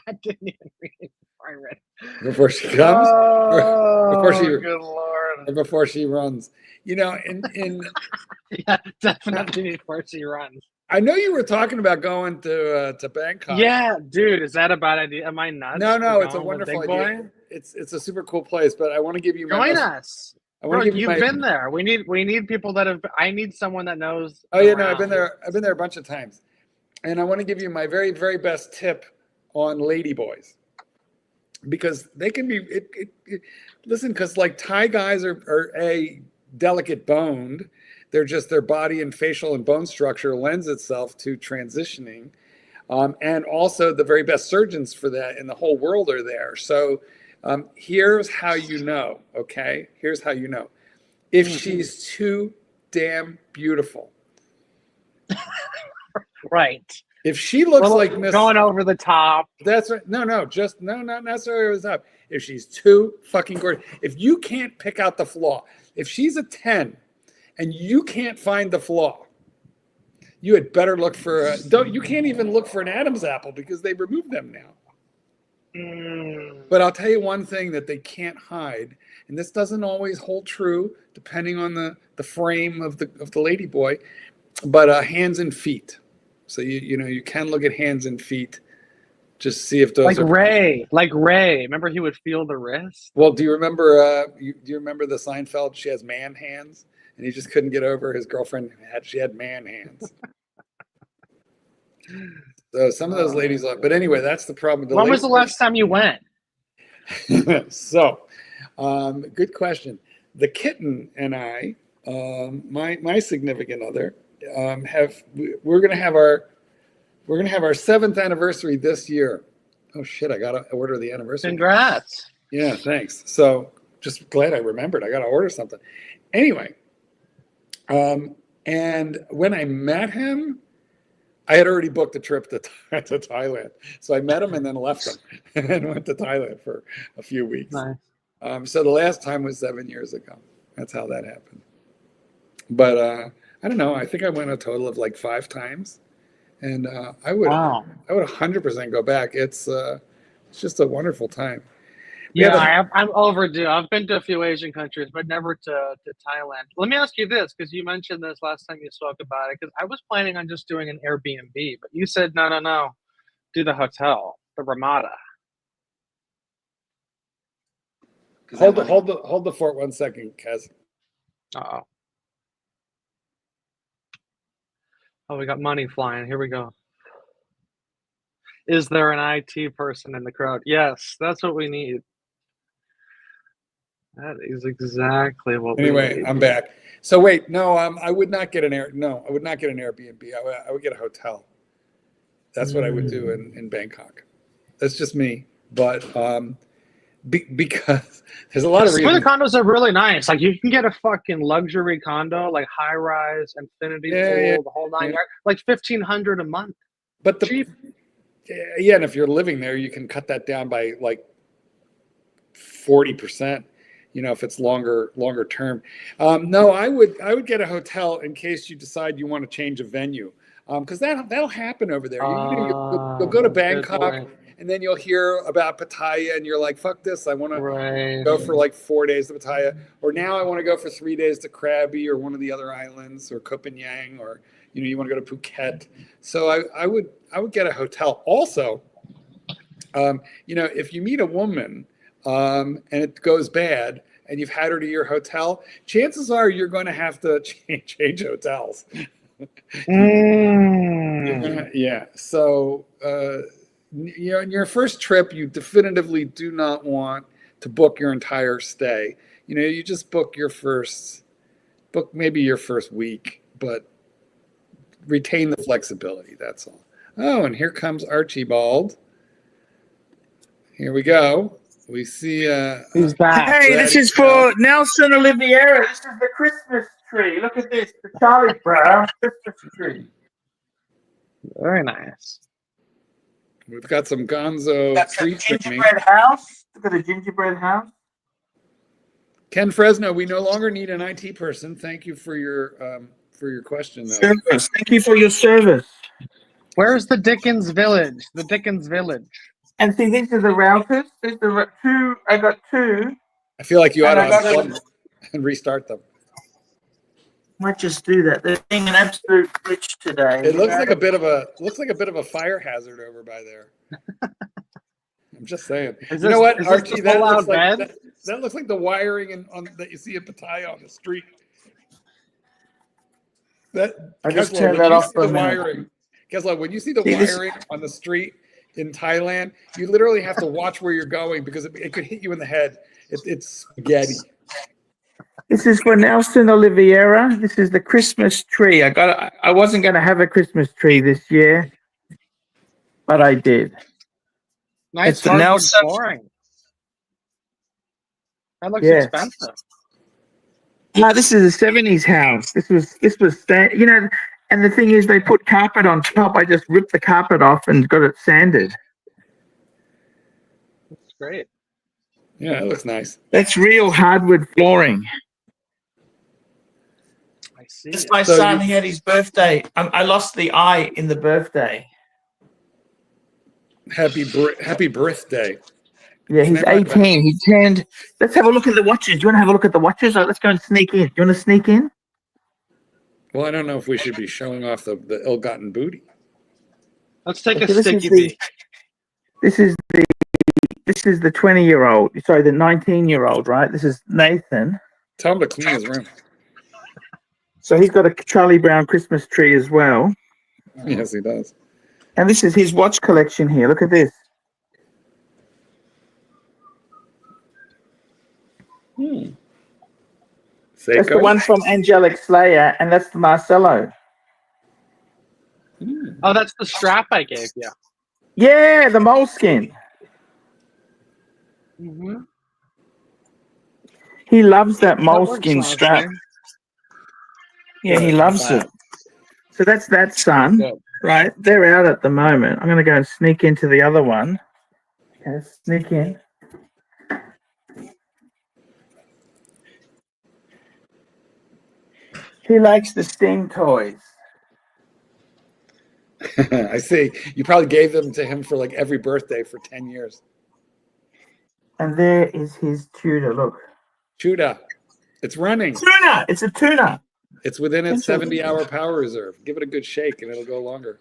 I didn't even read it before I read it. Before she comes? Before she good Lord. Or before she runs. You know, in yeah, definitely before she runs. I know you were talking about going to Bangkok. Yeah, dude, is that a bad idea? Am I nuts? No, it's a wonderful idea. It's a super cool place, but I want to give you join us. You've been there. We need people that have. I need someone that knows. Oh yeah, no, I've been there. I've been there a bunch of times, and I want to give you my very, very best tip on ladyboys, because they can be. Listen, because like Thai guys are delicate boned. They're just their body and facial and bone structure lends itself to transitioning, and also the very best surgeons for that in the whole world are there. So. Here's how you know, okay? Here's how you know. If she's too damn beautiful. Right. If she looks like Miss... Going over the top. That's right. No, not necessarily over the top. If she's too fucking gorgeous. If you can't pick out the flaw. If she's a 10 and you can't find the flaw, you had better look for... you can't even look for an Adam's apple because they removed them now. But I'll tell you one thing that they can't hide, and this doesn't always hold true depending on the frame of the ladyboy, but hands and feet. So you can look at hands and feet, just see if those like Ray. Remember he would feel the wrist. Well, do you remember? Do you remember the Seinfeld? She has man hands, and he just couldn't get over his girlfriend. She had man hands. So some of those ladies, but anyway, that's the problem. When was the last time you went? So, good question. The kitten and I, my significant other, we're gonna have our 7th anniversary this year. Oh shit! I gotta order the anniversary. Congrats. Yeah, thanks. So just glad I remembered. I gotta order something. Anyway, and when I met him, I had already booked a trip to Thailand. So I met him and then left him and then went to Thailand for a few weeks. Nice. So the last time was 7 years ago. That's how that happened. But I don't know. I think I went a total of like 5 times. And I would 100% go back. It's just a wonderful time. Yeah, I'm overdue. I've been to a few Asian countries, but never to Thailand. Let me ask you this, because you mentioned this last time you spoke about it, because I was planning on just doing an Airbnb, but you said, no, do the hotel, the Ramada. Hold the fort 1 second, Kaz. Uh-oh. Oh, we got money flying. Here we go. Is there an IT person in the crowd? Yes, that's what we need. That is exactly what we need. I'm back. So wait, no, I would not get an I would not get an Airbnb. I would get a hotel. That's what I would do in Bangkok. That's just me. But because there's a lot of reasons. Some of the condos are really nice. Like you can get a fucking luxury condo, like high rise, infinity pool, the whole 9 yards, like $1,500 a month. But cheap. Yeah, and if you're living there, you can cut that down by like 40%. If it's longer term. No, I would get a hotel in case you decide you want to change a venue, because that'll happen over there. You'll go to Bangkok, and then you'll hear about Pattaya, and you're like, "Fuck this! I want to go for like 4 days to Pattaya, or now I want to go for 3 days to Krabi or one of the other islands, or Koh Phangan, or you want to go to Phuket." So I would get a hotel. Also, if you meet a woman. And it goes bad, and you've had her to your hotel, chances are you're going to have to change hotels. Yeah. So, in your first trip, you definitively do not want to book your entire stay. You just book maybe your first week, but retain the flexibility. That's all. Oh, and here comes Archibald. Here we go. We see. Who's that? Hey, this is for Nelson Oliveira. This is the Christmas tree. Look at this, the Charlie Brown Christmas tree. Very nice. We've got some Gonzo tree trimming. Gingerbread house. Look at the gingerbread house. Ken Fresno, we no longer need an IT person. Thank you for your question, though. Service. Thank you for your service. Where's the Dickens Village? The Dickens Village. And see, these are the routers. There's the two. I got two. I feel like you ought to unplug them and restart them. Might just do that. They're being an absolute bitch today. It looks like a bit of a fire hazard over by there. I'm just saying. You know what, Archie? That looks like the wiring that you see at Pattaya on the street. I just turned that off for a minute. Wiring. Guess what? When you see the wiring on the street in Thailand, you literally have to watch where you're going because it could hit you in the head. It's spaghetti. This is for Nelson Oliveira. This is the Christmas tree. I wasn't going to have a Christmas tree this year, but I did. Nice. It's the Nelson flooring. That looks expensive. No, this is a 70s house. This was and the thing is, they put carpet on top. I just ripped the carpet off and got it sanded. That's great. Yeah, it looks nice. That's real hardwood flooring. I see. It's my son. He had his birthday. I lost the eye in the birthday. Happy birthday. Yeah, he's 18. He turned. Let's have a look at the watches. Do you want to have a look at the watches? Let's go and sneak in. Do you want to sneak in? Well, I don't know if we should be showing off the ill-gotten booty. Let's take a sticky peek. This is the 20-year-old. Sorry, the 19-year-old, right? This is Nathan. Tell him to clean his room. So he's got a Charlie Brown Christmas tree as well. Yes, he does. And this is his watch collection here. Look at this. Seiko? That's the one from Angelic Slayer, and that's the Marcello. Oh, that's the strap I gave you. Yeah, the moleskin. Mm-hmm. He loves that moleskin strap. Yeah, he loves it. So that's that son, right? They're out at the moment. I'm going to go and sneak into the other one. Okay, sneak in. He likes the Sting toys. I see. You probably gave them to him for like every birthday for 10 years. And there is his tuna. Look. Tuna. It's running. Tuna! It's a tuna. It's within its 70-hour power reserve. Give it a good shake and it'll go longer.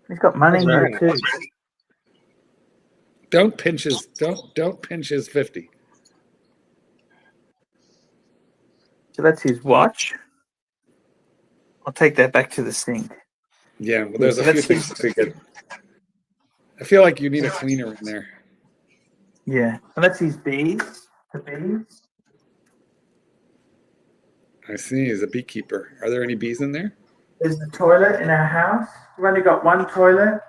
He's got money here too. Don't pinch his 50. So that's his watch. I'll take that back to the sink. Yeah, well, there's a few things to get. I feel like you need a cleaner in there. Yeah, and that's his bees. The bees. I see. He's a beekeeper. Are there any bees in there? There's the toilet in our house. We've only got one toilet,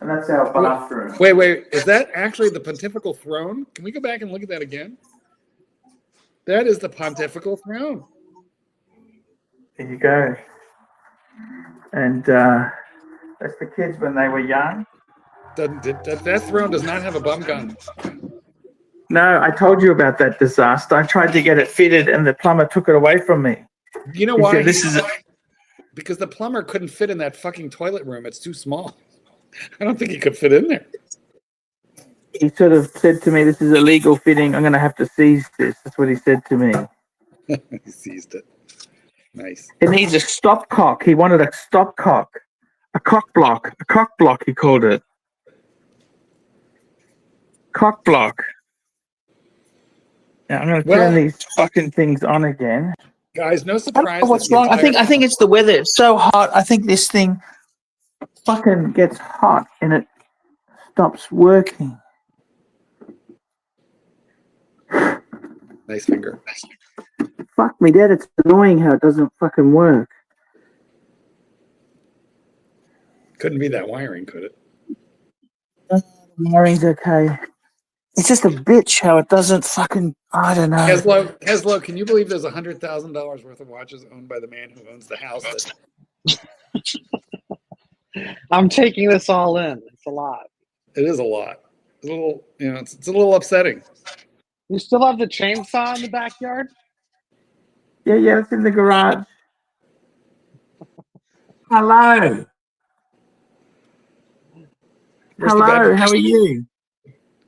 and that's our bathroom. Wait. Is that actually the pontifical throne? Can we go back and look at that again? That is the pontifical throne. There you go. And that's the kids when they were young. That throne does not have a bum gun. No, I told you about that disaster. I tried to get it fitted, and the plumber took it away from me. You know why? Because the plumber couldn't fit in that fucking toilet room. It's too small. I don't think he could fit in there. He sort of said to me, "This is illegal fitting. I'm going to have to seize this." That's what he said to me. He seized it. Nice. It needs a stopcock. He wanted a stopcock. A cock block. A cock block, he called it. Cock block. Now, I'm going to turn these fucking things on again. Guys, no I surprise. don't know what's wrong. I think it's the weather. It's so hot. I think this thing fucking gets hot and it stops working. Nice finger. Fuck me, Dad. It's annoying how it doesn't fucking work. Couldn't be that wiring, could it? The wiring's okay. It's just a bitch how it doesn't fucking. I don't know. Heslo, can you believe there's $100,000 worth of watches owned by the man who owns the house? I'm taking this all in. It's a lot. It is a lot. It's a little, it's a little upsetting. You still have the chainsaw in the backyard? Yeah, it's in the garage. Hello. Hello, how are you?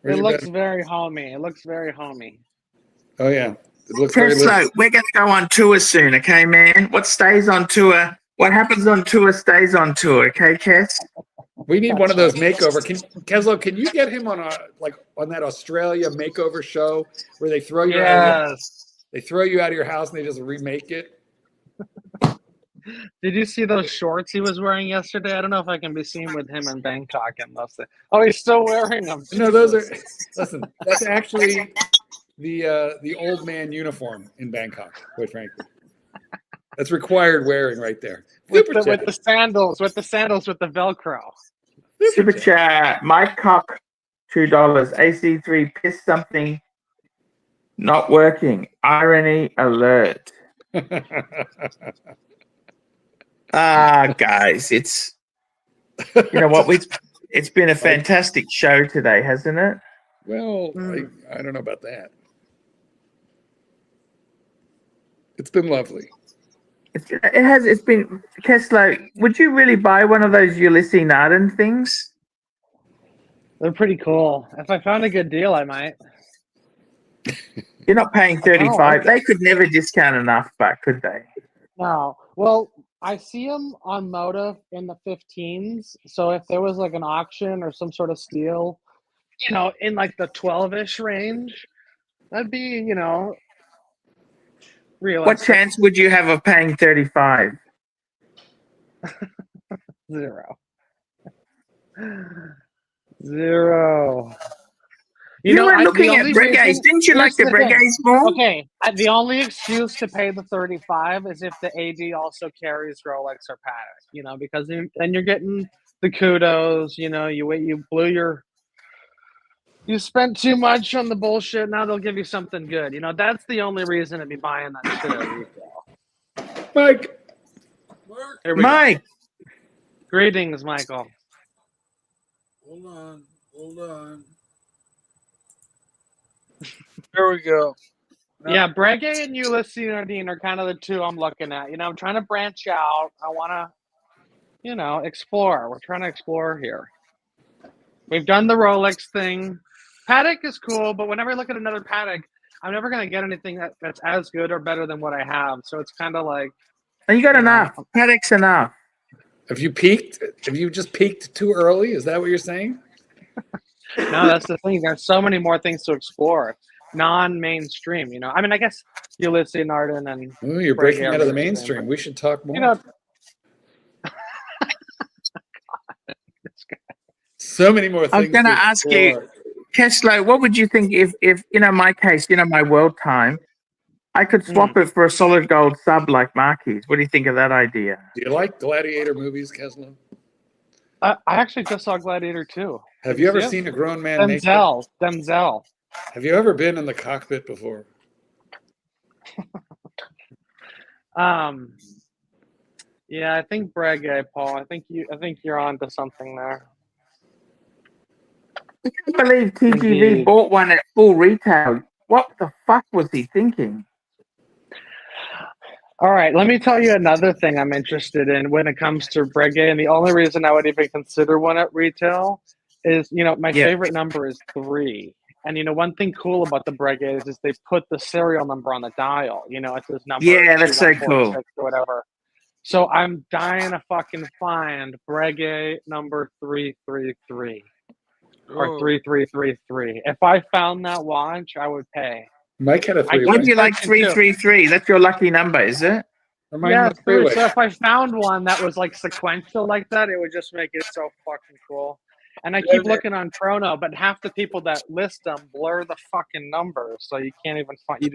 It looks very homey. It looks very homey. Oh, yeah. It looks Tesla, we're going to go on tour soon, okay, man? What stays on tour, what happens on tour stays on tour, okay, Kes? We need one of those makeover. Keslo, can you get him on on that Australia makeover show where they throw you out of your house and they just remake it? Did you see those shorts he was wearing yesterday? I don't know if I can be seen with him in Bangkok and those things. Oh, he's still wearing them. No, those are. Listen, that's actually the old man uniform in Bangkok. Quite frankly, that's required wearing right there. With the sandals, with the Velcro. Super chat. Mike Cock, $2. AC3 pissed something not working. Irony alert. Guys, it's what it's been a fantastic show today, hasn't it? Well, I don't know about that. It's been lovely. It's been Kessler. Would you really buy one of those Ulysses Narden things? They're pretty cool. If I found a good deal, I might. You're not paying 35. They could never discount enough, but could they? No. Well, I see them on Motive in the 15s. So if there was like an auction or some sort of steal, in like the 12-ish range, that'd be, realistic. What chance would you have of paying 35? Zero. You were looking at Breguets. Didn't you like the Breguets more? Okay. The only excuse to pay the 35 is if the AD also carries Rolex or Patek, because then you're getting the kudos, you spent too much on the bullshit. Now they'll give you something good. That's the only reason to be buying that shit at retail. Mike. Mike. Greetings, Michael. Hold on. There we go. Yeah, Breguet and Ulysses Nardine are kind of the two I'm looking at. I'm trying to branch out. I want to, explore. We're trying to explore here. We've done the Rolex thing. Paddock is cool, but whenever I look at another Paddock, I'm never going to get anything that's as good or better than what I have. So it's kind of like. Oh, you got enough. Paddock's enough. Have you peaked? Have you just peaked too early? Is that what you're saying? No, that's the thing. There's so many more things to explore. Non-mainstream, you know. I mean, I guess Ulysses Arden and. Ooh, you're breaking out of the mainstream. We should talk more. You know. So many more things. I was going to ask you, Kessler, what would you think if my case, my world time, I could swap it for a solid gold sub like Marquis? What do you think of that idea? Do you like gladiator movies, Kessler? I actually just saw Gladiator 2. Have you ever seen a grown man Denzel. Have you ever been in the cockpit before? Yeah, I think Breguet, Paul. I think you're onto something there. I can't believe TGV bought one at full retail. What the fuck was he thinking? All right, let me tell you another thing I'm interested in when it comes to Breguet, and the only reason I would even consider one at retail is, my favorite number is 3. And one thing cool about the Breguet is they put the serial number on the dial. It says number. Yeah, that's so cool. Or whatever. So I'm dying to fucking find Breguet number 333 or 3333. If I found that watch, I would pay. Mike had a 3. Why do you like 333? That's your lucky number, is it? Yeah, so if I found one that was like sequential like that, it would just make it so fucking cool. And I keep looking on Chrono, but half the people that list them blur the fucking numbers, so you can't even find. You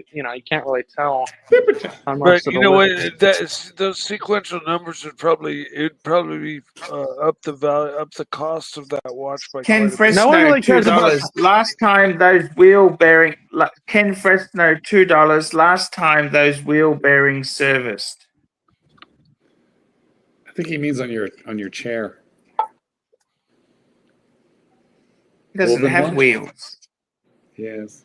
can't really tell. But you know what? Those sequential numbers would probably be up the value, up the cost of that watch by Ken quite a bit. Fresno, $2. Last time those wheel bearing. Ken Fresno, $2. Last time those wheel bearings serviced. I think he means on your chair. It doesn't have wheels. Yes.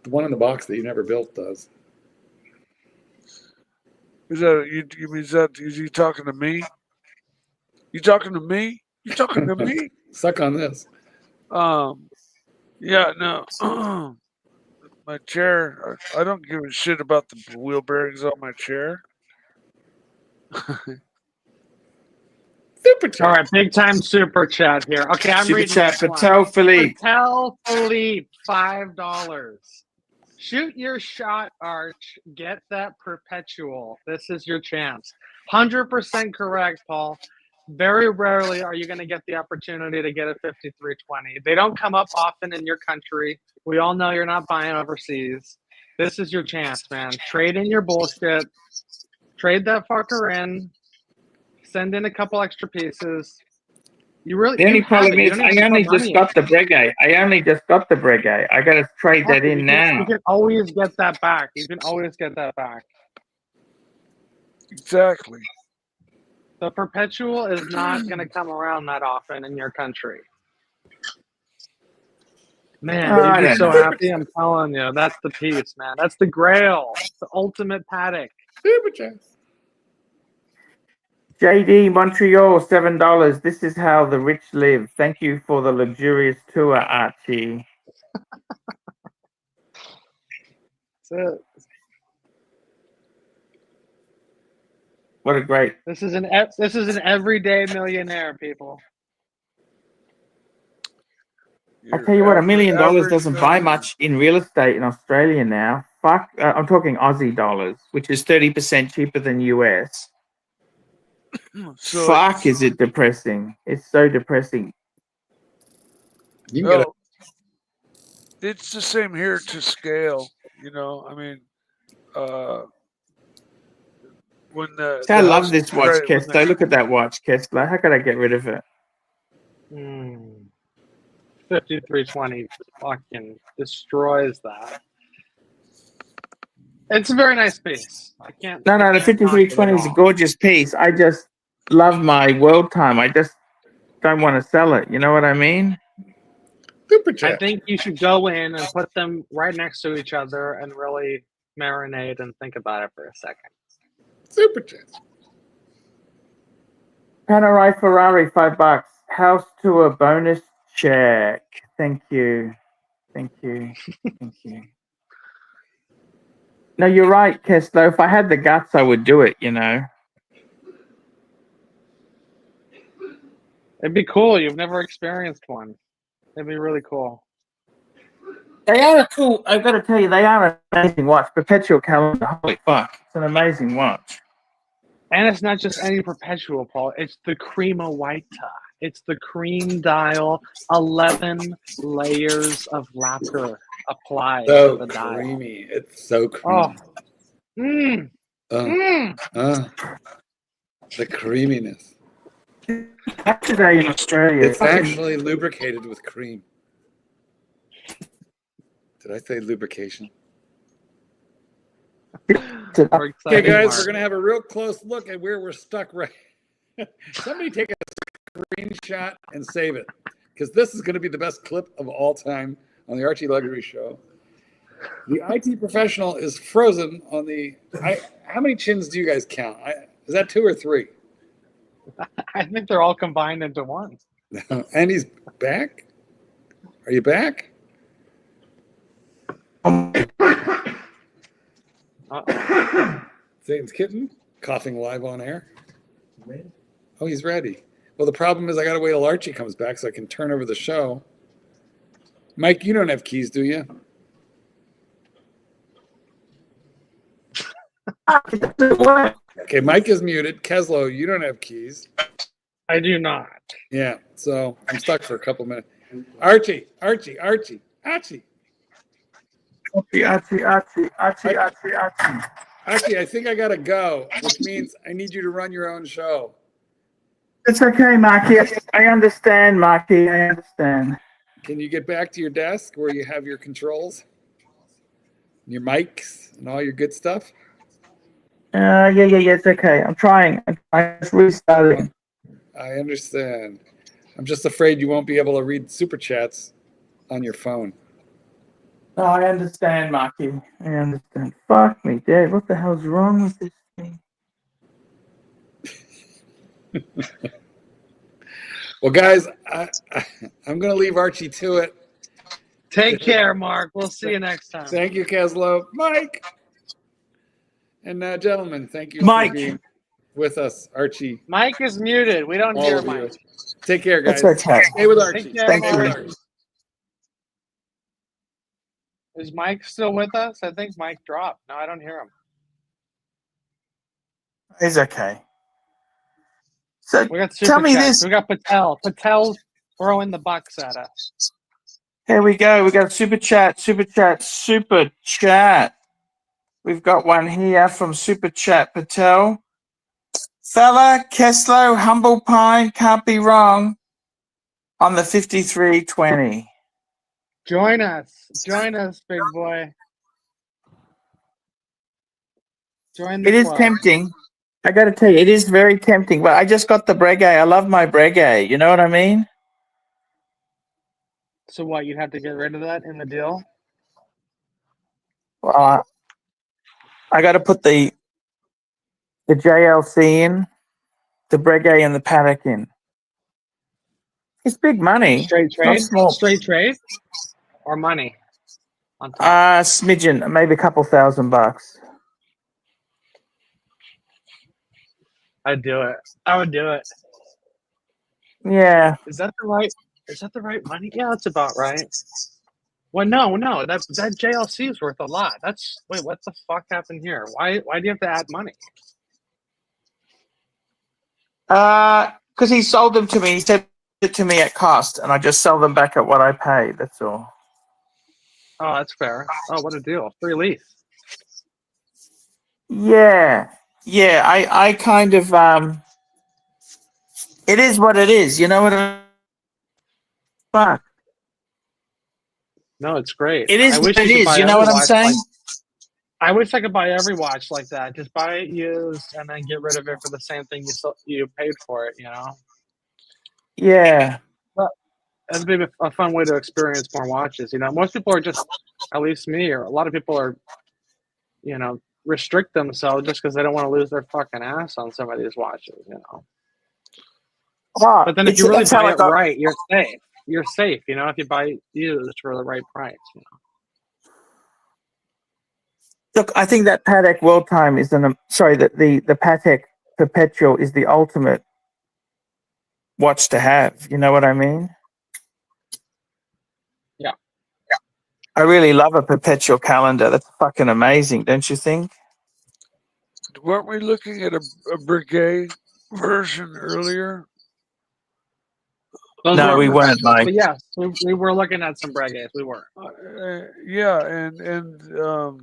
The one in the box that you never built does. Is you talking to me? You talking to me? You talking to me? Suck on this. Yeah, no. My chair. I don't give a shit about the wheel bearings on my chair. Super chat. All right, big time super chat here. Okay, I'm super reading chat. this Patel Philippe. Patel Philippe, $5. Shoot your shot, Arch. Get that perpetual. This is your chance. 100% correct, Paul. Very rarely are you going to get the opportunity to get a 5320. They don't come up often in your country. We all know you're not buying overseas. This is your chance, man. Trade in your bullshit. Trade that fucker in. Send in a couple extra pieces. You really. The only problem is I only just got the Breguet. I got to trade that in now. You can always get that back. Exactly. The perpetual is not going to come around that often in your country. Man, you'd be so happy. I'm telling you, that's the piece, man. That's the grail. It's the ultimate paddock. JD Montreal, $7. This is how the rich live. Thank you for the luxurious tour, Archie. That's it. What a great. This is an everyday millionaire, people. I'll tell you what, $1 million doesn't buy much in real estate in Australia now. Fuck, I'm talking Aussie dollars, which is 30% cheaper than US. So fuck, is it depressing? It's so depressing. It's the same here to scale. I mean, when I love this watch, Kessler. Look at that watch, Kessler. How could I get rid of it? 5320 fucking destroys that. It's a very nice piece. I can't. No, the 5320 is a gorgeous piece. I just love my world time. I just don't want to sell it. You know what I mean? I think you should go in and put them right next to each other and really marinate and think about it for a second. Super chat. Panerai Ferrari, $5. House tour bonus check. Thank you. Thank you. Thank you. No, you're right, Kessler. If I had the guts, I would do it, you know. It'd be cool. You've never experienced one. It'd be really cool. They are cool. I've got to tell you, they are an amazing watch. Perpetual calendar. Holy fuck. It's an amazing watch. And it's not just any perpetual, Paul. It's the Crema Whita. It's the cream dial, 11 layers of lacquer applied So to the dial. creamy. It's so creamy. The creaminess. Today in Australia. It's actually lubricated with cream. Did I say lubrication? Okay, guys, we're going to have a real close look at where we're stuck right. Somebody take a screenshot and save it, because this is going to be the best clip of all time on the Archie Luxury Show. The IT professional is frozen on the... how many chins do you guys count? Is that 2 or 3? I think they're all combined into one. And he's back? Are you back? Satan's kitten coughing live on air. Oh, he's ready. Well, the problem is I got to wait till Archie comes back so I can turn over the show. Mike, you don't have keys, do you? Okay, Mike is muted. Keslow, you don't have keys. I do not. Yeah, so I'm stuck for a couple minutes. Archie. Archie, I think I got to go, which means I need you to run your own show. It's okay, Marky. I understand, Marky. I understand. Can you get back to your desk where you have your controls, your mics, and all your good stuff? Yeah, it's okay. I'm trying. I'm just restarting. I understand. I'm just afraid you won't be able to read super chats on your phone. No, I understand, Marky. I understand. Fuck me, Dave. What the hell's wrong with this thing? Well, guys, I'm going to leave Archie to it. Take care, Mark. We'll see you next time. Thank you, Keslow. Mike. And gentlemen, thank you Mike. for being with us, Archie. Mike is muted. We don't hear All of you. Mike. Take care, guys. That's okay. Stay with Archie. Take care, Thank Mark. you. Is Mike still with us? I think Mike dropped. No, I don't hear him. It's okay. So We got tell me chats. this. We got Patel. Patel's throwing the bucks at us. Here we go. We got super chat. We've got one here from Super Chat Patel. Fella, Keslow, Humble Pine, can't be wrong on the 5320. Join us, big boy. Join the It is club. tempting. I got to tell you, it is very tempting, but I just got the Breguet. I love my Breguet. You know what I mean? So what? You'd have to get rid of that in the deal? Well, I got to put the JLC in, the Breguet and the Paddock in. It's big money. Straight Not trade? small. Straight trade? Or money? On top? Smidgen, maybe a couple $1,000. I'd do it. I would do it. Yeah. Is that the right money? Yeah, that's about right. Well, no. That JLC is worth a lot. Wait, what the fuck happened here? Why do you have to add money? Because he sold them to me. He said it to me at cost, and I just sell them back at what I paid. That's all. Oh, that's fair. Oh, what a deal. Free lease. Yeah. I kind of it is what it is. You know what fuck. No, it's great. It is I wish what it you could is. buy You know what every I'm watch saying? I wish I could buy every watch like that. Just buy it used and then get rid of it for the same thing you paid for it, you know? Yeah. But that'd be a fun way to experience more watches. You know, most people are just, at least me, or a lot of people are, you know, restrict themselves just because they don't want to lose their fucking ass on some of these watches, you know? Oh, But then if you really that's how buy I it got. right, you're safe. You're safe, you know, if you buy it used for the right price. You know? Look, I think that Patek World Time is the Patek Perpetual is the ultimate watch to have. You know what I mean? Yeah. I really love a perpetual calendar. That's fucking amazing, don't you think? Weren't we looking at a Breguet version earlier? Those No, were we weren't, perpetuals. Mike. But yes, we were looking at some Breguets. We were. Yeah, and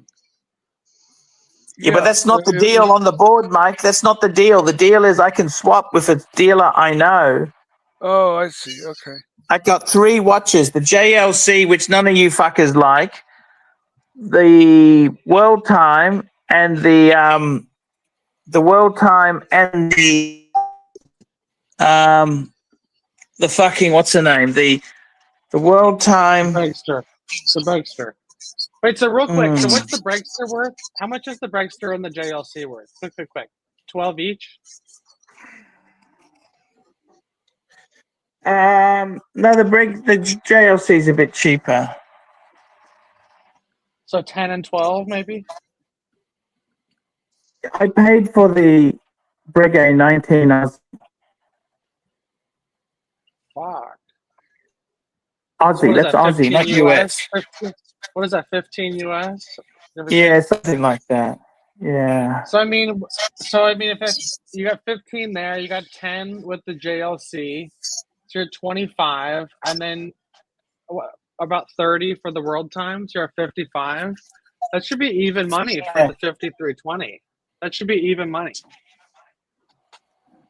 Yeah, but that's not the deal on the board, Mike. That's not the deal. The deal is I can swap with a dealer I know. Oh, I see. Okay. I got 3 watches: the JLC, which none of you fuckers like, the World Time, and the World Time, and the fucking what's the name? The World Time. Bregster. The Bregster. Wait, so real quick, so what's the Bregster worth? How much is the Bregster and the JLC worth? Quick. 12 each? No, the JLC is a bit cheaper. So 10 and 12, maybe? I paid for the Breguet 19. Fuck. Aussie, that's Aussie, not US. What is that, 15 US? Yeah, something like that. Yeah. So I mean, if you got 15 there, you got 10 with the JLC, so you're 25, and then about 30 for the World Times, you're at 55. That should be even money for the 5320. That should be even money.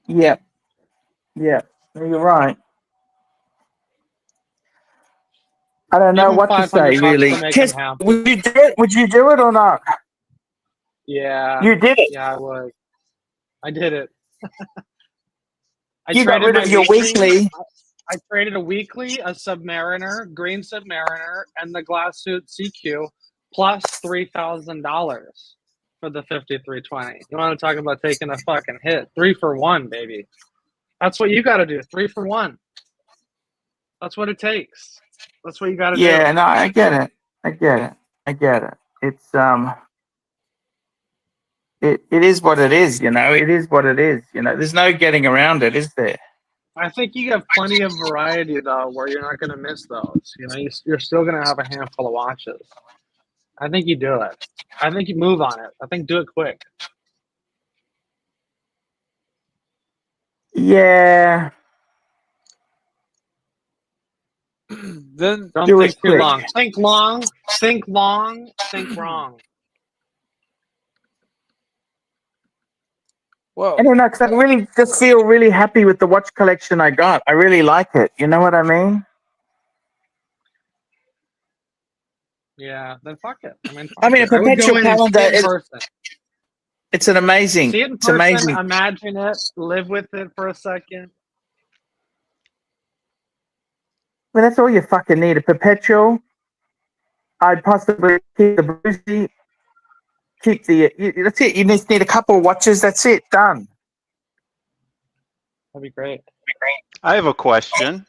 Yeah. Yeah. You're right. I don't know what to say, really. Tess, would you do it? Would you do it or not? Yeah. You did it. Yeah, I would. I did it. You got rid of your weekly. I traded a weekly, a Submariner, green Submariner, and the glass suit CQ, plus $3,000 for the 5320. You want to talk about taking a fucking hit? 3 for 1, baby. That's what you got to do. 3 for 1. That's what it takes. That's what you got to do. Yeah, no, I get it. It's it is what it is, you know. It is what it is, you know. There's no getting around it, is there? I think you have plenty of variety, though, where you're not going to miss those. You know, you're still going to have a handful of watches. I think you do it. I think you move on it. I think do it quick. Yeah. Then don't think too long. Think long. Think long. Think wrong. Well, I don't know, because I really just feel really happy with the watch collection I got. I really like it. You know what I mean? Yeah, then fuck it. I mean, a perpetual calendar is. It's an amazing. See it in it's person, amazing. Imagine it. Live with it for a second. Well, that's all you fucking need. A perpetual. I'd possibly keep the Brucey. Keep the. That's it. You just need a couple of watches. That's it. Done. That'd be great. I have a question.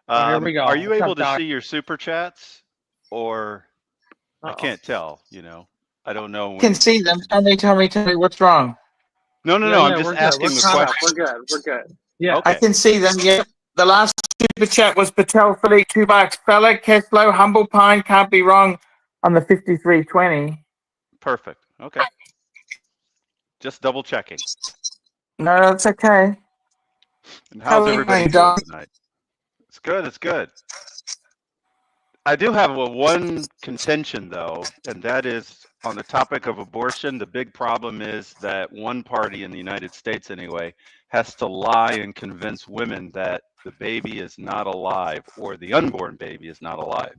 Here we go. Are you What's able up, to Doc? see your super chats, or I can't tell? You know, I don't know. You can see them. And they tell me what's wrong. No. I'm just asking the question. We're good. Yeah. I can see them. Yeah. The last super chat was Patel Philippe, $2. Fella, Keslow, Humble Pine, can't be wrong on the 5320. Perfect. Okay. Just double checking. No, that's okay. And how's everybody doing tonight? It's good. It's good. I do have one contention, though, and that is on the topic of abortion. The big problem is that one party in the United States, anyway, has to lie and convince women that the baby is not alive or the unborn baby is not alive.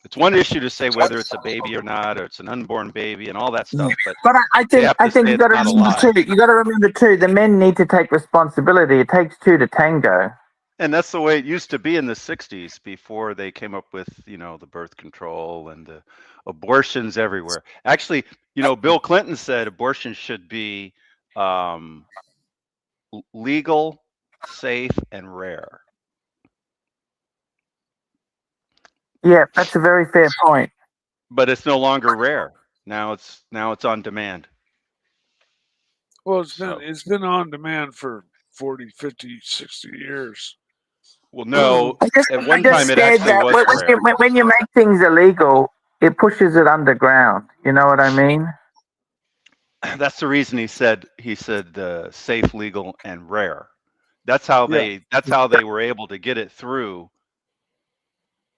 It's one issue to say whether it's a baby or not, or it's an unborn baby and all that stuff. But I think you got to remember too. You got to remember too. The men need to take responsibility. It takes two to tango. And that's the way it used to be in the 60s before they came up with, you know, the birth control and the abortions everywhere. Actually, you know, Bill Clinton said abortion should be legal safe, and rare. Yeah, that's a very fair point. But it's no longer rare. Now it's on demand. Well, it's been on demand for 40, 50, 60 years. Well, no. At one time, it scared actually that was rare. when you make things illegal, it pushes it underground. You know what I mean? That's the reason he said safe, legal, and rare. That's how they were able to get it through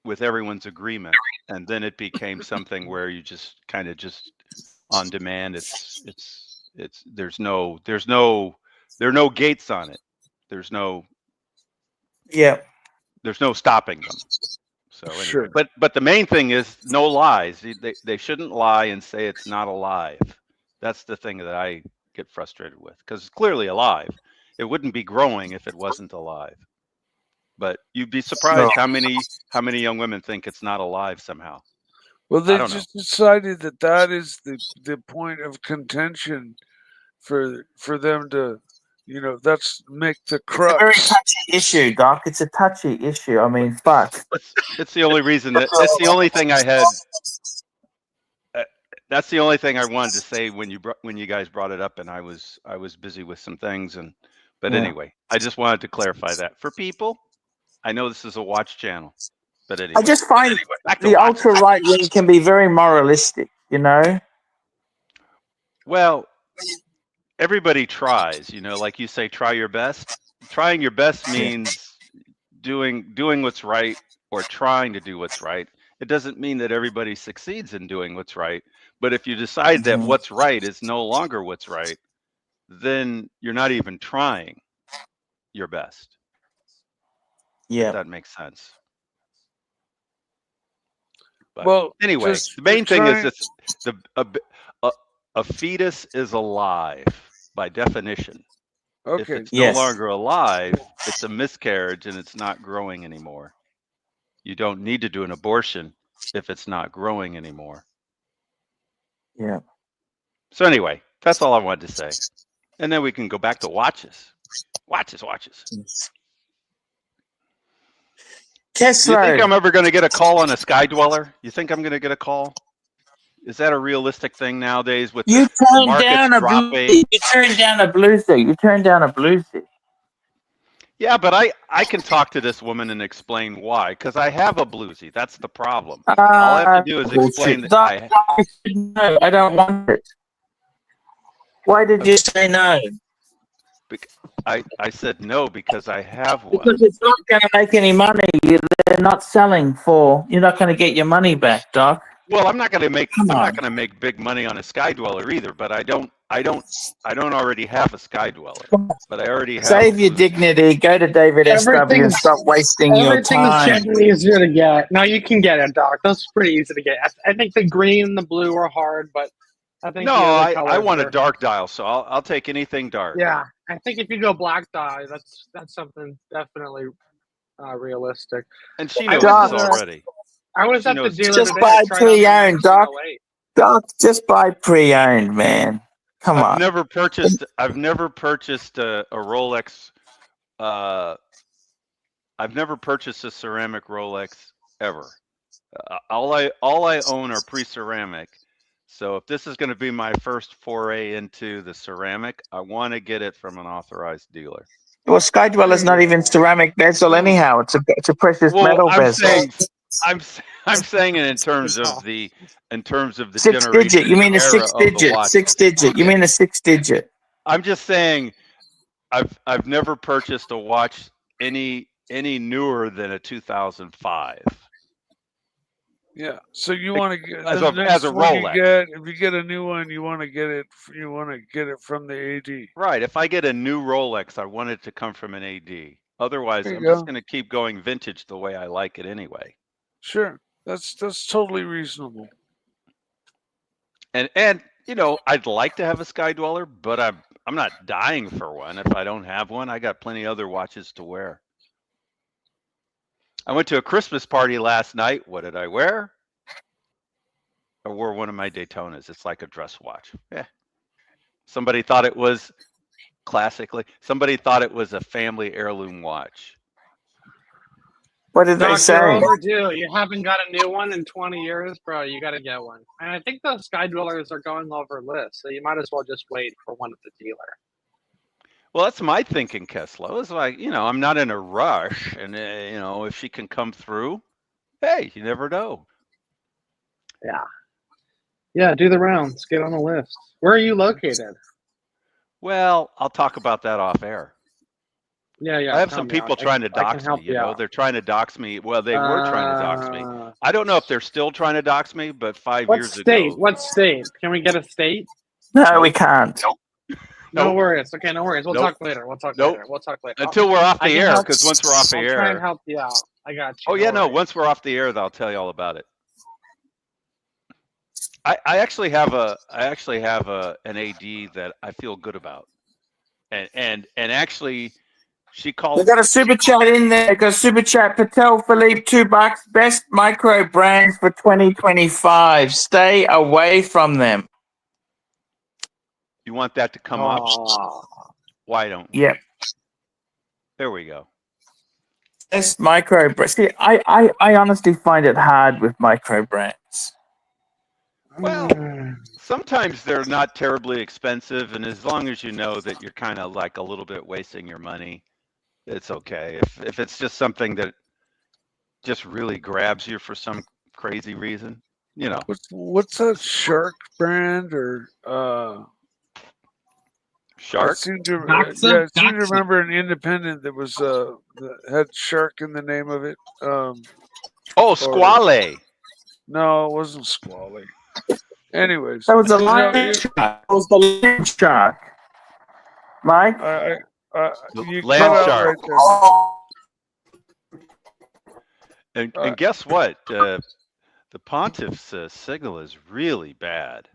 with everyone's agreement, and then it became something where you just kind of just on demand. There are no gates on it. There's no stopping them. So anyway, Sure. but the main thing is no lies. They shouldn't lie and say it's not alive. That's the thing that I get frustrated with, because it's clearly alive. It wouldn't be growing if it wasn't alive. But you'd be surprised how many young women think it's not alive somehow. Well, they just decided that is the point of contention for them to, that's make the crux. It's a very touchy issue, Doc. It's a touchy issue. I mean, fuck. It's the only reason that's the only thing I had. That's the only thing I wanted to say when you guys brought it up, and I was busy with some things, but anyway, I just wanted to clarify that for people. I know this is a watch channel, but anyway. I just find the ultra right wing can be very moralistic. You know. Well, everybody tries. Like you say, try your best. Trying your best means doing what's right or trying to do what's right. It doesn't mean that everybody succeeds in doing what's right. But if you decide that what's right is no longer what's right, then you're not even trying your best. Yeah. If that makes sense. But well, anyway, the main thing is that a fetus is alive by definition. Okay. If it's no longer alive, it's a miscarriage and it's not growing anymore. You don't need to do an abortion if it's not growing anymore. Yeah. So anyway, that's all I wanted to say. And then we can go back to watches. Watches. Kessler. You think I'm ever going to get a call on a Sky Dweller? You think I'm going to get a call? Is that a realistic thing nowadays with the markets dropping? You turned down a bluesy. Yeah, but I can talk to this woman and explain why, because I have a bluesy. That's the problem. All I have to do is explain that no, I don't want it. Why did you say no? I said no because I have one. Because it's not going to make any money. They're not selling for. You're not going to get your money back, Doc. Well, I'm not going to make big money on a Sky Dweller either. But I don't already have a Sky Dweller. But I already have. Save your dignity. Go to David SW and stop wasting your time. Everything's generally easier to get. No, you can get it, Doc. That's pretty easy to get. I think the green and the blue are hard, but I think I want a dark dial, so I'll take anything dark. Yeah, I think if you go black die, that's something definitely realistic. And she knows this already. I was at the dealer just today. buy pre-owned, Doc. Doc, just buy pre-owned, man. Come on. I've never purchased a Rolex. I've never purchased a ceramic Rolex ever. All I own are pre-ceramic. So if this is going to be my first foray into the ceramic, I want to get it from an authorized dealer. Well, Sky Dweller's not even ceramic bezel anyhow. It's a precious metal bezel. I'm saying it in terms of the six digit. You mean a 6 digit? 6 digit. You mean a 6 digit? I'm just saying, I've never purchased a watch any newer than a 2005. Yeah, so you want to get as a Rolex. If you get a new one, you want to get it from the AD. Right. If I get a new Rolex, I want it to come from an AD. Otherwise, I'm just going to keep going vintage the way I like it anyway. Sure, that's totally reasonable. And I'd like to have a Sky Dweller, but I'm not dying for one. If I don't have one, I got plenty other watches to wear. I went to a Christmas party last night. What did I wear? I wore one of my Daytonas. It's like a dress watch. Yeah. Somebody thought it was classically. Somebody thought it was a family heirloom watch. What did they Doc, say? you're overdue. You haven't got a new one in 20 years, bro. You got to get one. And I think those Sky Dwellers are going over lists, so you might as well just wait for one at the dealer. Well, that's my thinking, Kessler. It's like, I'm not in a rush, and if she can come through, hey, you never know. Yeah. Yeah, do the rounds. Get on the list. Where are you located? Well, I'll talk about that off air. Yeah. I have some people trying to dox me. They're trying to dox me. Well, they were trying to dox me. I don't know if they're still trying to dox me, but 5 years ago. What state? Can we get a state? No, we can't. No worries. Okay, no worries. We'll talk later. We'll talk later. Until we're off the air, because once we're off the air, I'll try and help you out. I got you. Oh yeah, no. Once we're off the air, I'll tell you all about it. I actually have an AD that I feel good about, and actually, she called. We got a super chat in there. Got a super chat. Patel Philippe, $2. Best micro brands for 2025. Stay away from them. You want that to come up? Why don't? Yep. There we go. Best micro brands. See, I honestly find it hard with micro brands. Well, sometimes they're not terribly expensive, and as long as you know that you're kind of like a little bit wasting your money, it's okay. If it's just something that just really grabs you for some crazy reason, What's that Shark brand or Shark? I seem to remember an independent that was that had Shark in the name of it. Squale. No, it wasn't Squale. Anyways, that was a land shark. It was the land shark. Mike? You land shark. Right and guess what? The Pontiff's signal is really bad.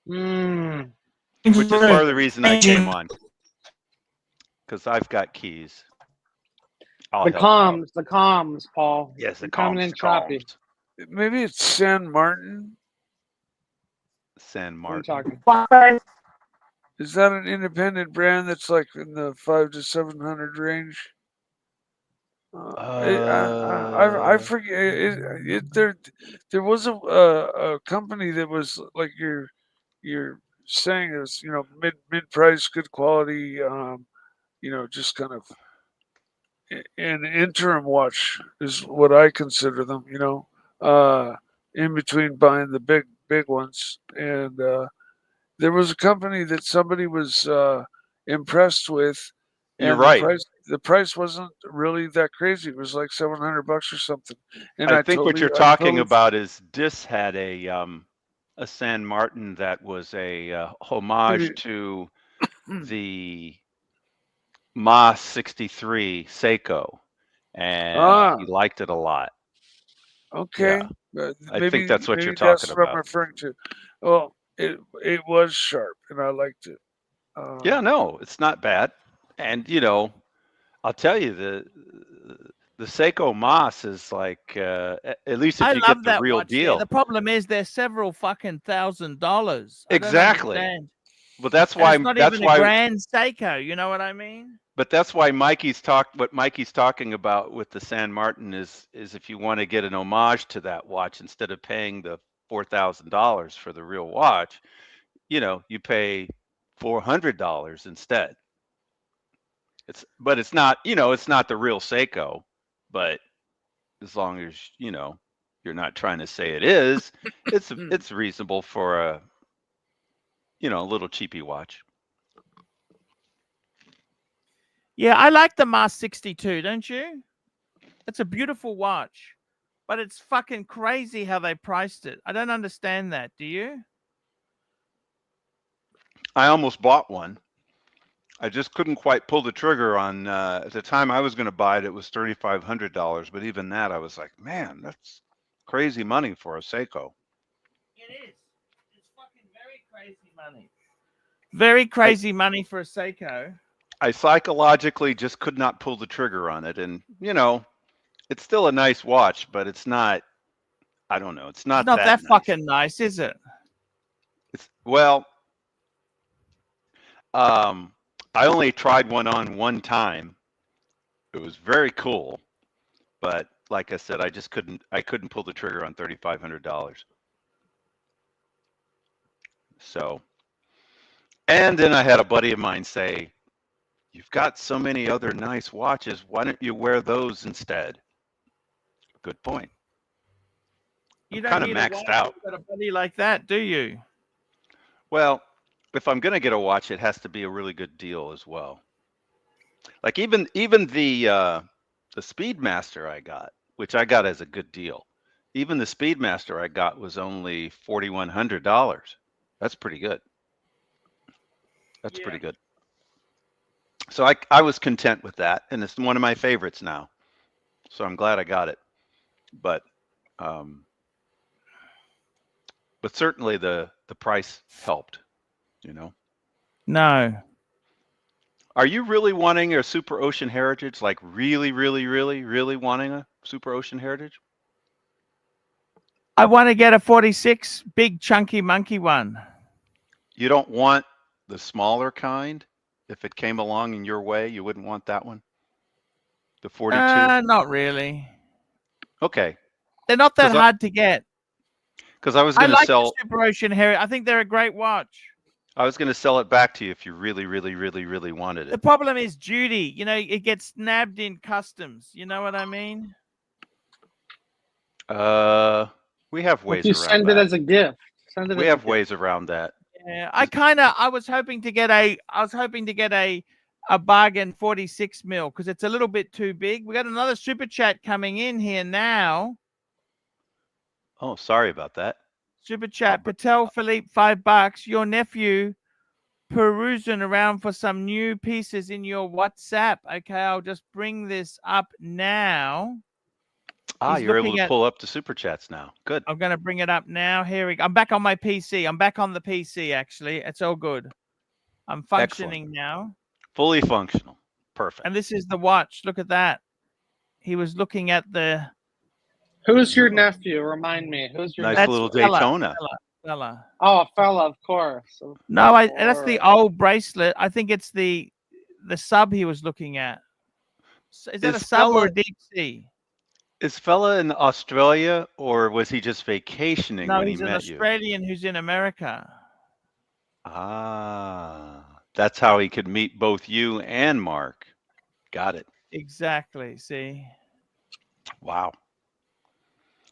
Which is part of the reason I came on. Because I've got keys. The comms, Paul. Yes, the comms. Coming in choppy. Maybe it's San Martin. San Martin. Is that an independent brand that's like in the 500 to 700 range? I forget. There was a company that was like you're saying is mid price, good quality. Just kind of an interim watch is what I consider them. In between buying the big ones, and there was a company that somebody was impressed with. You're right. The price wasn't really that crazy. It was like $700 or something. And I think what you're talking about is Dis had a San Martin that was a homage to the MAS 63 Seiko, and he liked it a lot. Okay. Yeah. I think that's what you're talking about. I'm referring to. Well, it was sharp, and I liked it. Yeah, no, it's not bad. And I'll tell you, the Seiko MAS is like at least if you get the real deal. The problem is they're several fucking $1,000s. Exactly. But that's why it's not even a grand Seiko. You know what I mean? But that's why what Mikey's talking about with the San Martin is if you want to get an homage to that watch, instead of paying the $4,000 for the real watch, you pay $400 instead. It's not, it's not the real Seiko, but as long as, you're not trying to say it is, it's reasonable for a, little cheapy watch. Yeah, I like the MAS 62, don't you? It's a beautiful watch, but it's fucking crazy how they priced it. I don't understand that. Do you? I almost bought one. I just couldn't quite pull the trigger on, at the time I was going to buy it, it was $3,500. But even that, I was like, man, that's crazy money for a Seiko. It is. It's fucking very crazy money. Very crazy money for a Seiko. I psychologically just could not pull the trigger on it. And, it's still a nice watch, but it's not, I don't know. It's not that nice. Fucking nice, is it? It's, well, I only tried one on one time. It was very cool, but like I said, I just couldn't pull the trigger on $3,500. So, and then I had a buddy of mine say, "You've got so many other nice watches. Why don't you wear those instead?" Good point. You I'm don't kind of need a maxed watch out. you've got a body like that, do you? Well, if I'm gonna get a watch, it has to be a really good deal as well. Like even the Speedmaster I got, which I got as a good deal. Even the Speedmaster I got was only $4,100. That's pretty good. That's pretty good. So I was content with that, and it's one of my favorites now. So I'm glad I got it. But certainly the price helped, you know. No. Are you really wanting a Super Ocean Heritage? Like really, really, really, really wanting a Super Ocean Heritage? I want to get a 46, big chunky monkey one. You don't want the smaller kind? If it came along in your way, you wouldn't want that one? The 42? Not really. Okay. They're not that hard to get. Because I was I going to like sell. the Super Ocean Heritage. I think they're a great watch. I was going to sell it back to you if you really, really, really, really wanted The it. problem is duty. You know, it gets nabbed in customs. You know what I mean? We have What ways if you around send that. it as a gift? Send it We as a have gift. ways around that. Yeah, I was hoping to get a bargain 46 mil because it's a little bit too big. We got another super chat coming in here now. Oh, sorry about that. Super chat, Patel Philippe, $5. Your nephew perusing around for some new pieces in your WhatsApp. Okay, I'll just bring this up now. He's You're able looking to at- pull up the super chats now. Good. I'm going to bring it up now. Here we go. I'm back on my PC. I'm back on the PC, actually. It's all good. I'm functioning now. Fully functional. Perfect. And this is the watch. Look at that. He was looking at the... Who's your nephew? Remind me. Who's your Nice nephew? little Daytona. Fella. Oh, fella, of course. No, that's the old bracelet. I think it's the sub he was looking at. Is that a sub or a deep sea? Is fella in Australia, or was he just vacationing No, when he he's an met you? Australian who's in America. That's how he could meet both you and Mark. Got it. Exactly. See? Wow.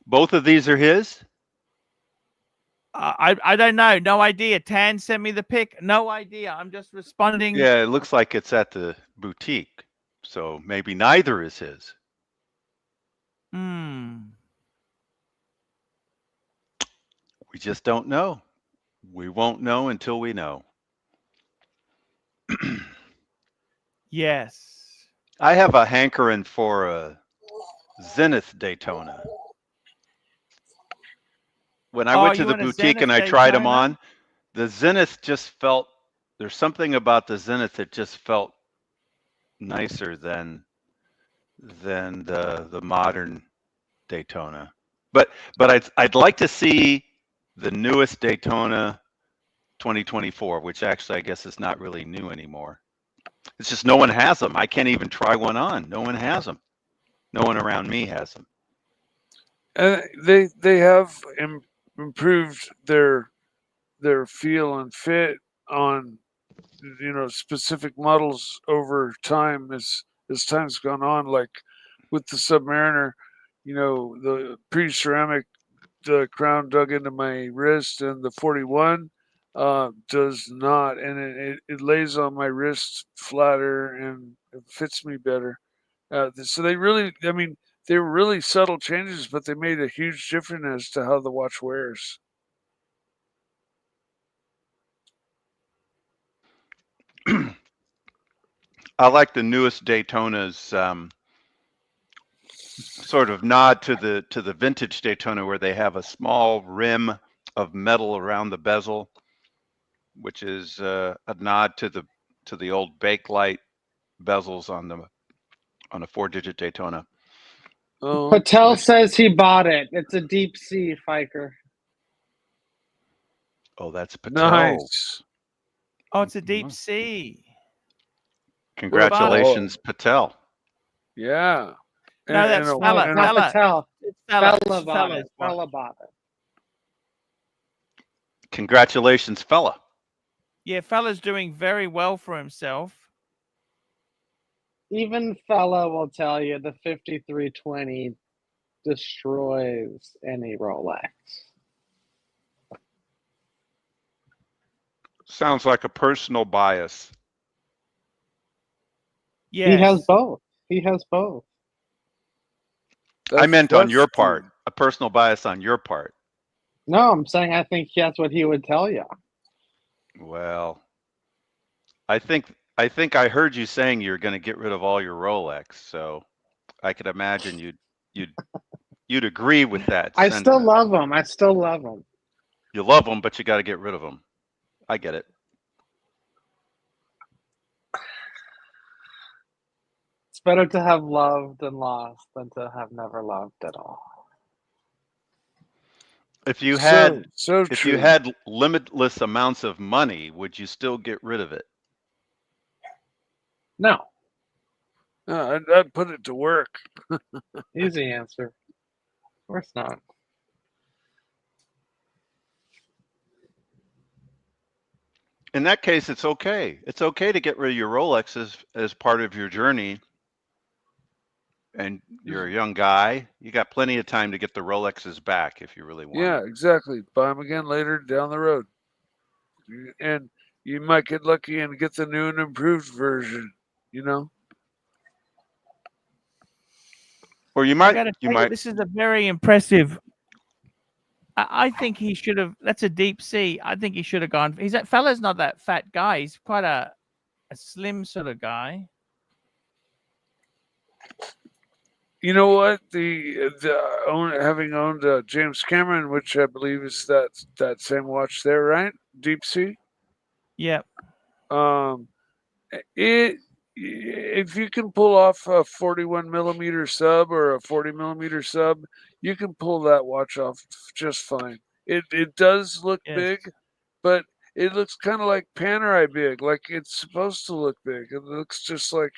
Both of these are his? I don't know. No idea. Tan sent me the pic. No idea. I'm just responding. Yeah, it looks like it's at the boutique. So maybe neither is his. We just don't know. We won't know until we know. Yes. I have a hankering for a Zenith Daytona. When I went to the boutique and I tried them on, the Zenith just felt, there's something about the Zenith that just felt nicer than the modern Daytona. But I'd like to see the newest Daytona 2024, which actually I guess is not really new anymore. It's just no one has them. I can't even try one on. No one has them. No one around me has them. They have improved their feel and fit on specific models over time as time's gone on. Like with the Submariner, the pre-ceramic crown dug into my wrist, and the 41 does not, and it lays on my wrist flatter and it fits me better. So they really, they were really subtle changes, but they made a huge difference as to how the watch wears. I like the newest Daytona's sort of nod to the vintage Daytona, where they have a small rim of metal around the bezel, which is a nod to the old Bakelite bezels on a 4-digit Daytona. Patel says he bought it. It's a deep sea Fiker. Oh, that's Patel. Nice. Oh, it's a deep sea. Congratulations, Patel. Yeah. No, that's fella. Not Patel. It's fella. Fella bought Fella's it. one. Fella bought it. Congratulations, fella. Yeah, fella's doing very well for himself. Even Fella will tell you the 5320 destroys any Rolex. Sounds like a personal bias. Yes. He has both. He has both. I meant on your part, a personal bias on your part. No, I'm saying I think that's what he would tell you. Well, I think I heard you saying you're going to get rid of all your Rolex, so I could imagine you'd agree with that. I still love them. I still love them. You love them, but you got to get rid of them. I get it. It's better to have loved and lost than to have never loved at all. If you had if you had limitless amounts of money, would you still get rid of it? No. No, I'd put it to work. Easy answer. Of course not. In that case, it's okay. It's okay to get rid of your Rolexes as part of your journey. And you're a young guy. You got plenty of time to get the Rolexes back if you really want. Yeah, exactly. Buy them again later down the road. And you might get lucky and get the new and improved version, you know? Or you I gotta tell you, this is a very impressive. I think he should have. That's a deep sea. I think he should have gone. Fella's not that fat guy. He's quite a slim sort of guy. You know what? Having owned James Cameron, which I believe is that same watch there, right? Deep Sea. Yeah. If you can pull off a 41 millimeter sub or a 40 millimeter sub, you can pull that watch off just fine. It does look big, but it looks kind of like Panerai big, like it's supposed to look big. It looks just like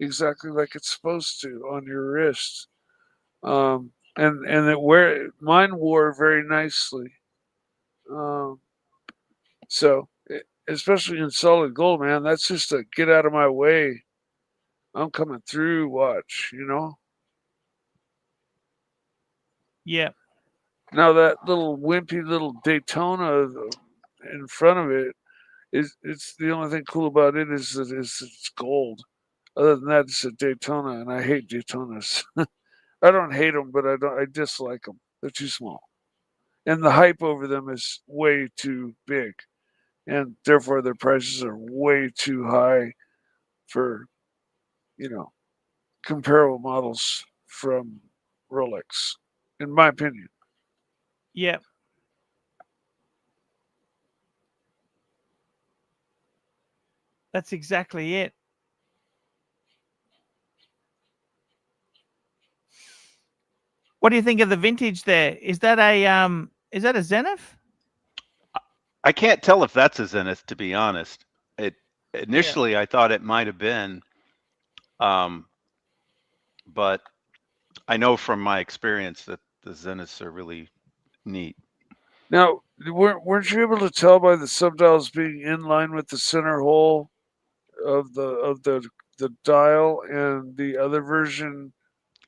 exactly like it's supposed to on your wrist. And mine wore very nicely. So especially in solid gold, man, that's just a get out of my way, I'm coming through watch, you know? Yeah. Now that little wimpy little Daytona in front of it it's the only thing cool about it is that it's gold. Other than that, it's a Daytona, and I hate Daytonas. I don't hate them, but I dislike them. They're too small, and the hype over them is way too big, and therefore their prices are way too high for, comparable models from Rolex, in my opinion. Yeah. That's exactly it. What do you think of the vintage there? Is that a Zenith? I can't tell if that's a Zenith, to be honest. Initially I thought it might have been, but I know from my experience that the Zeniths are really neat. Now, weren't you able to tell by the subdials being in line with the center hole of the dial and the other version?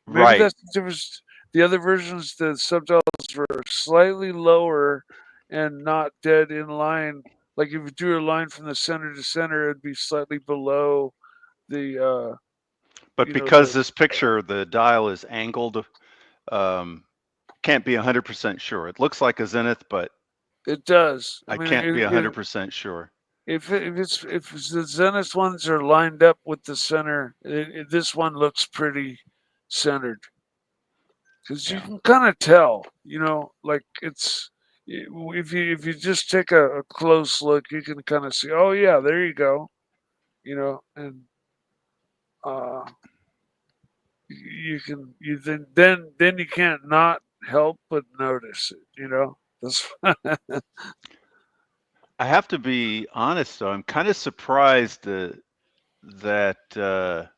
Maybe Right. that's the difference. The other versions, the subdials were slightly lower and not dead in line. Like if you drew a line from the center to center, it'd be slightly below the. But because this picture, the dial is angled, can't be 100% sure. It looks like a Zenith, but it does. I can't be 100% sure. If the Zenith ones are lined up with the center, this one looks pretty centered. Because you can kind of tell, like it's if you just take a close look, you can kind of see. Oh yeah, there you go, and then you can't not help but notice it. That's I have to be honest though, I'm kind of surprised the that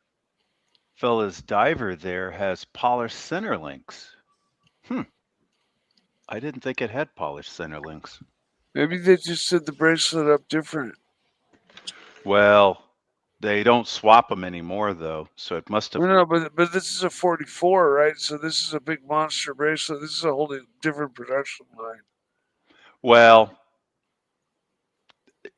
fella's diver there has polished center links. I didn't think it had polished center links. Maybe they just set the bracelet up different. Well, they don't swap them anymore though, so it must have. No, but this is a 44, right? So this is a big monster bracelet. This is a wholly different production line. Well,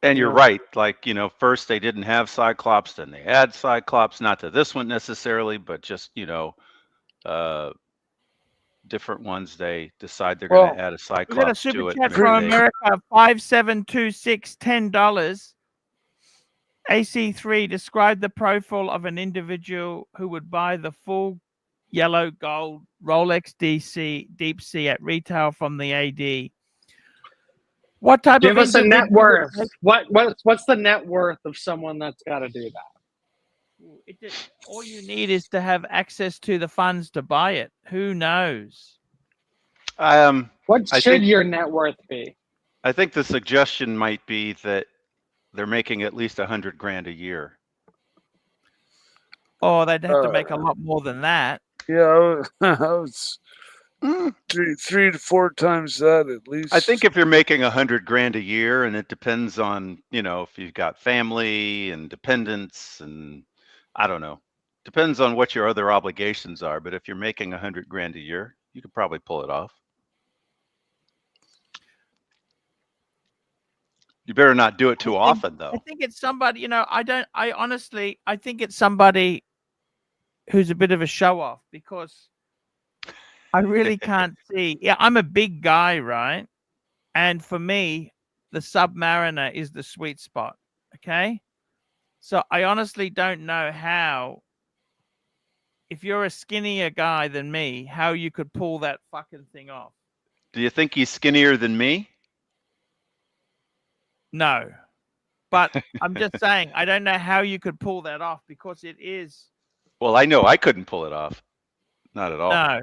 and you're Yeah. right. Like, you know, first they didn't have Cyclops, then they add Cyclops, not to this one necessarily, but just, you know, different ones they decide they're going to add a We got a Cyclops super to it. chat Maybe from they- America, 5726, $10. AC3, describe the profile of an individual who would buy the full yellow gold Rolex Deep Sea at retail from the AD. What type Give of us a net individual would worth. What's the net worth of someone that's got to do that? all you need is to have access to the funds to buy it. Who knows? What I should think- your net worth be? I think the suggestion might be that they're making at least 100 grand a year. Oh, they'd have to make a lot more than that. Yeah, I was 3 to 4 times that at least. I think if you're making 100 grand a year, and it depends on, you know, if you've got family and dependents, and I don't know, depends on what your other obligations are. But if you're making 100 grand a year, you could probably pull it off. You better not do it too often, though. I think it's somebody, you know, I think it's somebody who's a bit of a show off, because I really can't see. Yeah, I'm a big guy, right? And for me, the Submariner is the sweet spot. Okay. So I honestly don't know how, if you're a skinnier guy than me, how you could pull that fucking thing off. Do you think he's skinnier than me? No. But I'm just saying, I don't know how you could pull that off, because it is. Well, I know I couldn't pull it off. Not at all. No.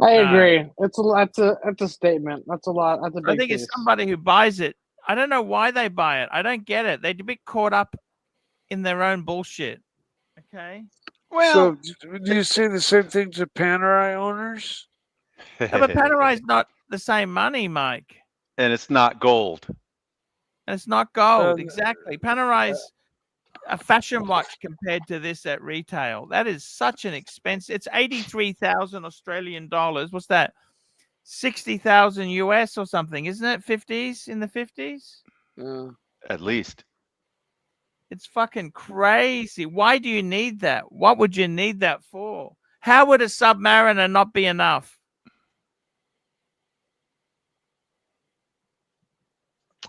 I No. agree. That's a statement. That's a lot. That's a big I think piece. it's somebody who buys it. I don't know why they buy it. I don't get it. They're a bit caught up in their own bullshit. Okay. So do you say the same thing to Panerai owners? No, but Panerai's not the same money, Mike. And it's not gold. And it's not gold. Exactly. Panerai's a fashion watch compared to this at retail. That is such an expense. It's 83,000 Australian dollars. What's that? 60,000 US or something, isn't it? 50s, in the 50s? At least. It's fucking crazy. Why do you need that? What would you need that for? How would a Submariner not be enough?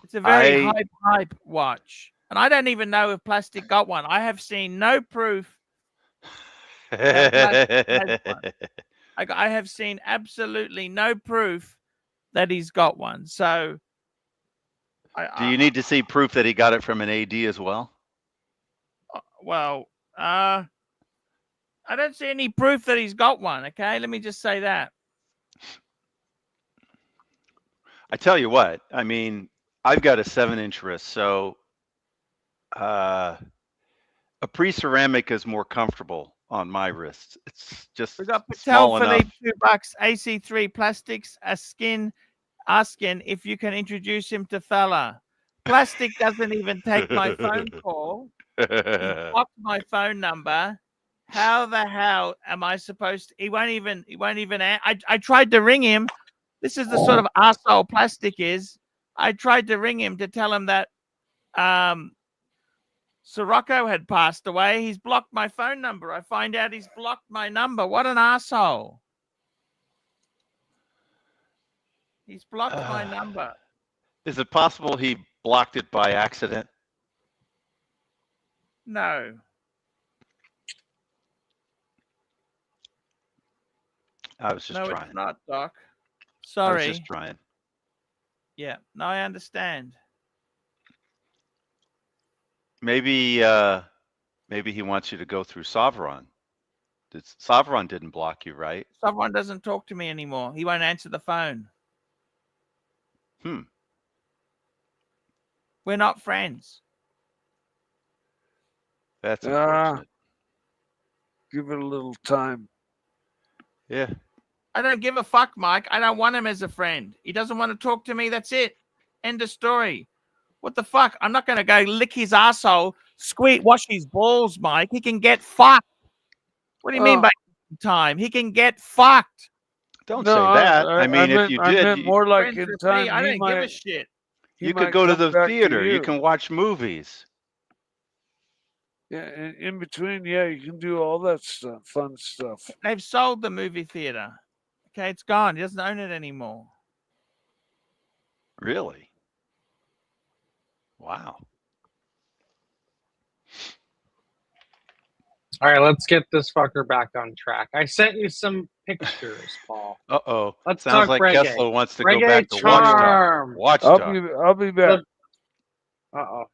It's a very hype watch. And I don't even know if Plastic got one. I have seen no proof that Plastic has one. I have seen absolutely no proof that he's got one. So, Do you need to see proof that he got it from an AD as well? well, I don't see any proof that he's got one. Okay, let me just say that. I tell you what, I mean, I've got a 7-inch wrist, so a pre-ceramic is more comfortable on my wrist. It's just We got small Patel enough. Philippe, $2, AC3 Plastics, asking if you can introduce him to fella. Plastic doesn't even take my phone call. He blocked my phone number. How the hell am I supposed to? He won't even. I tried to ring him. This is the sort of arsehole Plastic is. I tried to ring him to tell him that Sirocco had passed away. He's blocked my phone number. I find out he's blocked my number. What an arsehole. He's blocked my number. Is it possible he blocked it by accident? No. I was just No, trying. it's not, Doc. I Sorry. was just trying. Yeah. No, I understand. Maybe maybe he wants you to go through Savron. Savron didn't block you, right? Someone doesn't talk to me anymore. He won't answer the phone. We're not friends. That's unfortunate. Give it a little time. Yeah. I don't give a fuck, Mike. I don't want him as a friend. He doesn't want to talk to me. That's it. End of story. What the fuck? I'm not going to go lick his asshole, wash his balls, Mike. He can get fucked. What do you mean by time? He can get fucked. Don't say that. I mean, if you did, I meant more like in time. I don't give a shit. You could go to the theater. You can watch movies. Yeah, and in between, yeah, you can do all that stuff, fun stuff. They've sold the movie theater. Okay, it's gone. He doesn't own it anymore. Really? Wow. All right, let's get this fucker back on track. I sent you some pictures, Paul. Uh-oh. Let's Sounds talk like reggae. Kessler wants to Reggae go back to charm. Watchdog. I'll be back. Uh-oh.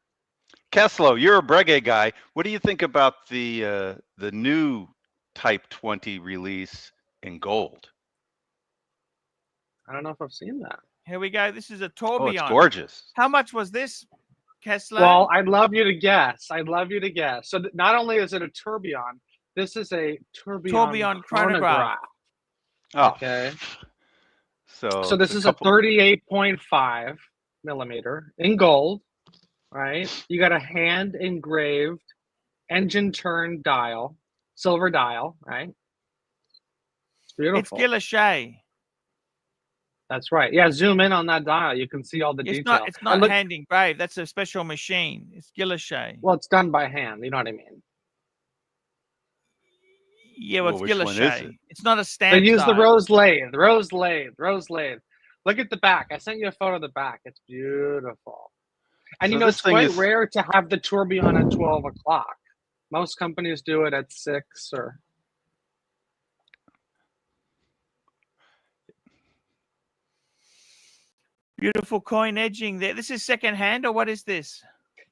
Kessler, you're a reggae guy. What do you think about the new Type 20 release in gold? I don't know if I've seen that. Here we go. This is a tourbillon. Oh, it's gorgeous. How much was this, Kessler? Well, I'd love you to guess. So not only is it a tourbillon, this is a tourbillon chronograph. Oh. Okay. So this is a 38.5 millimeter in gold, right? You got a hand engraved engine turn dial, silver dial, right? It's beautiful. It's Guilloche. That's right. Yeah, zoom in on that dial. You can see all the detail. It's not hand engraved. That's a special machine. It's Guilloche. Well, it's done by hand. You know what I mean? Yeah, well, it's which one is Guilloche. it? It's not a stamp. They use the dial. rose lathe. Look at the back. I sent you a photo of the back. It's beautiful. And So it's quite rare to have the tourbillon at 12 o'clock. Most companies do it at 6 or... Beautiful coin edging there. This is secondhand, or what is this?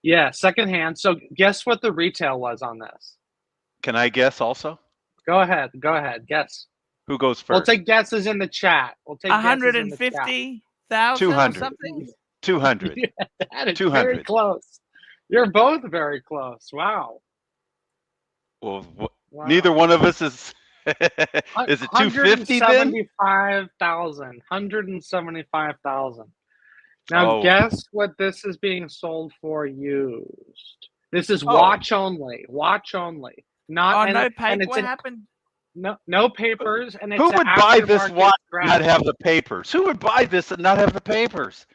Yeah, secondhand. So guess what the retail was on this? Can I guess also? Go ahead. Guess. Who goes first? We'll take guesses in the chat. We'll take 150,000 200. something? 200. Yeah, that is 200. very close. You're both very close. Wow. Well, neither one of us is. Is it 250 then? 175,000. Now guess what this is being sold for used. This is watch only. Watch only. Not no paper. What happened? No papers. And it's Who would buy this watch and not have the papers? Who would buy this and not have the papers?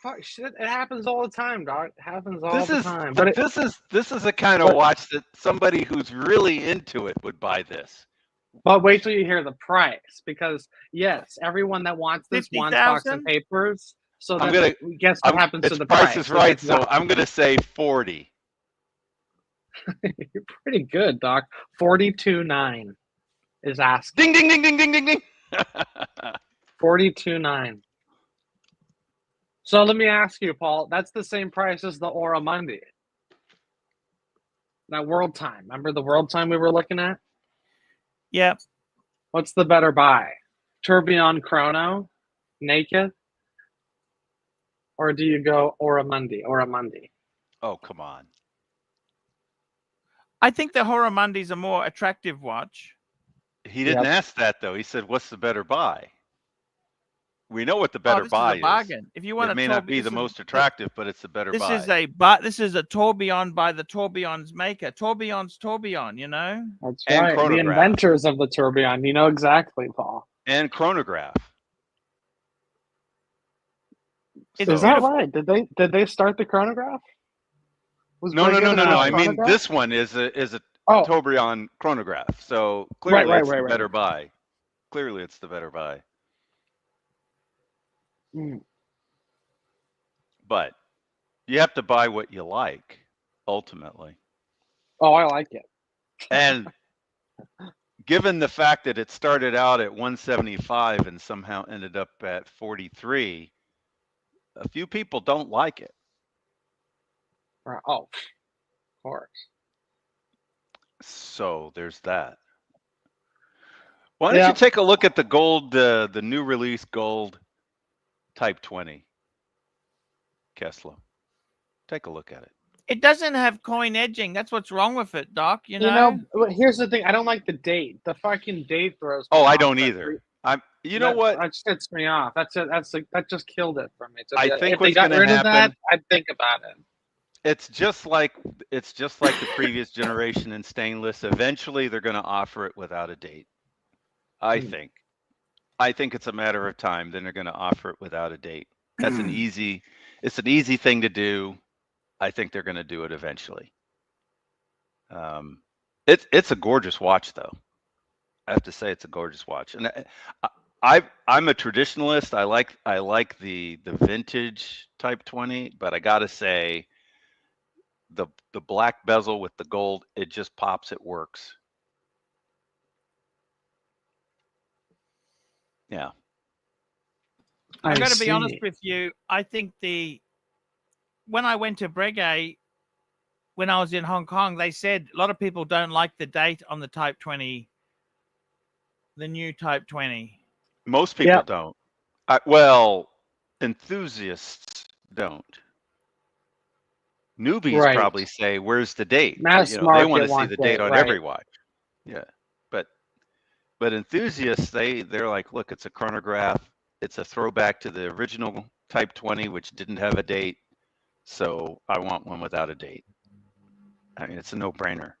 Fuck, shit, it happens all the time, dog. It happens all the time. But this is the kind of watch that somebody who's really into it would buy this. But wait till you hear the price, because yes, everyone that wants this wants box and papers. So guess what happens to the price? Price is right, so I'm gonna say 40. You're pretty good, Doc. 42.9 is asking. Ding ding ding ding ding ding ding. 42.9. So let me ask you, Paul. That's the same price as the OMMANEY. That World Time. Remember the World Time we were looking at? Yep. What's the better buy? Tourbillon Chrono, naked, or do you go OMMANEY? Oh, come on. I think the OMMANEY is a more attractive watch. He didn't ask that though. He said, "What's the better buy?" We know what the better buy is. Bargain. If you want, it may not be the most attractive, but it's the better buy. This is a tourbillon by the tourbillon's maker. Tourbillon's tourbillon, you know. That's right. The inventors of the tourbillon. You know exactly, Paul. And chronograph. Is that right? Did they start the chronograph? No. I mean, this one is a tourbillon chronograph. So clearly it's the better buy. Clearly it's the better buy. But you have to buy what you like, ultimately. Oh, I like it. And given the fact that it started out at 175 and somehow ended up at 43, a few people don't like it. Oh, of course. So there's that. Why don't you take a look at the gold, the new release gold Type 20, Kessler. Take a look at it. It doesn't have coin edging. That's what's wrong with it, Doc. You You know. know, but here's the thing. I don't like the date. The fucking date throws me Oh, I off. don't either. You know what? That sets me off. That just killed it for me. I think if they what's got going rid to of that, happen. I'd think about it. It's just like the previous generation in stainless. Eventually, they're going to offer it without a date. I think it's a matter of time. Then they're going to offer it without a date. It's an easy thing to do. I think they're going to do it eventually. It's a gorgeous watch, though. I have to say, it's a gorgeous watch, and I'm a traditionalist. I like the vintage Type 20, but I gotta say, the black bezel with the gold, it just pops. It works. Yeah. I'm going to be honest with you. I think when I went to Breguet, when I was in Hong Kong, they said a lot of people don't like the date on the Type 20, the new Type 20. Most people don't. Well, enthusiasts don't. Newbies probably say, "Where's the date?" Mass They market want to see wants the date it, on right. every watch. Yeah, but enthusiasts, they're like, look, it's a chronograph. It's a throwback to the original Type 20, which didn't have a date. So I want one without a date. I mean, it's a no-brainer.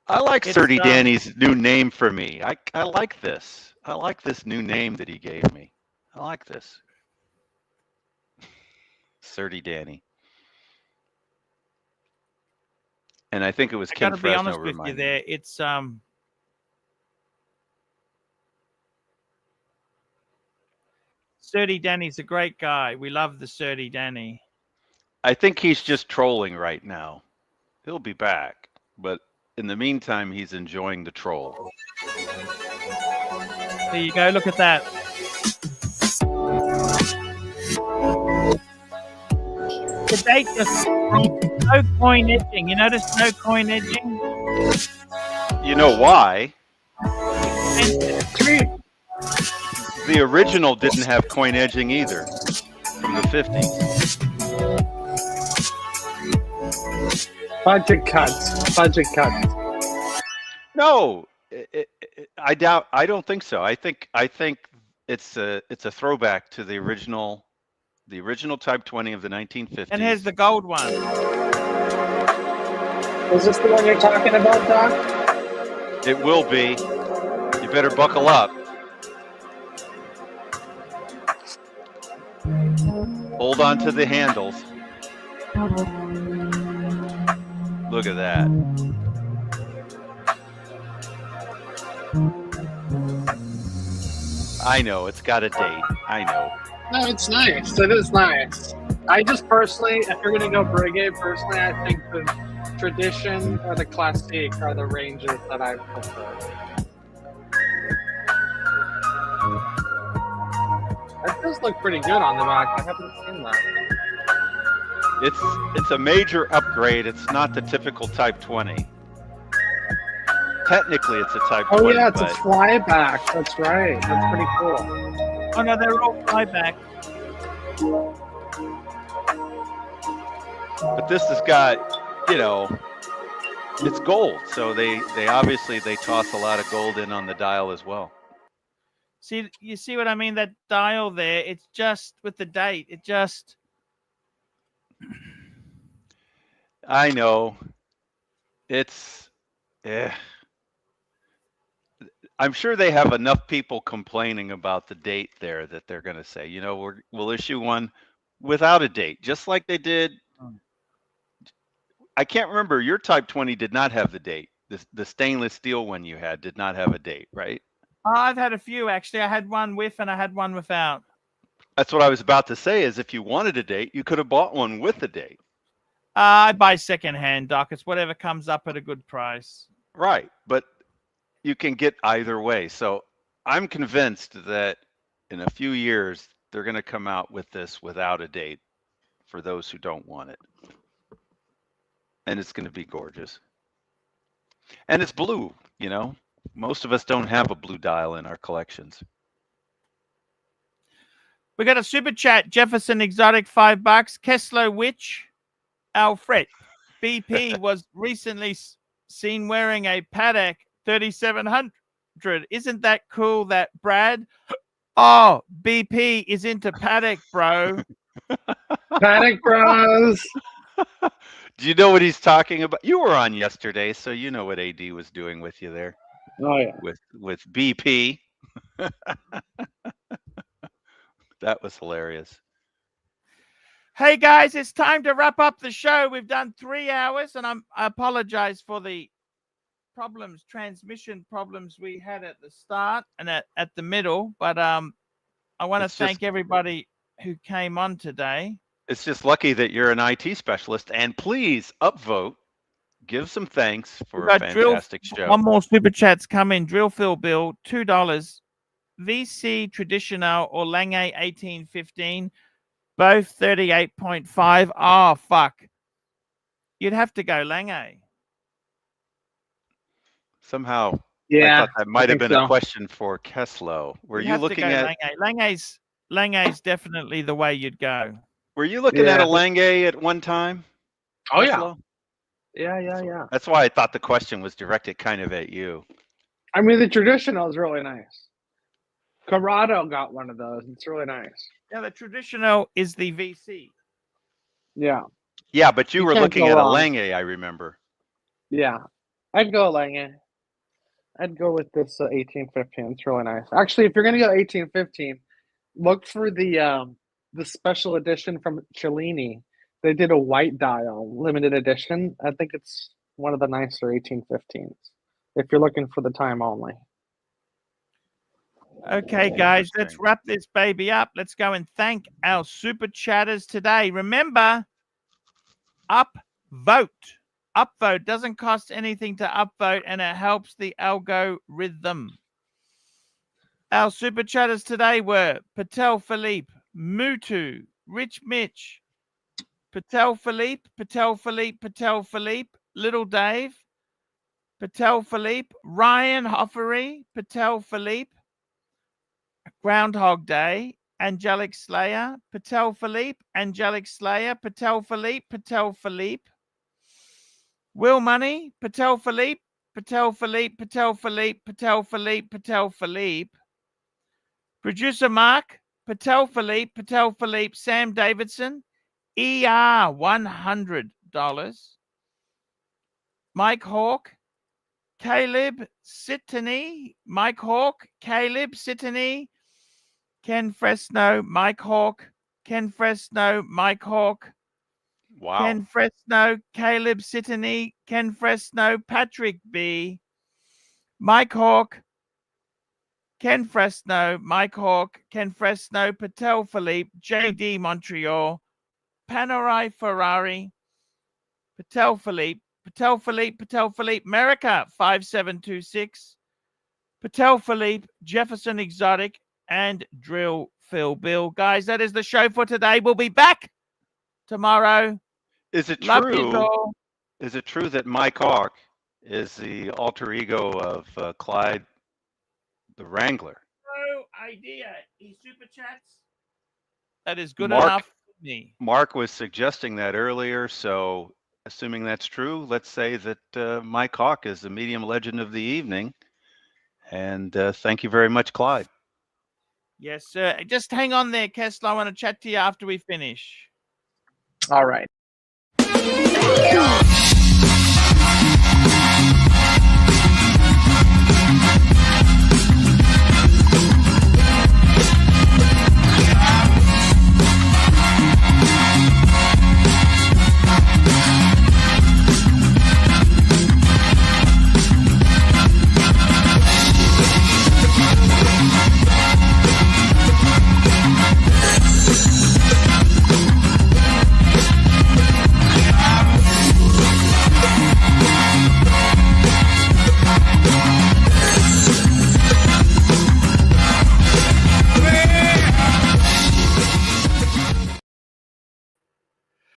I like Surdy Danny's new name for me. I like this. I like this new name that he gave me. I like this. Surdy Danny. And I think it was King Fresno. I gotta be honest with you there. It's Surdy Danny's a great guy. We love the Surdy Danny. I think he's just trolling right now. He'll be back, but in the meantime, he's enjoying the troll. There you go. Look at that. The date just no coin edging. You notice no coin edging? You know why? The original didn't have coin edging either, from the 50s. Budget cuts. No, I doubt. I don't think so. I think it's a throwback to the original Type 20 of the 1950s. And here's the gold one. Is this the one you're talking about, Doc? It will be. You better buckle up. Hold on to the handles. Look at that. I know, it's got a date. I know. No, it's nice. It is nice. I just personally, if you're going to go Breguet, personally, I think the tradition or the classique are the ranges that I prefer. That does look pretty good on the back. I haven't seen that. It's a major upgrade. It's not the typical Type 20. Technically, it's a Type 20. Oh yeah, it's a flyback. That's right. That's pretty cool. Oh no, they're all flyback. But this has got, it's gold. So they obviously toss a lot of gold in on the dial as well. See, you see what I mean? That dial there, it's just with the date. It just. I know. I'm sure they have enough people complaining about the date there that they're going to say, we'll issue one without a date, just like they did. I can't remember. Your Type 20 did not have the date. The stainless steel one you had did not have a date, right? I've had a few, actually. I had one with and I had one without. That's what I was about to say, is if you wanted a date, you could have bought one with a date. I buy secondhand, Doc. It's whatever comes up at a good price. Right, but you can get either way. So I'm convinced that in a few years, they're going to come out with this without a date for those who don't want it. And it's going to be gorgeous. And it's blue, Most of us don't have a blue dial in our collections. We got a super chat. Jefferson Exotic, $5. Kessler Witch, Alfred. BP was recently seen wearing a Paddock 3700. Isn't that cool that Brad? Oh, BP is into Paddock, bro. Paddock Bros. Do you know what he's talking about? You were on yesterday, so you know what AD was doing with you there. Oh yeah. With BP. That was hilarious. Hey guys, it's time to wrap up the show. We've done 3 hours, and I apologize for the transmission problems we had at the start and at the middle. But I want to thank everybody who came on today. It's just lucky that you're an IT specialist, and please upvote. Give some thanks for a fantastic show. One more super chat's coming. Drill Phil Bill, $2. VC Traditional or Lange 1815, both 38.5. Oh, fuck. You'd have to go Lange. Somehow, yeah, I thought that might have been a question for Kessler. Were you looking at Lange's definitely the way you'd go. Were you looking at a Lange at one time? Oh Kessler? Yeah. That's why I thought the question was directed kind of at you. I mean, the Traditional is really nice. Corrado got one of those. It's really nice. Yeah, the Traditional is the VC. Yeah. Yeah, but you were looking at a Lange, I remember. Yeah. I'd go Lange. I'd go with this 1815. It's really nice. Actually, if you're going to go 1815, look for the special edition from Cellini. They did a white dial limited edition. I think it's one of the nicer 1815s if you're looking for the time only. Okay, guys, let's wrap this baby up. Let's go and thank our super chatters today. Remember, upvote. Upvote doesn't cost anything to upvote, and it helps the algorithm. Our super chatters today were Patel Philippe, Mutu, Rich Mitch, Patel Philippe, Little Dave, Patel Philippe, Ryan Hoffery, Patel Philippe, Groundhog Day, Angelic Slayer, Patel Philippe, Angelic Slayer, Patel Philippe, Will Money, Patel Philippe, Producer Mark, Patel Philippe, Sam Davidson, ER $100, Mike Hawk, Caleb Sittany, Mike Hawk, Caleb Sittany, Ken Fresno, Mike Hawk, Ken Fresno, Mike Hawk, wow. Ken Fresno, Caleb Sittany, Ken Fresno, Patrick B, Mike Hawk, Ken Fresno, Mike Hawk, Ken Fresno, Patel Philippe, JD Montreal, Panerai Ferrari, Patel Philippe, America 5726, Patel Philippe, Jefferson Exotic, and Drill Phil Bill. Guys, that is the show for today. We'll be back tomorrow. Is it Love true? you all. Is it true that Mike Hawk is the alter ego of Clyde the Wrangler? No idea. He super chats. That is good enough for me. Mark was suggesting that earlier, so assuming that's true, let's say that Mike Hawk is the medium legend of the evening. And thank you very much, Clyde. Yes, sir. Just hang on there, Kessler. I want to chat to you after we finish. All right.